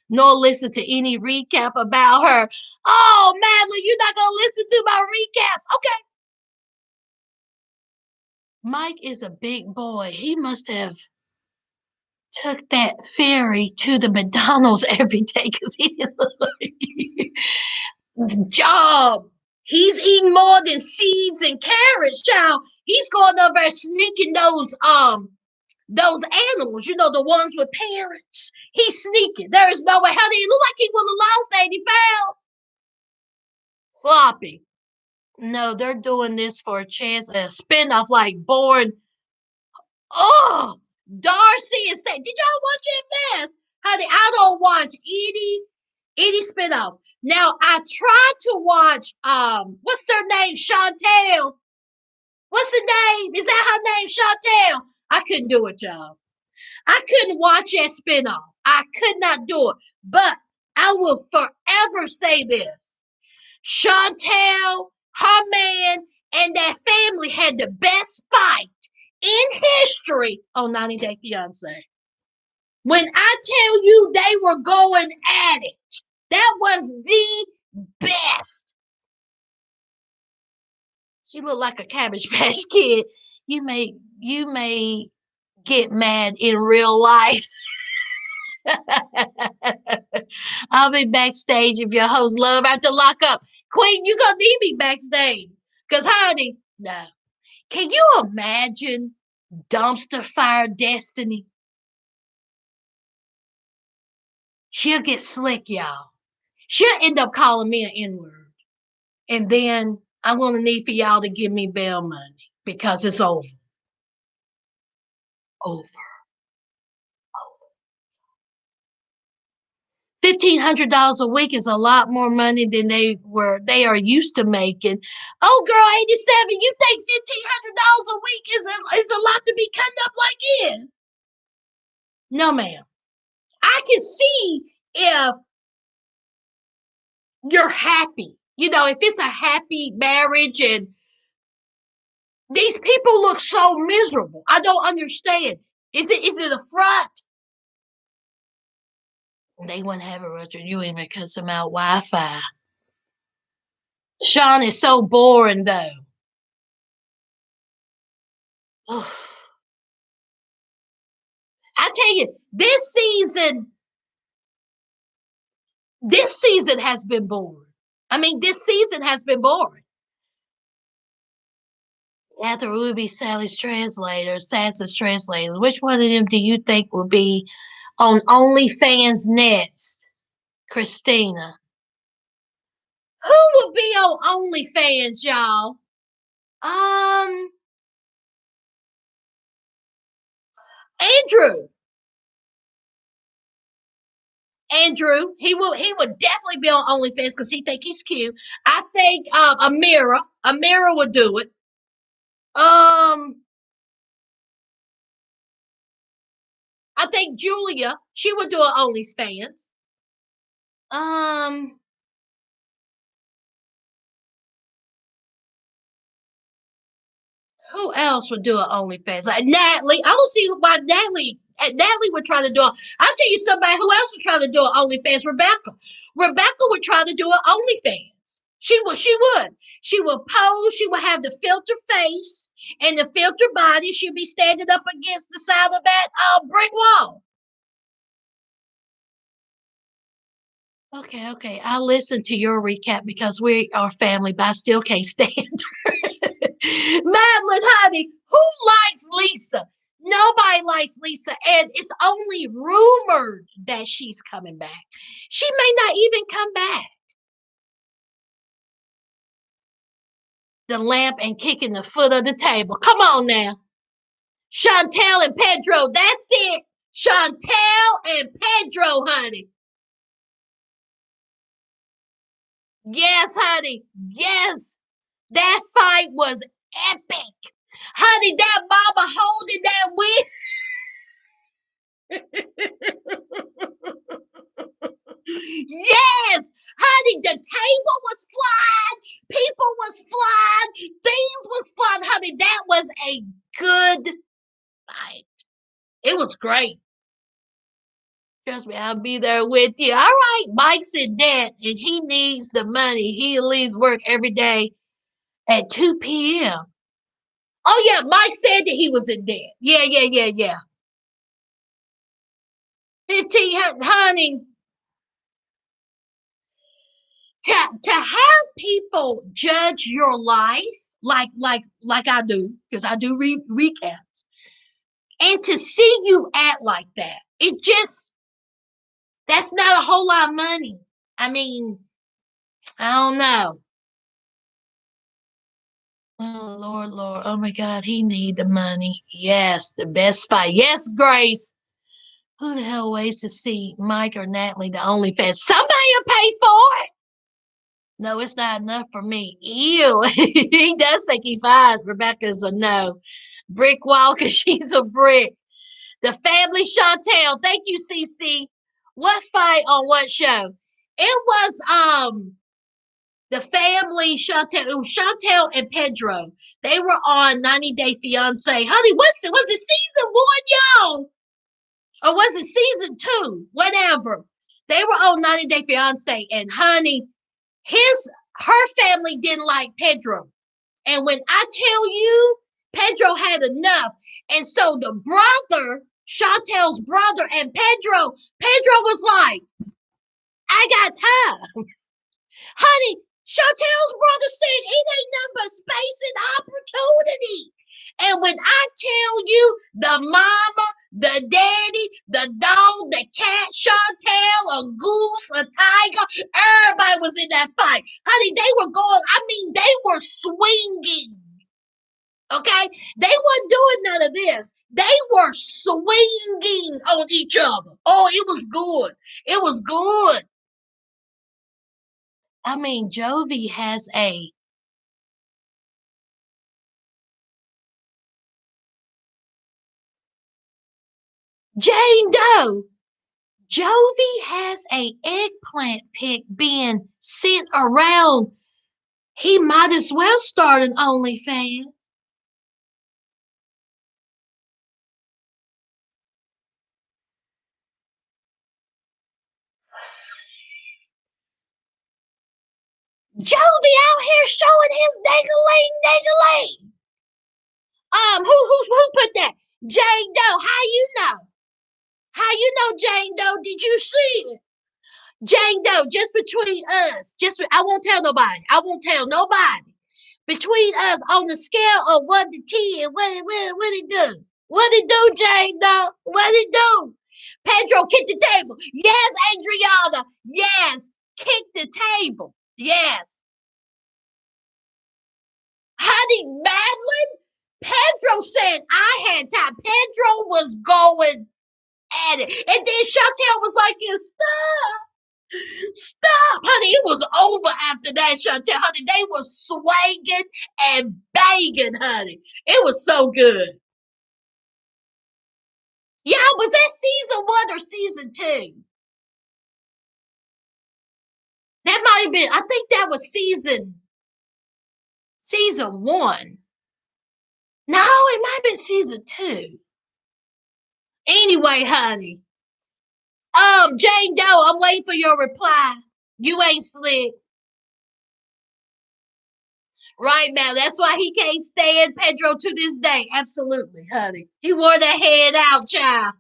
nor listen to any recap about her. Oh, Madeline, you're not going to listen to my recaps. Okay. Mike is a big boy. He must have took that ferry to the McDonald's every day because he didn't look like job. He's eating more than seeds and carrots, child. He's going over there sneaking those Those animals, the ones with parents. He's sneaking. There is no way. How did he look like he would have lost 80 pounds? Floppy. No, they're doing this for a chance, a spinoff like Born. Oh, Darcy and Stan. Did y'all watch it fast? Honey, I don't watch any spinoffs. Now I tried to watch what's their name? Chantel. What's the name? Is that her name? Chantel. I couldn't do it, y'all. I couldn't watch that spinoff. I could not do it. But I will forever say this. Chantel, her man, and that family had the best fight in history on 90 Day Fiancé. When I tell you they were going at it, that was the best. She looked like a Cabbage Patch Kid. You may get mad in real life. I'll be backstage if your host love after lock up. Queen, you gonna need me backstage. Cause honey, no. Can you imagine dumpster fire Destiny? She'll get slick, y'all. She'll end up calling me an N-word. And then I'm gonna need for y'all to give me bail money because it's over. Over. $1,500 a week is a lot more money than they are used to making. Oh, girl, 87, you think $1,500 a week is a lot to be cutting up like it? No, ma'am. I can see if you're happy. If it's a happy marriage and these people look so miserable. I don't understand. Is it a front? They wouldn't have it, Richard. You even cuss them out Wi-Fi. Sean is so boring though. I tell you, this season has been boring. I mean, this season has been boring. After Ruby Sally's translator, Sas's translators, which one of them do you think will be on OnlyFans next? Christina. Who will be on OnlyFans, y'all? Andrew. Andrew, he would definitely be on OnlyFans because he think he's cute. I think Amira would do it. I think Julia, she would do an OnlyFans. Um, who else would do an OnlyFans? Like Natalie. I don't see why Natalie would try to do it. I'll tell you somebody who else would try to do an OnlyFans. Rebecca. Rebecca would try to do an OnlyFans. She would. She would pose. She would have the filter face and the filter body. She'd be standing up against the side of that brick wall. Okay. I'll listen to your recap because we are family, but I still can't stand her. Madeline, honey, who likes Lisa? Nobody likes Lisa, and it's only rumored that she's coming back. She may not even come back. The lamp and kicking the foot of the table. Come on now. Chantel and Pedro, that's it. Chantel and Pedro, honey. Yes, honey. Yes. That fight was epic. Honey, that mama holding that wheel. Yes, honey, the table was flying, people was flying, things was flying, honey. That was a good fight. It was great. Trust me, I'll be there with you. All right, Mike's in debt and he needs the money. He leaves work every day at 2 p.m. Oh yeah, Mike said that he was in debt. Yeah. 15, honey. To have people judge your life like I do, because I do recaps. And to see you act like that, it just, that's not a whole lot of money. I mean, I don't know. Oh, Lord, Lord. Oh, my God. He need the money. Yes, the best spot. Yes, Grace. Who the hell waits to see Mike or Natalie, the OnlyFans? Somebody will pay for it. No, it's not enough for me. Ew. He does think he fine. Rebecca's a no. Brick wall because she's a brick. The family Chantel. Thank you, CC. What fight on what show? It was the family Chantel. It was Chantel and Pedro. They were on 90 Day Fiance. Honey, was it season one, y'all? Or was it season two? Whatever. They were on 90 Day Fiance, and honey, her family didn't like Pedro. And when I tell you, Pedro had enough. And so the brother, Chantel's brother, and Pedro was like, I got time. Honey, Chantel's brother said it ain't nothing but space and opportunity. And when I tell you the mama, the daddy, the dog, the cat, Chantel, a goose, a tiger, everybody was in that fight. Honey, they were going, I mean, they were swinging. Okay? They weren't doing none of this. They were swinging on each other. Oh, it was good. It was good. I mean, Jovi has a Jane Doe. Jovi has a eggplant pic being sent around. He might as well start an OnlyFans. Jovi out here showing his ding-a-ling. Who put that? Jane Doe. How you know? How you know Jane Doe? Did you see it? Jane Doe, just between us. I won't tell nobody. I won't tell nobody. Between us on the scale of 1 to 10, what it do? What it do, Jane Doe? What it do? Pedro, kick the table. Yes, Adriana. Yes, kick the table. Yes. Honey, Madeline, Pedro said I had time. Pedro was going at it. And then Chantel was like, stop, honey. It was over after that, Chantel. Honey, they were swinging and banging, honey. It was so good. Yeah, was that season one or season two? That might have been, I think that was season one. No, it might have been season two. Anyway, honey. Jane Doe, I'm waiting for your reply. You ain't slick. Right now. That's why he can't stand Pedro to this day. Absolutely, honey. He wore that head out, child.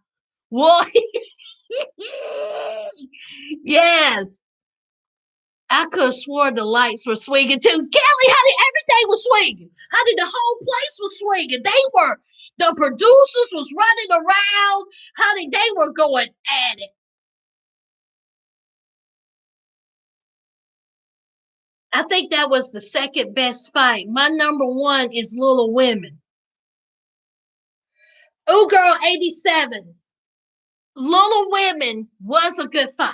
What? Yes. I could have swore the lights were swinging too. Kelly, honey, everything was swinging. Honey, the whole place was swinging. The producers was running around. Honey, they were going at it. I think that was the second best fight. My number one is Little Women. Ooh, girl, 87. Little Women was a good fight.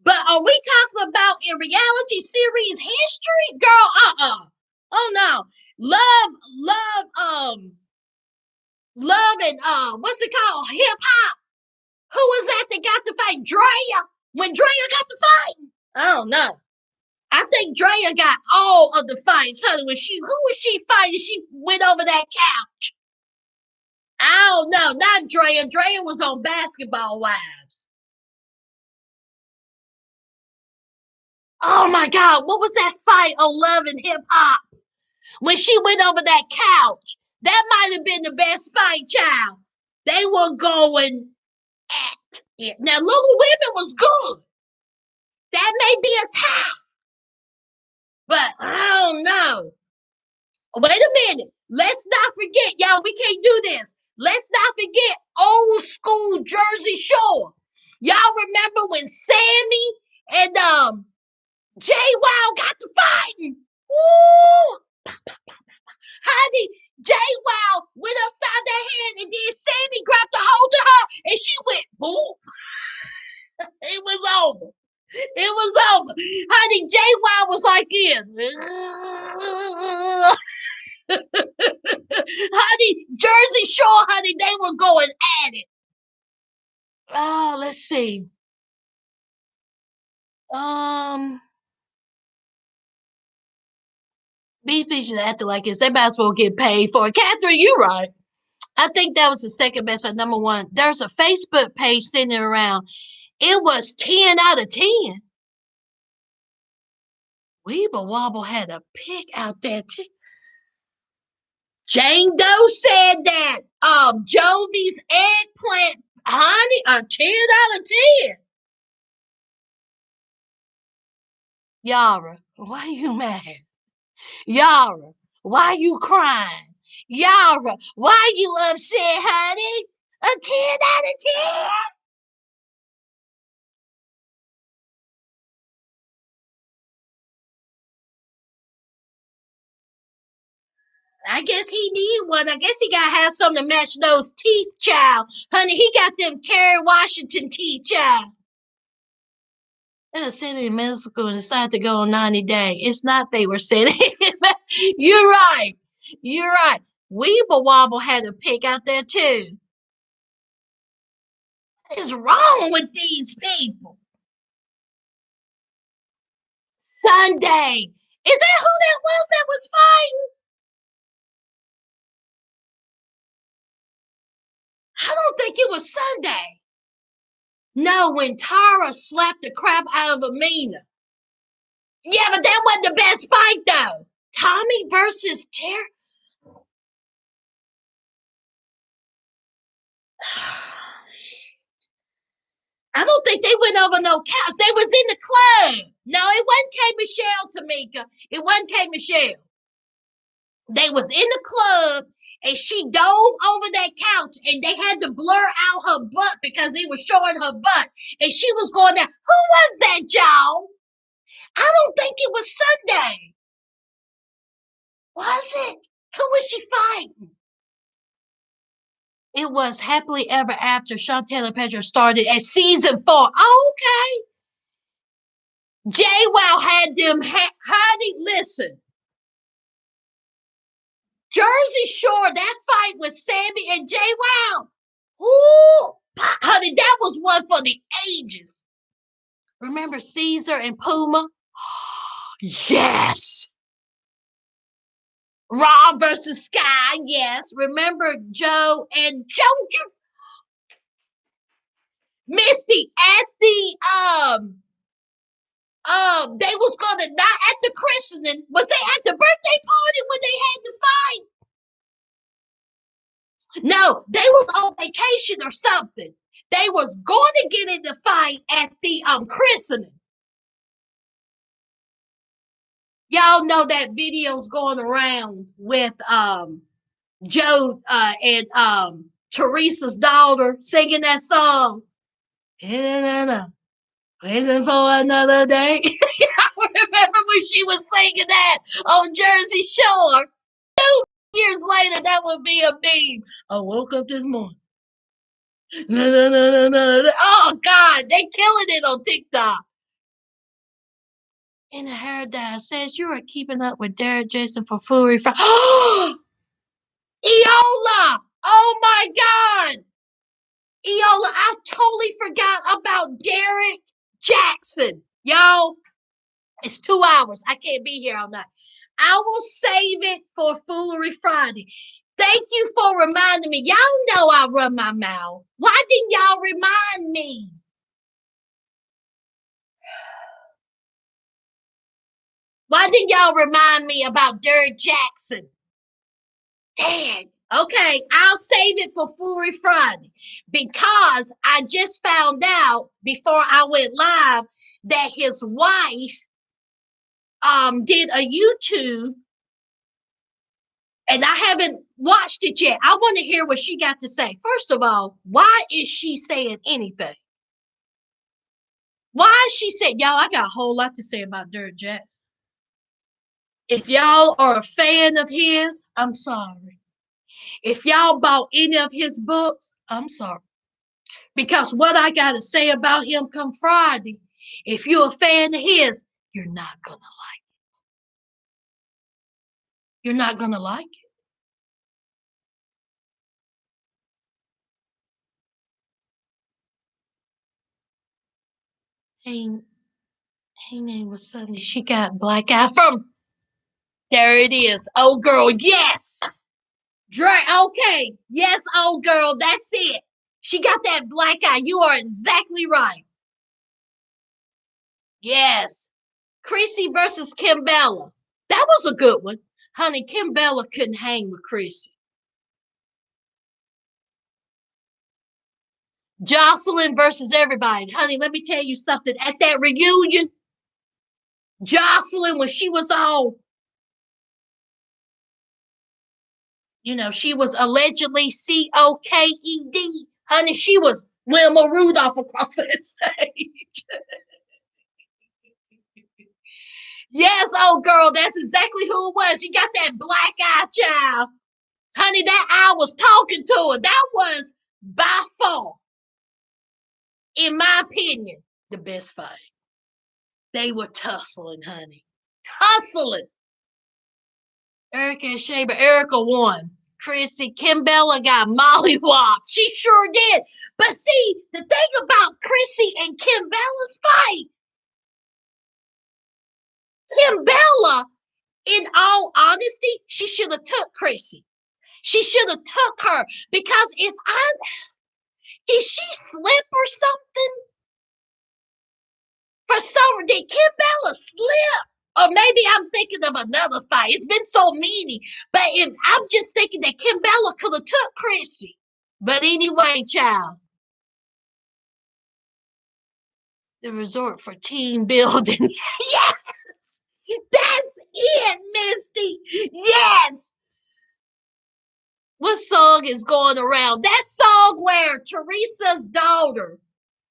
But are we talking about in reality series history? Girl, Oh no. Love and what's it called? Hip hop. Who was that got to fight? Drea. When Drea got to fight? Oh no. I think Drea got all of the fights, honey. Who was she fighting? She went over that couch. I don't know. Not Drea. Drea was on Basketball Wives. Oh my God. What was that fight on Love and Hip Hop? When she went over that couch. That might have been the best fight, child. They were going at it. Now, Little Women was good. That may be a tie. But I don't know. Wait a minute. Let's not forget, y'all. We can't do this. Let's not forget old school Jersey Shore. Y'all remember when Sammy and Jay Wild got to fighting? Woo! Honey, Jay Wild went upside their head and then Sammy grabbed a hold of her and she went boom. It was over. It was over. Honey, Jay Wild was like this. Honey, Jersey Shore, honey, they were going at it. Oh, let's see. Beef should acting like this. They might as well get paid for it. Catherine, you're right. I think that was the second best, but number one. There's a Facebook page sitting around. It was 10 out of 10. Weeble Wobble had a pick out there too. Jane Doe said that Jovi's eggplant, honey, a 10 out of 10. Yara, why you mad? Yara, why you crying? Yara, why you upset, honey? A 10 out of 10. I guess he need one. I guess he gotta have something to match those teeth, child. Honey, he got them Kerry Washington teeth, child. Sent in middle school and decided to go on 90 Day. It's not they were sending. You're right. You're right. Weeble Wobble had a pick out there too. What is wrong with these people? Sunday. Is that who that was fighting? I don't think it was Sunday. No, when Tara slapped the crap out of Amina. Yeah, but that wasn't the best fight though. Tommy versus Tara. I don't think they went over no couch. They was in the club. No, it wasn't K. Michelle, Tamika. It wasn't K. Michelle. They was in the club and she dove over that couch and they had to blur out her butt because it was showing her butt. And she was going down. Who was that, y'all? I don't think it was Sunday. Was it? Who was she fighting? It was Happily Ever After. Chantel and Pedro started at season 4. Oh, okay. Jay Wow had them. Honey, listen. Jersey Shore, that fight with Sammy and Jay Wow. Ooh, honey, that was one for the ages. Remember Caesar and Puma? Yes. Raw versus Sky, yes. Remember Joe and Jojo? Misty at the they was gonna not at the christening. Was they at the birthday party when they had the fight? No, they was on vacation or something. They was going to get in the fight at the christening. Y'all know that video's going around with Joe and Teresa's daughter singing that song. Waiting for another day. I remember when she was singing that on Jersey Shore. 2 years later, that would be a meme. I woke up this morning. Oh God, they killing it on TikTok. In the hair dye says you are keeping up with Derek Jason for foolery. Eola! Oh my God! Eola, I totally forgot about Derek Jackson. Y'all, it's 2 hours. I can't be here all night. I will save it for Foolery Friday. Thank you for reminding me. Y'all know I run my mouth. Why didn't y'all remind me? Why didn't y'all remind me about Derek Jackson? Dang. Okay, I'll save it for Foolery Friday because I just found out before I went live that his wife did a YouTube, and I haven't watched it yet. I want to hear what she got to say. First of all, why is she saying anything? Why is she saying, y'all, I got a whole lot to say about Derek Jackson. If y'all are a fan of his, I'm sorry. If y'all bought any of his books, I'm sorry. Because what I got to say about him come Friday, if you're a fan of his, you're not going to like it. You're not going to like it. Hey, name was Sunday. She got black eye from. There it is. Old girl, yes. Okay. Yes, old girl, that's it. She got that black eye. You are exactly right. Yes. Chrissy versus Kimbella. That was a good one. Honey, Kimbella couldn't hang with Chrissy. Jocelyn versus everybody. Honey, let me tell you something. At that reunion, Jocelyn, when she was all, she was allegedly COKED. Honey, she was Wilma Rudolph across that stage. Yes, old girl, that's exactly who it was. She got that black eye, child. Honey, that eye was talking to her. That was by far, in my opinion, the best fight. They were tussling, honey. Tussling. Erica and Shay, but Erica won. Chrissy Kimbella got mollywopped. She sure did. But see, the thing about Chrissy and Kimbella's fight, Kimbella, in all honesty, she should have took Chrissy. She should have took her because did she slip or something? For some, did Kimbella slip? Or maybe I'm thinking of another fight. It's been so many. But I'm just thinking that Kimbella could have took Chrissy. But anyway, child, the resort for team building. Yes, that's it, Misty. Yes. What song is going around? That song where Teresa's daughter,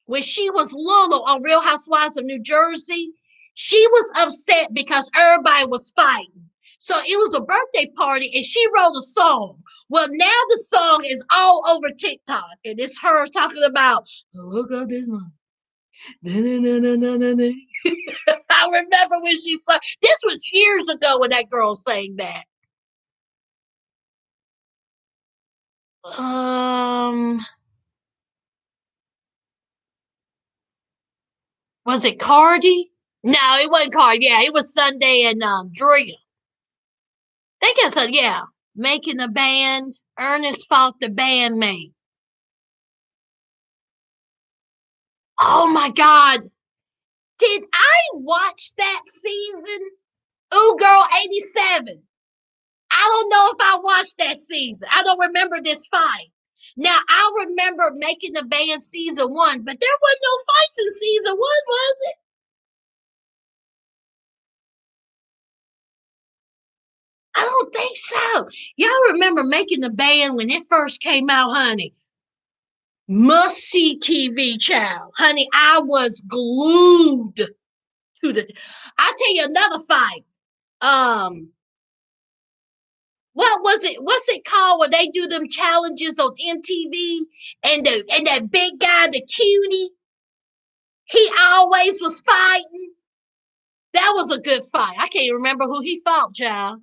when she was little on Real Housewives of New Jersey, she was upset because everybody was fighting. So it was a birthday party and she wrote a song. Well, now the song is all over TikTok and it's her talking about, I woke up this morning. I remember when she sang. This was years ago when that girl sang that. Was it Cardi? No, it wasn't Cardi. Yeah, it was Sunday and Drea. I think I said, yeah, making a band. Ernest fought the bandmate. Oh my God. Did I watch that season? Ooh, Girl 87. I don't know if I watched that season. I don't remember this fight. Now, I remember making the band season one, but there wasn't no fights in season one, was it? I don't think so. Y'all remember making the band when it first came out, honey? Must see TV, child. Honey, I was glued to the. I'll tell you another fight. Um, what was it? What's it called when they do them challenges on MTV? And that big guy, the cutie, he always was fighting. That was a good fight. I can't remember who he fought, child.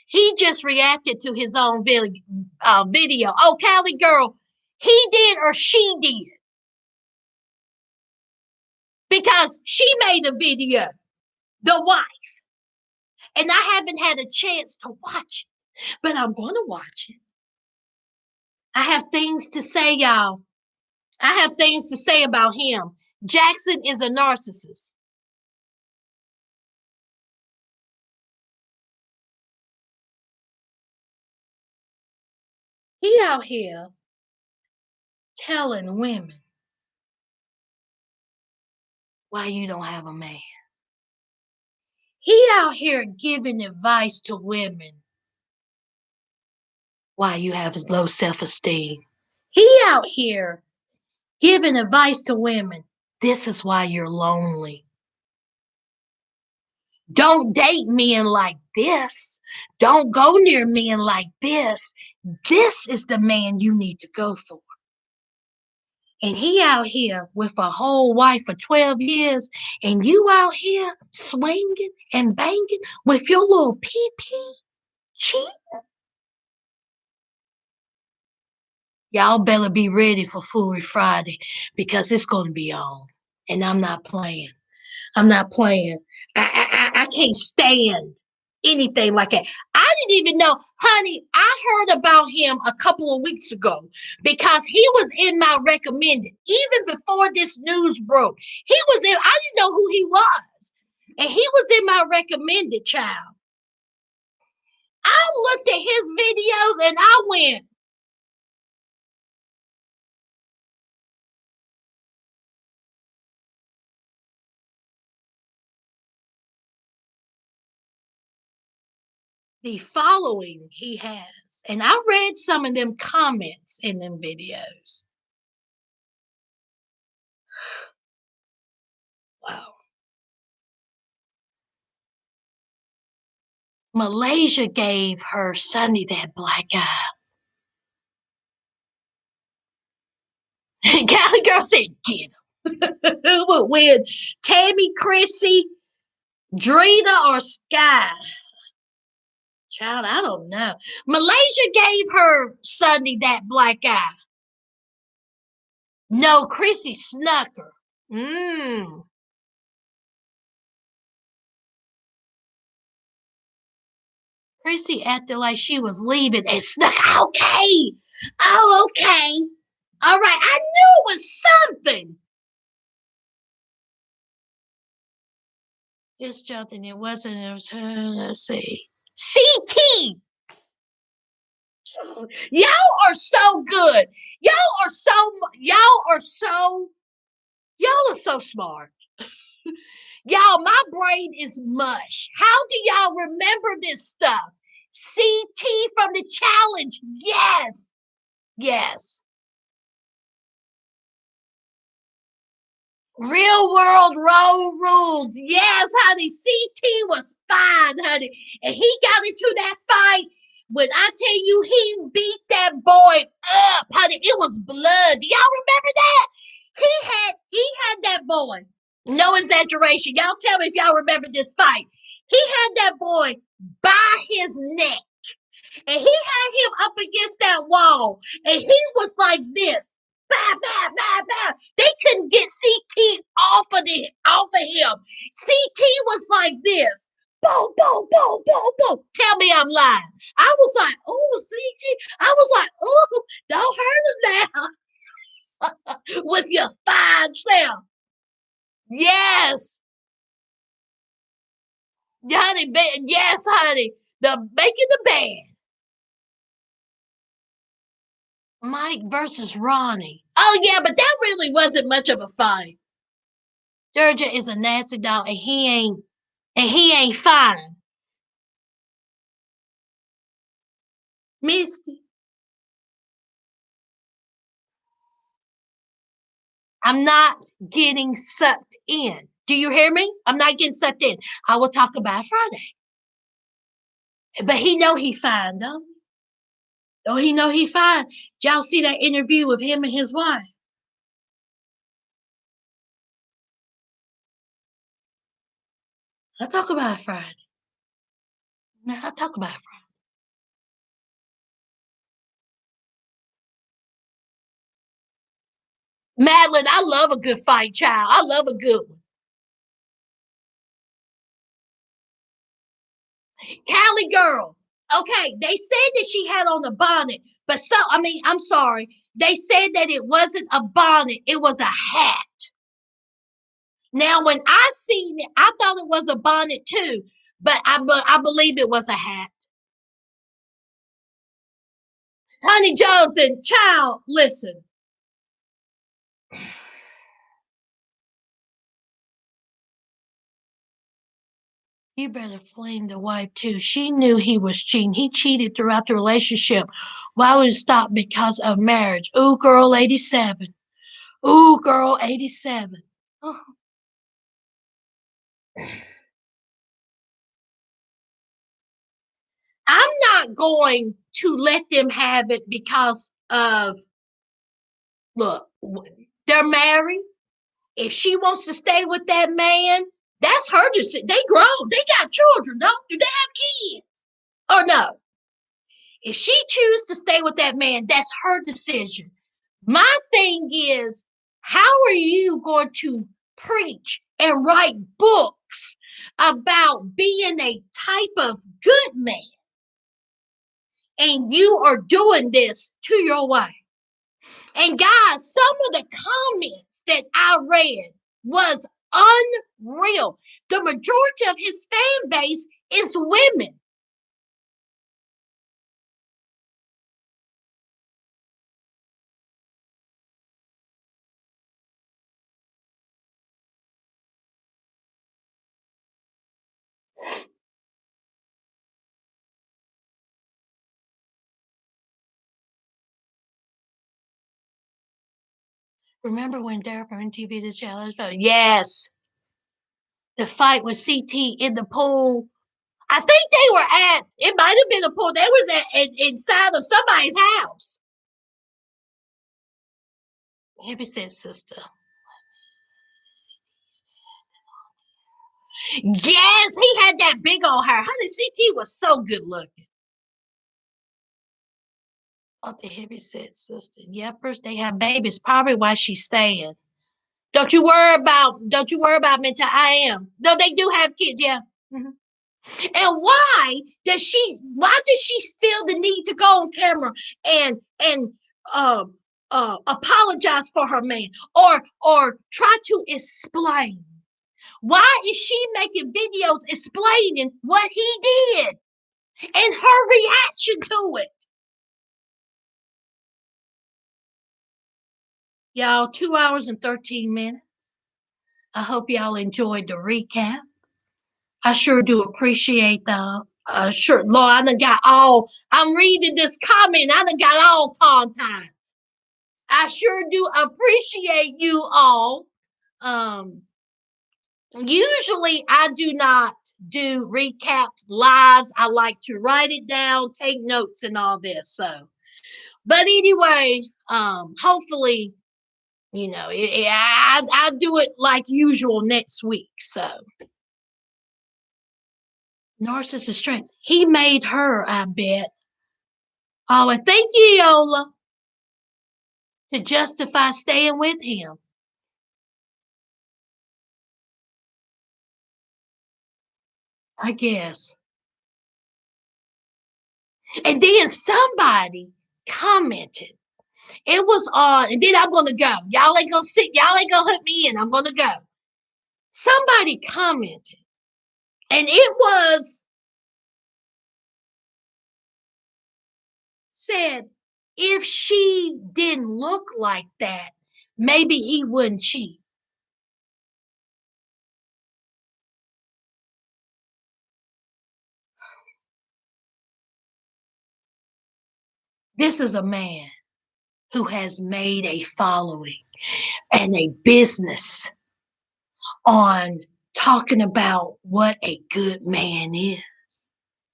He just reacted to his own video. Oh, Cali girl, he did or she did because she made a video. The wife. And I haven't had a chance to watch it, but I'm going to watch it. I have things to say, y'all. I have things to say about him. Jackson is a narcissist. He out here telling women why you don't have a man. He out here giving advice to women Why you have low self-esteem. He out here giving advice to women. This is why you're lonely. Don't date men like this. Don't go near men like this. This is the man you need to go for. And he out here with a whole wife for 12 years, and you out here swinging and banging with your little pee-pee cheek. Y'all better be ready for Foolery Friday because it's going to be on. And I'm not playing. I'm not playing. I can't stand anything like that. I didn't even know, honey, I heard about him a couple of weeks ago because he was in my recommended. Even before this news broke, he was in, I didn't know who he was. And he was in my recommended, child. I looked at his videos and I went, the following he has. And I read some of them comments in them videos. Wow. Malaysia gave her Sunny that black eye. Cali girl said, get him. With Tammy, Chrissy, Drita, or Sky. Child, I don't know. Malaysia gave her Sunny that black eye. No, Chrissy snuck her. Chrissy acted like she was leaving and snuck. Okay. Oh, okay. All right. I knew it was something. Just jumping. It wasn't. Let's see. CT. Y'all are so good. Y'all are so smart. Y'all, my brain is mush. How do y'all remember this stuff? CT from the challenge. Yes. Yes. Real world road rules. Yes, honey. CT was fine, honey. And he got into that fight. When I tell you he beat that boy up, honey, it was blood. Do y'all remember that? He had that boy. No exaggeration. Y'all tell me if y'all remember this fight. He had that boy by his neck. And he had him up against that wall. And he was like this. Bah, bah, bah, bah. They couldn't get CT off of him. CT was like this. Boom, boom, boom, boom, boom. Tell me I'm lying. I was like, oh, CT. I was like, oh, don't hurt him now. With your fine self. Yes. Honey, yes, honey. The making the band. Mike versus Ronnie. Oh yeah, but that really wasn't much of a fight. Georgia is a nasty dog, and he ain't fine. Misty, I'm not getting sucked in. Do you hear me? I'm not getting sucked in. I will talk about Friday. But he know he fine though. Oh, he know he fine. Did y'all see that interview with him and his wife? I'll talk about it Friday. No, I'll talk about it Friday. Madeline, I love a good fight, child. I love a good one. Callie girl. Okay, they said that she had on a bonnet, but I'm sorry. They said that it wasn't a bonnet, it was a hat. Now, when I seen it, I thought it was a bonnet too, but I believe it was a hat. Honey Jonathan, child, listen. You better flame the wife too. She knew he was cheating. He cheated throughout the relationship. Why would it stop because of marriage? Ooh, girl 87. Ooh, girl 87. Oh. I'm not going to let them have it because of, look, they're married. If she wants to stay with that man, that's her decision. They grown. They got children, don't do they have kids? Or no? If she chooses to stay with that man, that's her decision. My thing is, how are you going to preach and write books about being a type of good man and you are doing this to your wife? And guys, some of the comments that I read was unreal. The majority of his fan base is women. Remember when Derek from TV the challenge? Yes. The fight with CT in the pool. I think they were at, it might have been a pool. They was inside of somebody's house. Heavy said sister. Yes, he had that big old hair. Honey, CT was so good looking. Oh, the heavy set sister. Yepers, they have babies. Probably why she's staying. Don't you worry about mental I am. Though they do have kids, yeah. Mhm. And why does she feel the need to go on camera and uh apologize for her man or try to explain? Why is she making videos explaining what he did and her reaction to it? Y'all, 2 hours and 13 minutes. I hope y'all enjoyed the recap. I sure do appreciate the sure Lord, I'm reading this comment. I done got all tongue tied. I sure do appreciate you all. Um Usually I do not do recaps lives. I like to write it down, take notes and all this. So but anyway, hopefully, I'll do it like usual next week. So narcissist strength. He made her, I bet. Oh, and thank you, Yola, to justify staying with him. I guess. And then somebody commented. It was on, and then I'm gonna go. Y'all ain't gonna sit, y'all ain't gonna hook me in. I'm gonna go. Somebody commented, and it was said, if she didn't look like that, maybe he wouldn't cheat. This is a man who has made a following and a business on talking about what a good man is.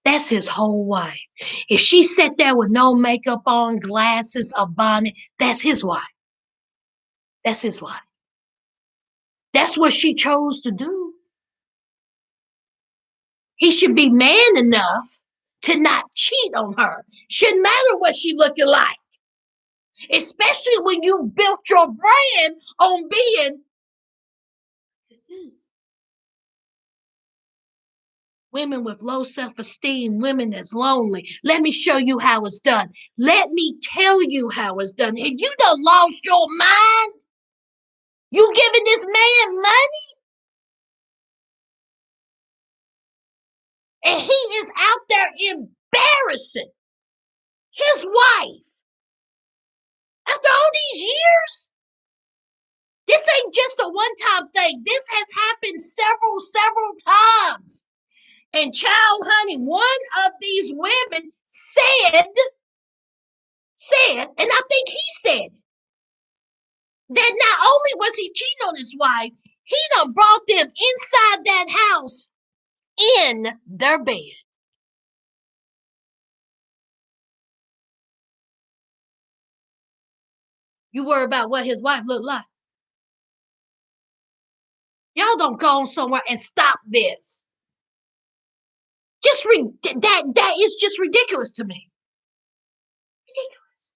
That's his whole wife. If she sat there with no makeup on, glasses, a bonnet, that's his wife. That's his wife. That's what she chose to do. He should be man enough to not cheat on her. Shouldn't matter what she looking like. Especially when you built your brand on being women with low self-esteem, women that's lonely. Let me show you how it's done. Let me tell you how it's done. If you done lost your mind, you giving this man money, and he is out there embarrassing his wife after all these years. This ain't just a one-time thing. This has happened several times. And child, honey, one of these women said, and I think he said that not only was he cheating on his wife, he done brought them inside that house in their bed. You worry about what his wife looked like. Y'all don't go somewhere and stop this. That is just ridiculous to me. Ridiculous.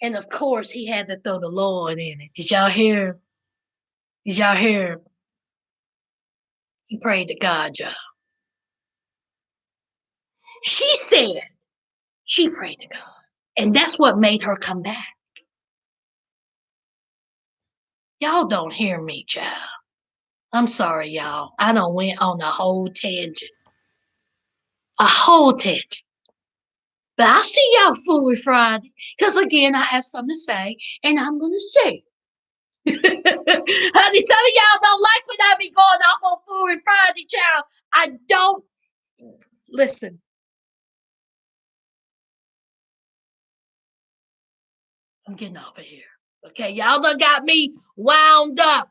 And of course, he had to throw the Lord in it. Did y'all hear? Did y'all hear? He prayed to God, y'all. She said she prayed to God. And that's what made her come back. Y'all don't hear me, child. I'm sorry, y'all. I done went on a whole tangent. A whole tangent. But I'll see y'all Foolery Friday. Because again, I have something to say, and I'm going to say. Honey, some of y'all don't like when I be going off on Foolery Friday, child. I don't. Listen. I'm getting off of here. Okay, y'all done got me wound up.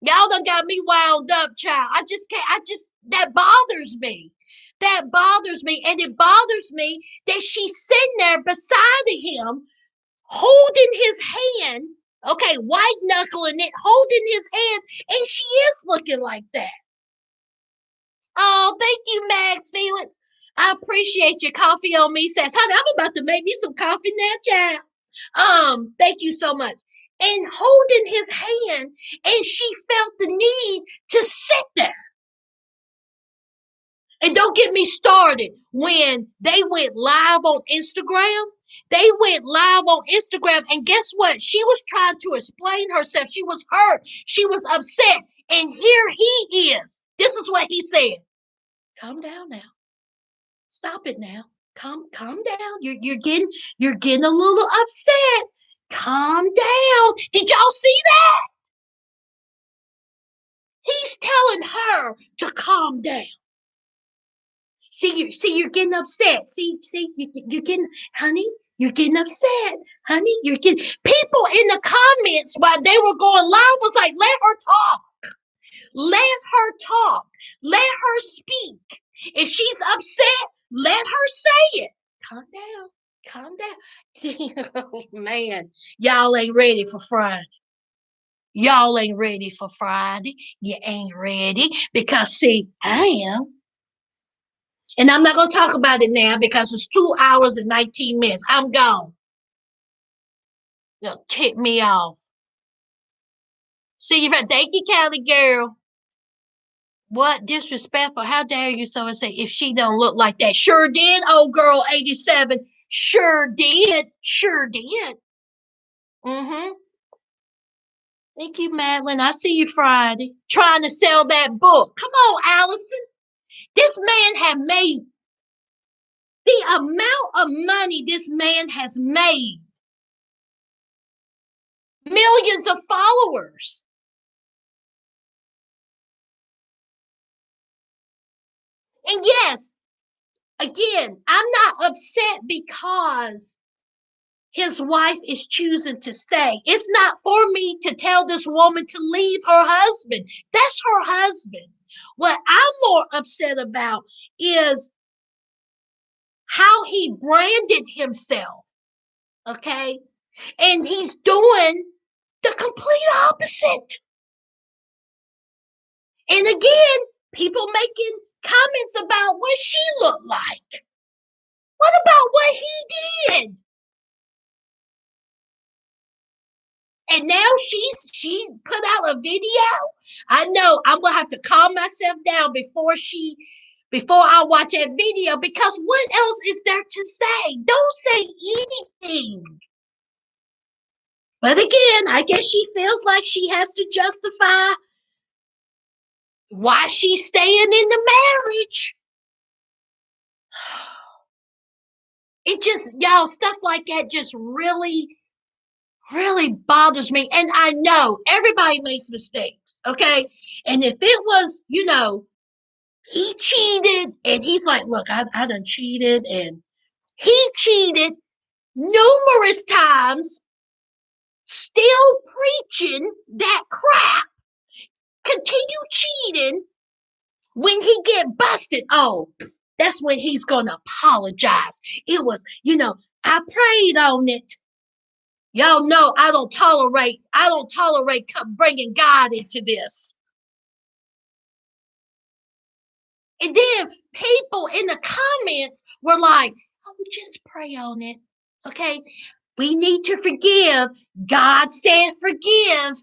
Y'all done got me wound up, child. I just can't, that bothers me. That bothers me. And it bothers me that she's sitting there beside him, holding his hand, okay, white knuckling it, holding his hand, and she is looking like that. Oh, thank you, Max Felix. I appreciate your coffee on me. Says, honey, I'm about to make me some coffee now, child. Thank you so much. And holding his hand, and she felt the need to sit there. And don't get me started. When they went live on Instagram, and guess what? She was trying to explain herself. She was hurt. She was upset. And here he is. This is what he said. Calm down now. Stop it now. Calm down. You're getting a little upset. Calm down. Did y'all see that? He's telling her to calm down. You're getting upset. You're getting, honey, you're getting upset. Honey, you're getting, people in the comments while they were going live was like, let her talk. Let her talk. Let her speak. If she's upset, let her say it. Calm down. Calm down. Oh, man, y'all ain't ready for Friday. Y'all ain't ready for Friday. You ain't ready because, see, I am. And I'm not going to talk about it now because it's 2 hours and 19 minutes. I'm gone. You'll tip me off. See you right. Thank you, Callie girl. What disrespectful. How dare you someone say if she don't look like that? Sure did, old girl 87. Sure did. Sure did. Mm-hmm. Thank you, Madeline. I see you Friday. Trying to sell that book. Come on, Allison. This man had made the amount of money this man has made. Millions of followers. And yes, again, I'm not upset because his wife is choosing to stay. It's not for me to tell this woman to leave her husband. That's her husband. What I'm more upset about is how he branded himself. Okay? And he's doing the complete opposite. And again, people making comments about what she looked like. What about what he did? And now she put out a video. I know I'm gonna have to calm myself down before I watch that video because what else is there to say? Don't say anything. But again, I guess she feels like she has to justify why she's staying in the marriage. It just, y'all, stuff like that just really bothers me. And I know everybody makes mistakes, okay? And if it was, he cheated and he's like, look, I done cheated and he cheated numerous times, still preaching that crap, continue cheating. When he get busted, oh, that's when he's gonna apologize. It was, I prayed on it. Y'all know I don't tolerate bringing God into this. And then people in the comments were like, oh, just pray on it. Okay. We need to forgive. God said forgive.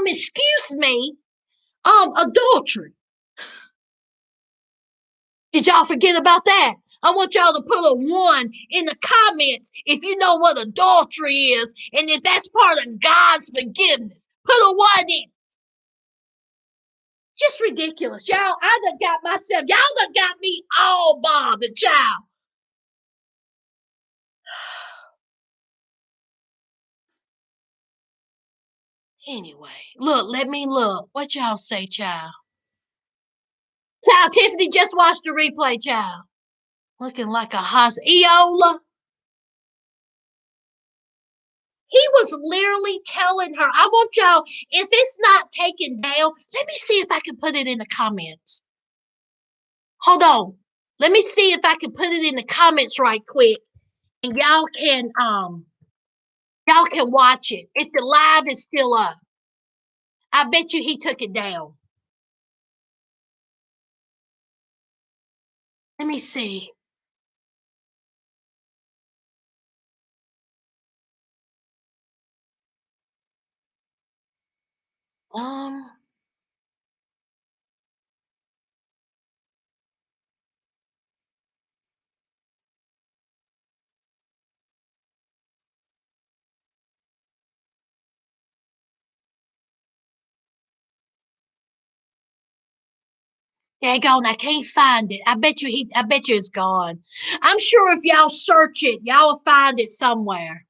Excuse me. Adultery. Did y'all forget about that? I want y'all to put a 1 in the comments if you know what adultery is and if that's part of God's forgiveness. Put a 1 in. Just ridiculous. Y'all, y'all done got me all bothered, child. Anyway, let me look. What y'all say, child? Child, Tiffany just watched the replay, child. Looking like a Eola. He was literally telling her, I want y'all, if it's not taken down, let me see if I can put it in the comments. Hold on. Let me see if I can put it in the comments right quick. And y'all can watch it. If the live is still up. I bet you he took it down. Let me see. Um, Daggone, I can't find it. I bet you it's gone. I'm sure if y'all search it, y'all will find it somewhere.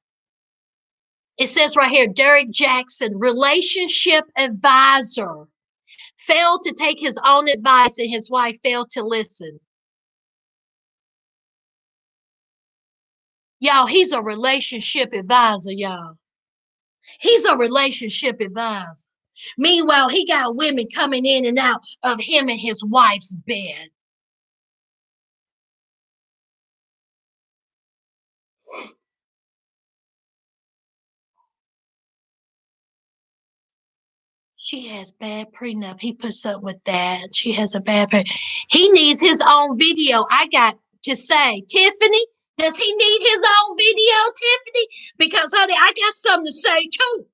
It says right here, Derek Jackson, relationship advisor, failed to take his own advice and his wife failed to listen. Y'all, he's a relationship advisor, y'all. He's a relationship advisor. Meanwhile, he got women coming in and out of him and his wife's bed. She has bad prenup. He puts up with that. She has a bad prenup. He needs his own video. I got to say, Tiffany, does he need his own video, Tiffany? Because, honey, I got something to say too.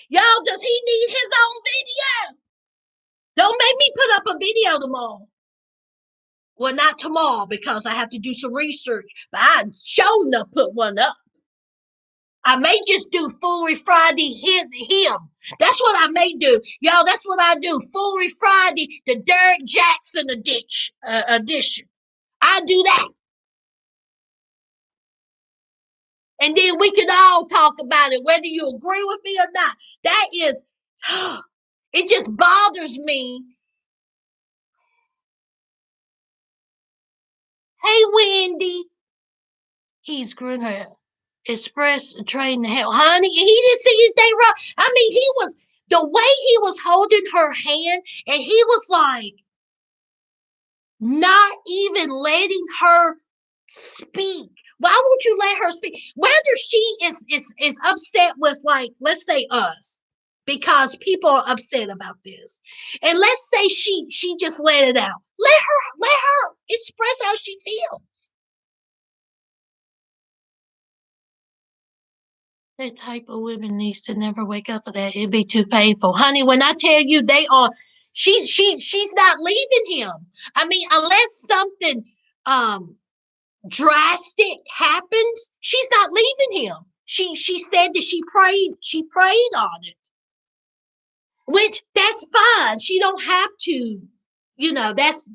Y'all, does he need his own video? Don't make me put up a video tomorrow. Well, not tomorrow because I have to do some research, but I sure enough put one up. I may just do Foolery Friday him. That's what I may do. Y'all, that's what I do. Foolery Friday, the Derek Jackson edition. I do that. And then we can all talk about it, whether you agree with me or not. That is, it just bothers me. Hey, Wendy. He's screwing her express train to hell. Honey, he didn't see anything wrong. I mean, he was, the way he was holding her hand, and he was like, not even letting her speak. Why won't you let her speak? Whether she is upset with, like, let's say us, because people are upset about this, and let's say she just let it out. Let her express how she feels. That type of woman needs to never wake up for that. It'd be too painful, honey. When I tell you they are, she's not leaving him. I mean, unless something drastic happens, she's not leaving him. She said that she prayed on it, which that's fine. She don't have to, that's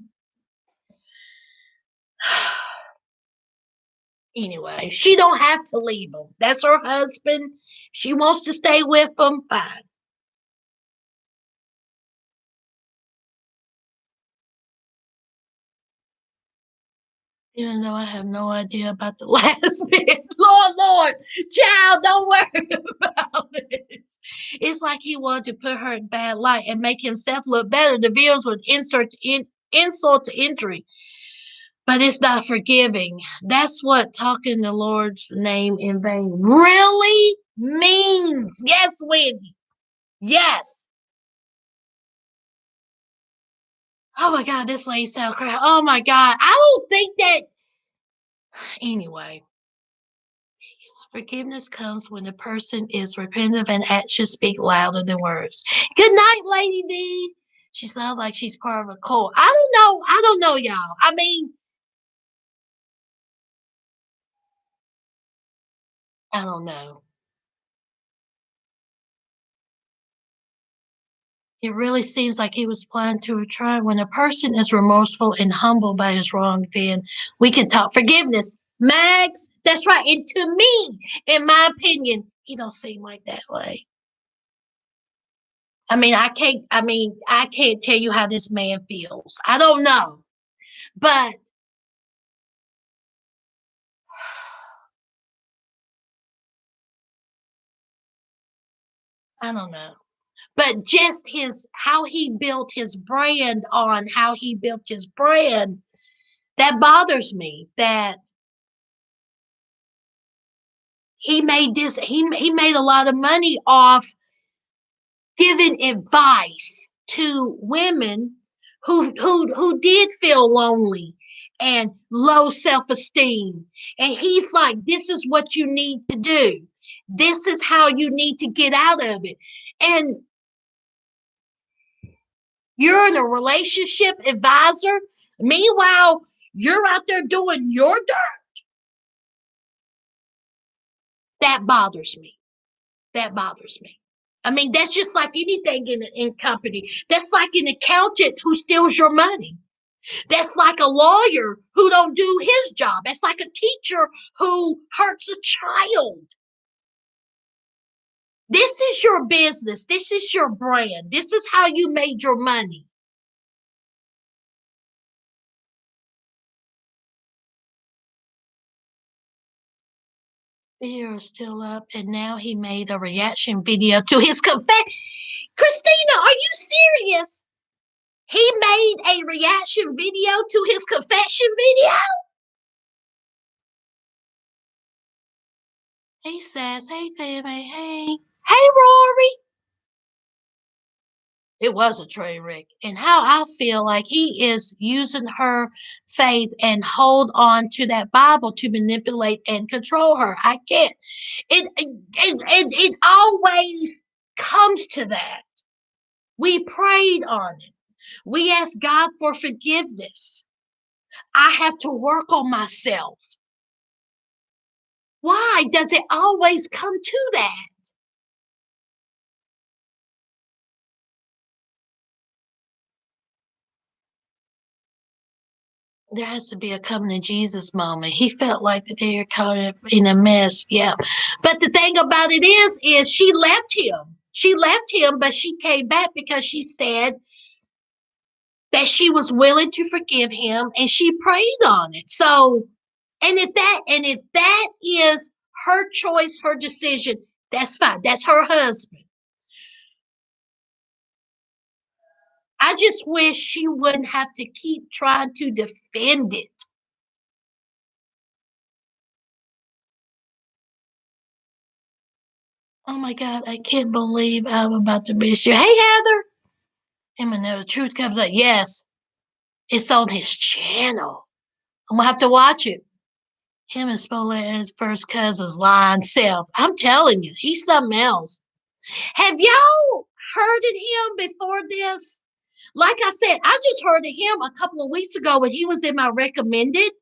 Anyway, she don't have to leave him. That's her husband. She wants to stay with him. Fine. Even though I have no idea about the last bit. Lord, child, don't worry about this. It's like he wanted to put her in bad light and make himself look better. The viewers would insult to injury, but it's not forgiving. That's what talking the Lord's name in vain really means. Yes, Wendy. Yes. Oh my God, this lady sound crazy. Oh my God. I don't think that. Anyway, forgiveness comes when the person is repentant and actions speak louder than words. Good night, Lady D. She sounds like she's part of a cult. I don't know. I don't know, y'all. I mean, I don't know. It really seems like he was planning to retry. When a person is remorseful and humble by his wrong, then we can talk forgiveness. Mags, that's right. And to me, in my opinion, he don't seem like that way. I can't tell you how this man feels. I don't know. But I don't know. But just his how he built his brand on how he built his brand, that bothers me. That he made a lot of money off giving advice to women who did feel lonely and low self-esteem. And he's like, this is what you need to do. This is how you need to get out of it. And you're in a relationship advisor. Meanwhile, you're out there doing your dirt. That bothers me. That bothers me. I mean, that's just like anything in company. That's like an accountant who steals your money. That's like a lawyer who don't do his job. That's like a teacher who hurts a child. This is your business. This is your brand. This is how you made your money. Fear is still up, and now he made a reaction video to his confession. Christina, are you serious? He made a reaction video to his confession video? He says, hey, family, hey. Hey, Rory. It was a train wreck. And how I feel like he is using her faith and hold on to that Bible to manipulate and control her. I can't. It always comes to that. We prayed on it. We asked God for forgiveness. I have to work on myself. Why does it always come to that? There has to be a coming to Jesus moment. He felt like that they were caught in a mess. Yeah. But the thing about it is she left him. She left him, but she came back because she said that she was willing to forgive him and she prayed on it. So, and if that is her choice, her decision, that's fine. That's her husband. I just wish she wouldn't have to keep trying to defend it. Oh my God, I can't believe I'm about to miss you. Hey, Heather. And when the truth comes out, yes, it's on his channel. I'm going to have to watch it. Him and Smollett and his first cousin's lying self. I'm telling you, he's something else. Have y'all heard of him before this? Like I said, I just heard of him a couple of weeks ago when he was in my recommended.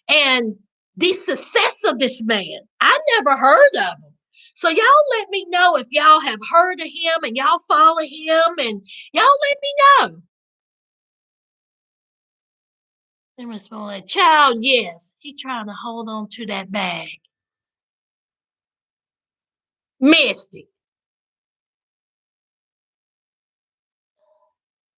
And the success of this man, I never heard of him. So y'all let me know if y'all have heard of him and y'all follow him and y'all let me know. They must be like, child, yes. He trying to hold on to that bag. Misty.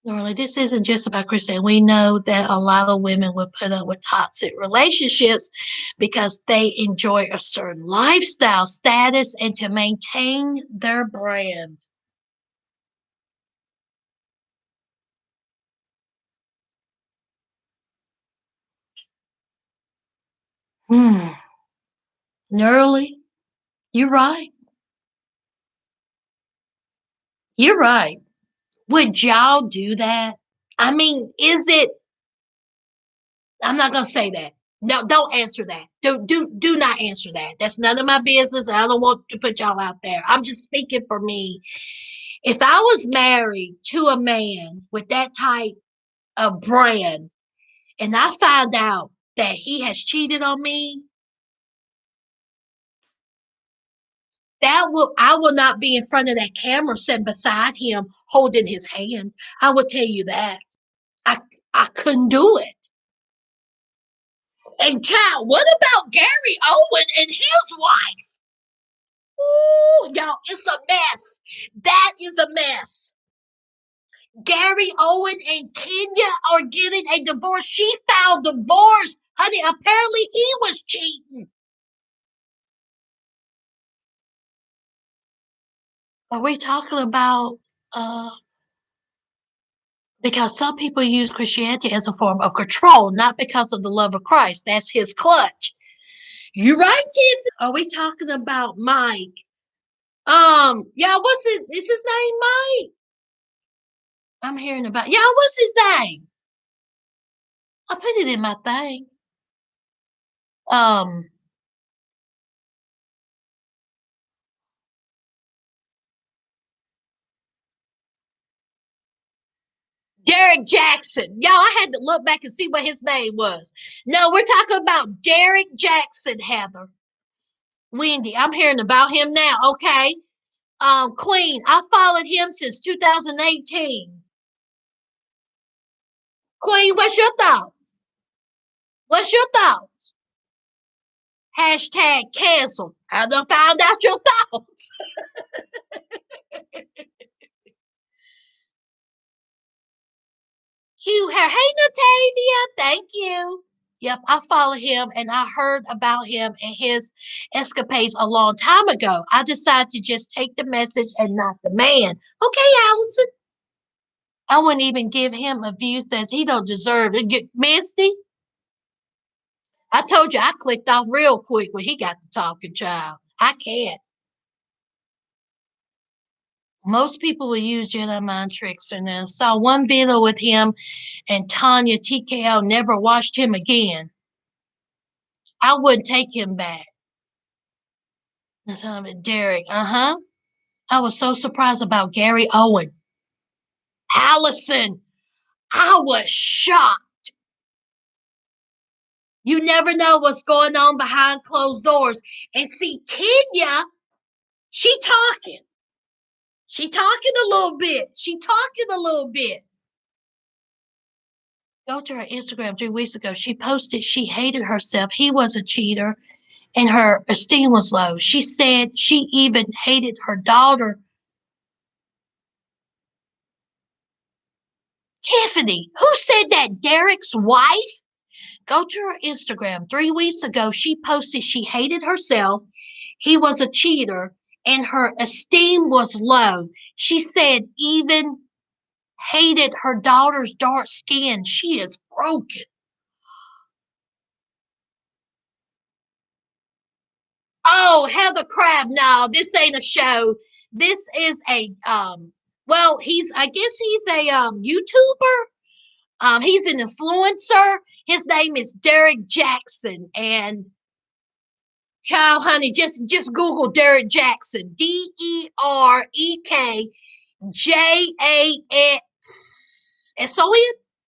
Normally, this isn't just about Christian. We know that a lot of women will put up with toxic relationships because they enjoy a certain lifestyle status and to maintain their brand. Hmm. Nerly, you're right. You're right. Would y'all do that? I mean, is it? I'm not gonna say that. No, don't answer that. Do not answer that. That's none of my business. I don't want to put y'all out there. I'm just speaking for me. If I was married to a man with that type of brand, and I find out that he has cheated on me, that will I will not be in front of that camera sitting beside him holding his hand. I will tell you that. I I couldn't do it. And child, what about Gary Owen and his wife? Ooh, y'all, it's a mess. That is a mess. Gary Owen and Kenya are getting a divorce. She filed divorce. Honey, apparently he was cheating. Are we talking about because some people use Christianity as a form of control, not because of the love of Christ. That's his clutch. You right, Tiffany? Are we talking about Mike? Yeah, what's his is his name Mike? I'm hearing about yeah, what's his name? I put it in my thing. Um Derek Jackson. Y'all, I had to look back and see what his name was. No, we're talking about Derek Jackson, Heather. Wendy, I'm hearing about him now. Okay. Queen, I followed him since 2018. Queen, what's your thoughts? What's your thoughts? Hashtag cancel. I done found out your thoughts. Hugh Hair. Hey, Natalia. Thank you. Yep, I follow him and I heard about him and his escapades a long time ago. I decided to just take the message and not the man. Okay, Allison. I wouldn't even give him a view says he don't deserve it. Misty, I told you I clicked off real quick when he got to talking, child. I can't. Most people will use Jedi mind tricks and then saw one video with him and Tanya TKO never watched him again. I wouldn't take him back. Derek, uh-huh. I was so surprised about Gary Owen. Allison, I was shocked. You never know what's going on behind closed doors. And see, Kenya, she talking. She talking a little bit. She talking a little bit. Go to her Instagram 3 weeks ago. She posted she hated herself. He was a cheater and her esteem was low. She said she even hated her daughter. Tiffany, who said that? Derek's wife? Go to her Instagram. 3 weeks ago, she posted she hated herself. He was a cheater and her esteem was low. She said even hated her daughter's dark skin. She is broken. Oh, Heather Crab. No, this ain't a show. This is a well, he's I guess he's a YouTuber. He's an influencer. His name is Derek Jackson. And child honey, just Google Derek Jackson. DEREKJAXSON.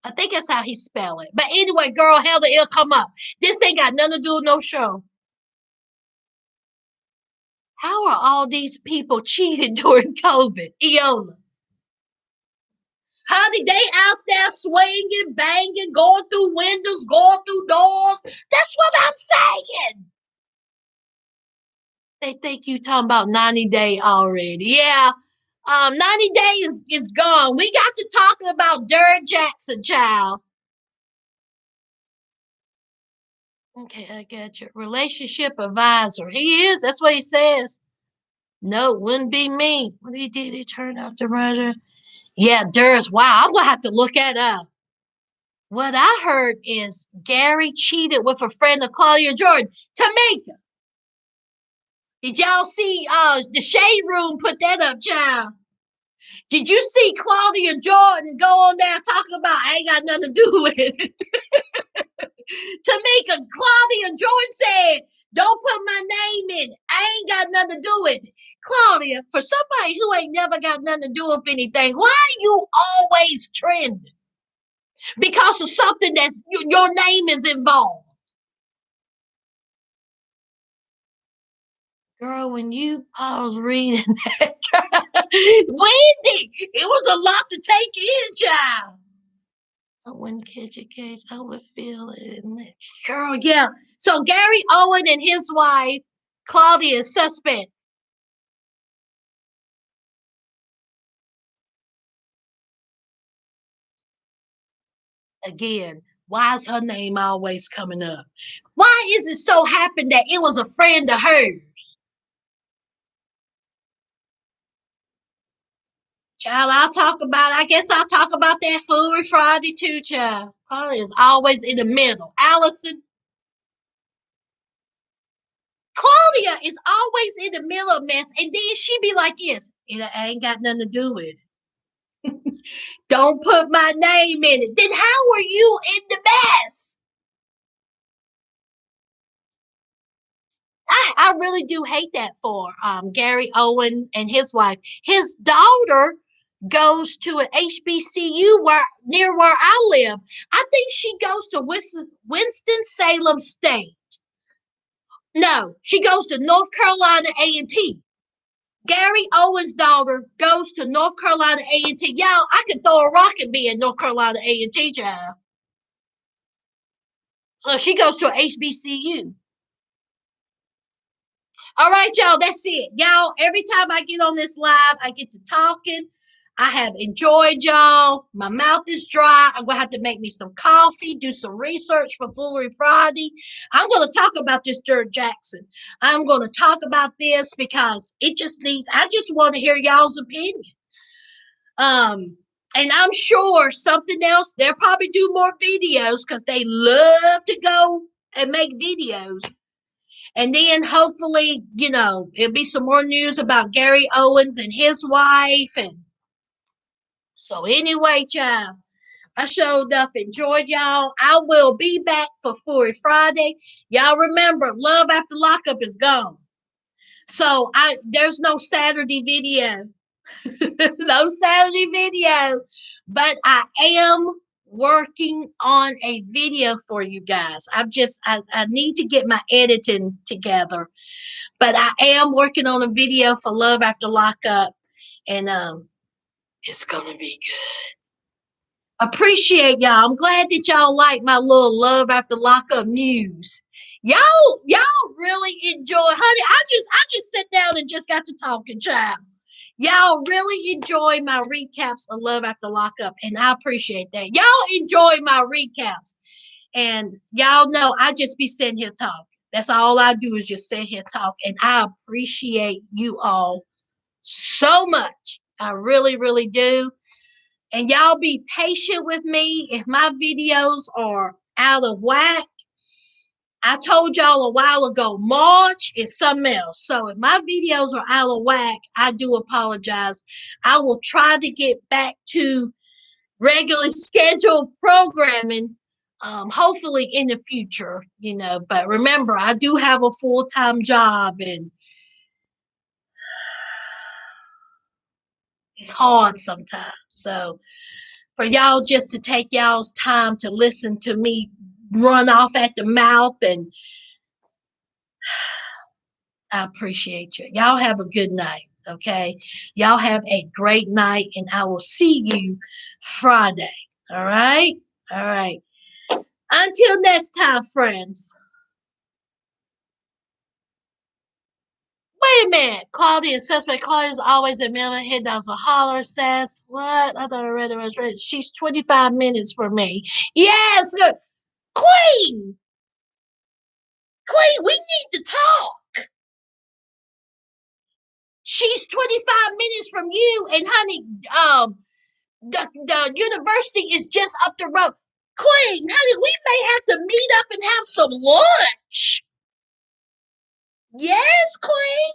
I think that's how he spell it. But anyway, girl, Heather, it'll come up. This ain't got nothing to do with no show. How are all these people cheating during COVID? Eola. Honey, they out there swinging, banging, going through windows, going through doors. That's what I'm saying. They think you talking about 90 Day already. Yeah. 90 Days is gone. We got to talking about Derek Jackson, child. Okay, I got your relationship advisor. He is. That's what he says. No, it wouldn't be me. What he did, he turned out the murder. Yeah, Durs. Wow, I'm gonna have to look that up. What I heard is Gary cheated with a friend of Claudia Jordan. Tamika, did y'all see the Shade Room put that up, child? Did you see Claudia Jordan go on there talking about I ain't got nothing to do with it? Tamika, Claudia Jordan said, don't put my name in. I ain't got nothing to do with it. Claudia, for somebody who ain't never got nothing to do with anything, why are you always trending? Because of something that's your name is involved. Girl, when you pause reading that, Wendy, it was a lot to take in, child. I wouldn't catch a case. I would feel it. Girl, yeah. So Gary Owen and his wife, Claudia, is suspect. Again, why is her name always coming up? Why is it so happen that it was a friend of hers? Child, I guess I'll talk about that Foolery Friday too, child. Claudia is always in the middle. Allison, Claudia is always in the middle of mess, and then she be like this, it ain't got nothing to do with it. Don't put my name in it. Then how are you in the mess? I really do hate that for Gary Owen and his wife. His daughter goes to an HBCU near where I live. I think she goes to Winston-Salem State. No, she goes to North Carolina A&T. Gary Owen's daughter goes to North Carolina A&T. Y'all, I could throw a rock and be in North Carolina A&T, child. So she goes to a HBCU. All right, y'all, that's it. Y'all, every time I get on this live, I get to talking. I have enjoyed y'all. My mouth is dry. I'm going to have to make me some coffee, do some research for Foolery Friday. I'm going to talk about this Derek Jackson. I'm going to talk about this because I just want to hear y'all's opinion. And I'm sure something else, they'll probably do more videos because they love to go and make videos. And then hopefully, it'll be some more news about Gary Owens and his wife. And so anyway, child, I showed enough enjoyed y'all. I will be back for Foolery Friday. Y'all remember, Love After Lockup is gone. So there's no Saturday video. No Saturday video. But I am working on a video for you guys. I need to get my editing together. But I am working on a video for Love After Lockup. And it's gonna be good. Appreciate y'all. I'm glad that y'all like my little Love After Lockup news. Y'all really enjoy, honey. I just sat down and just got to talking, child. Y'all really enjoy my recaps of Love After Lockup, and I appreciate that. Y'all enjoy my recaps, and y'all know I just be sitting here talking. That's all I do is just sit here talk, and I appreciate you all so much. I really, really do. And y'all be patient with me if my videos are out of whack. I told y'all a while ago, March is something else. So if my videos are out of whack, I do apologize. I will try to get back to regularly scheduled programming, hopefully in the future, But remember, I do have a full-time job, and it's hard sometimes. So for y'all just to take y'all's time to listen to me run off at the mouth, and I appreciate you. Y'all have a good night. Okay. Y'all have a great night, and I will see you Friday. All right. All right. Until next time, friends. Wait a minute. Claudia, suspect Claudia's always a minute head. That was a holler, says. What? I thought I read the rest. She's 25 minutes from me. Yes. Queen. Queen, we need to talk. She's 25 minutes from you. And honey, the university is just up the road. Queen, honey, we may have to meet up and have some lunch. Yes, Queen.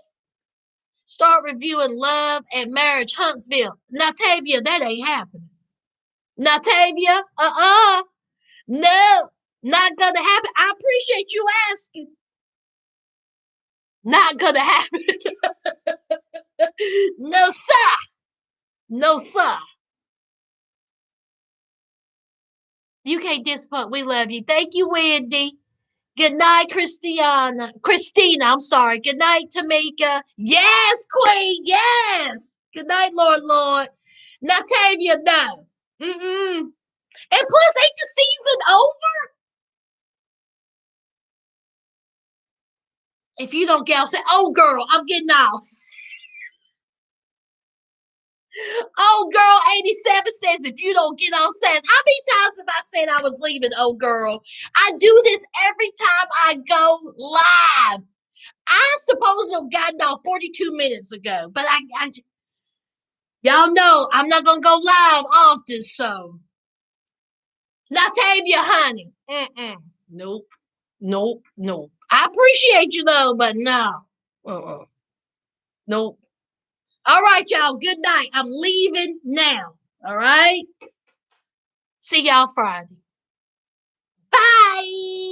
Start reviewing Love and Marriage Huntsville. Natavia, that ain't happening. Natavia, no, not gonna happen. I appreciate you asking. Not gonna happen. No, sir. No, sir. You can't disappoint. We love you. Thank you, Wendy. Good night, Christina, I'm sorry. Good night, Tamika. Yes, Queen. Yes. Good night, Lord. Natavia, no. Mm-mm. And plus, ain't the season over? If you don't get out, say, oh, girl, I'm getting out. Oh, girl, 87 says, if you don't get on, says, how many times have I said I was leaving, oh, girl? I do this every time I go live. I suppose to have gotten off 42 minutes ago, but y'all know I'm not gonna go live often, so Latavia, honey. Nope, nope. I appreciate you though, but no. Nope. All right, y'all. Good night. I'm leaving now. All right. See y'all Friday. Bye.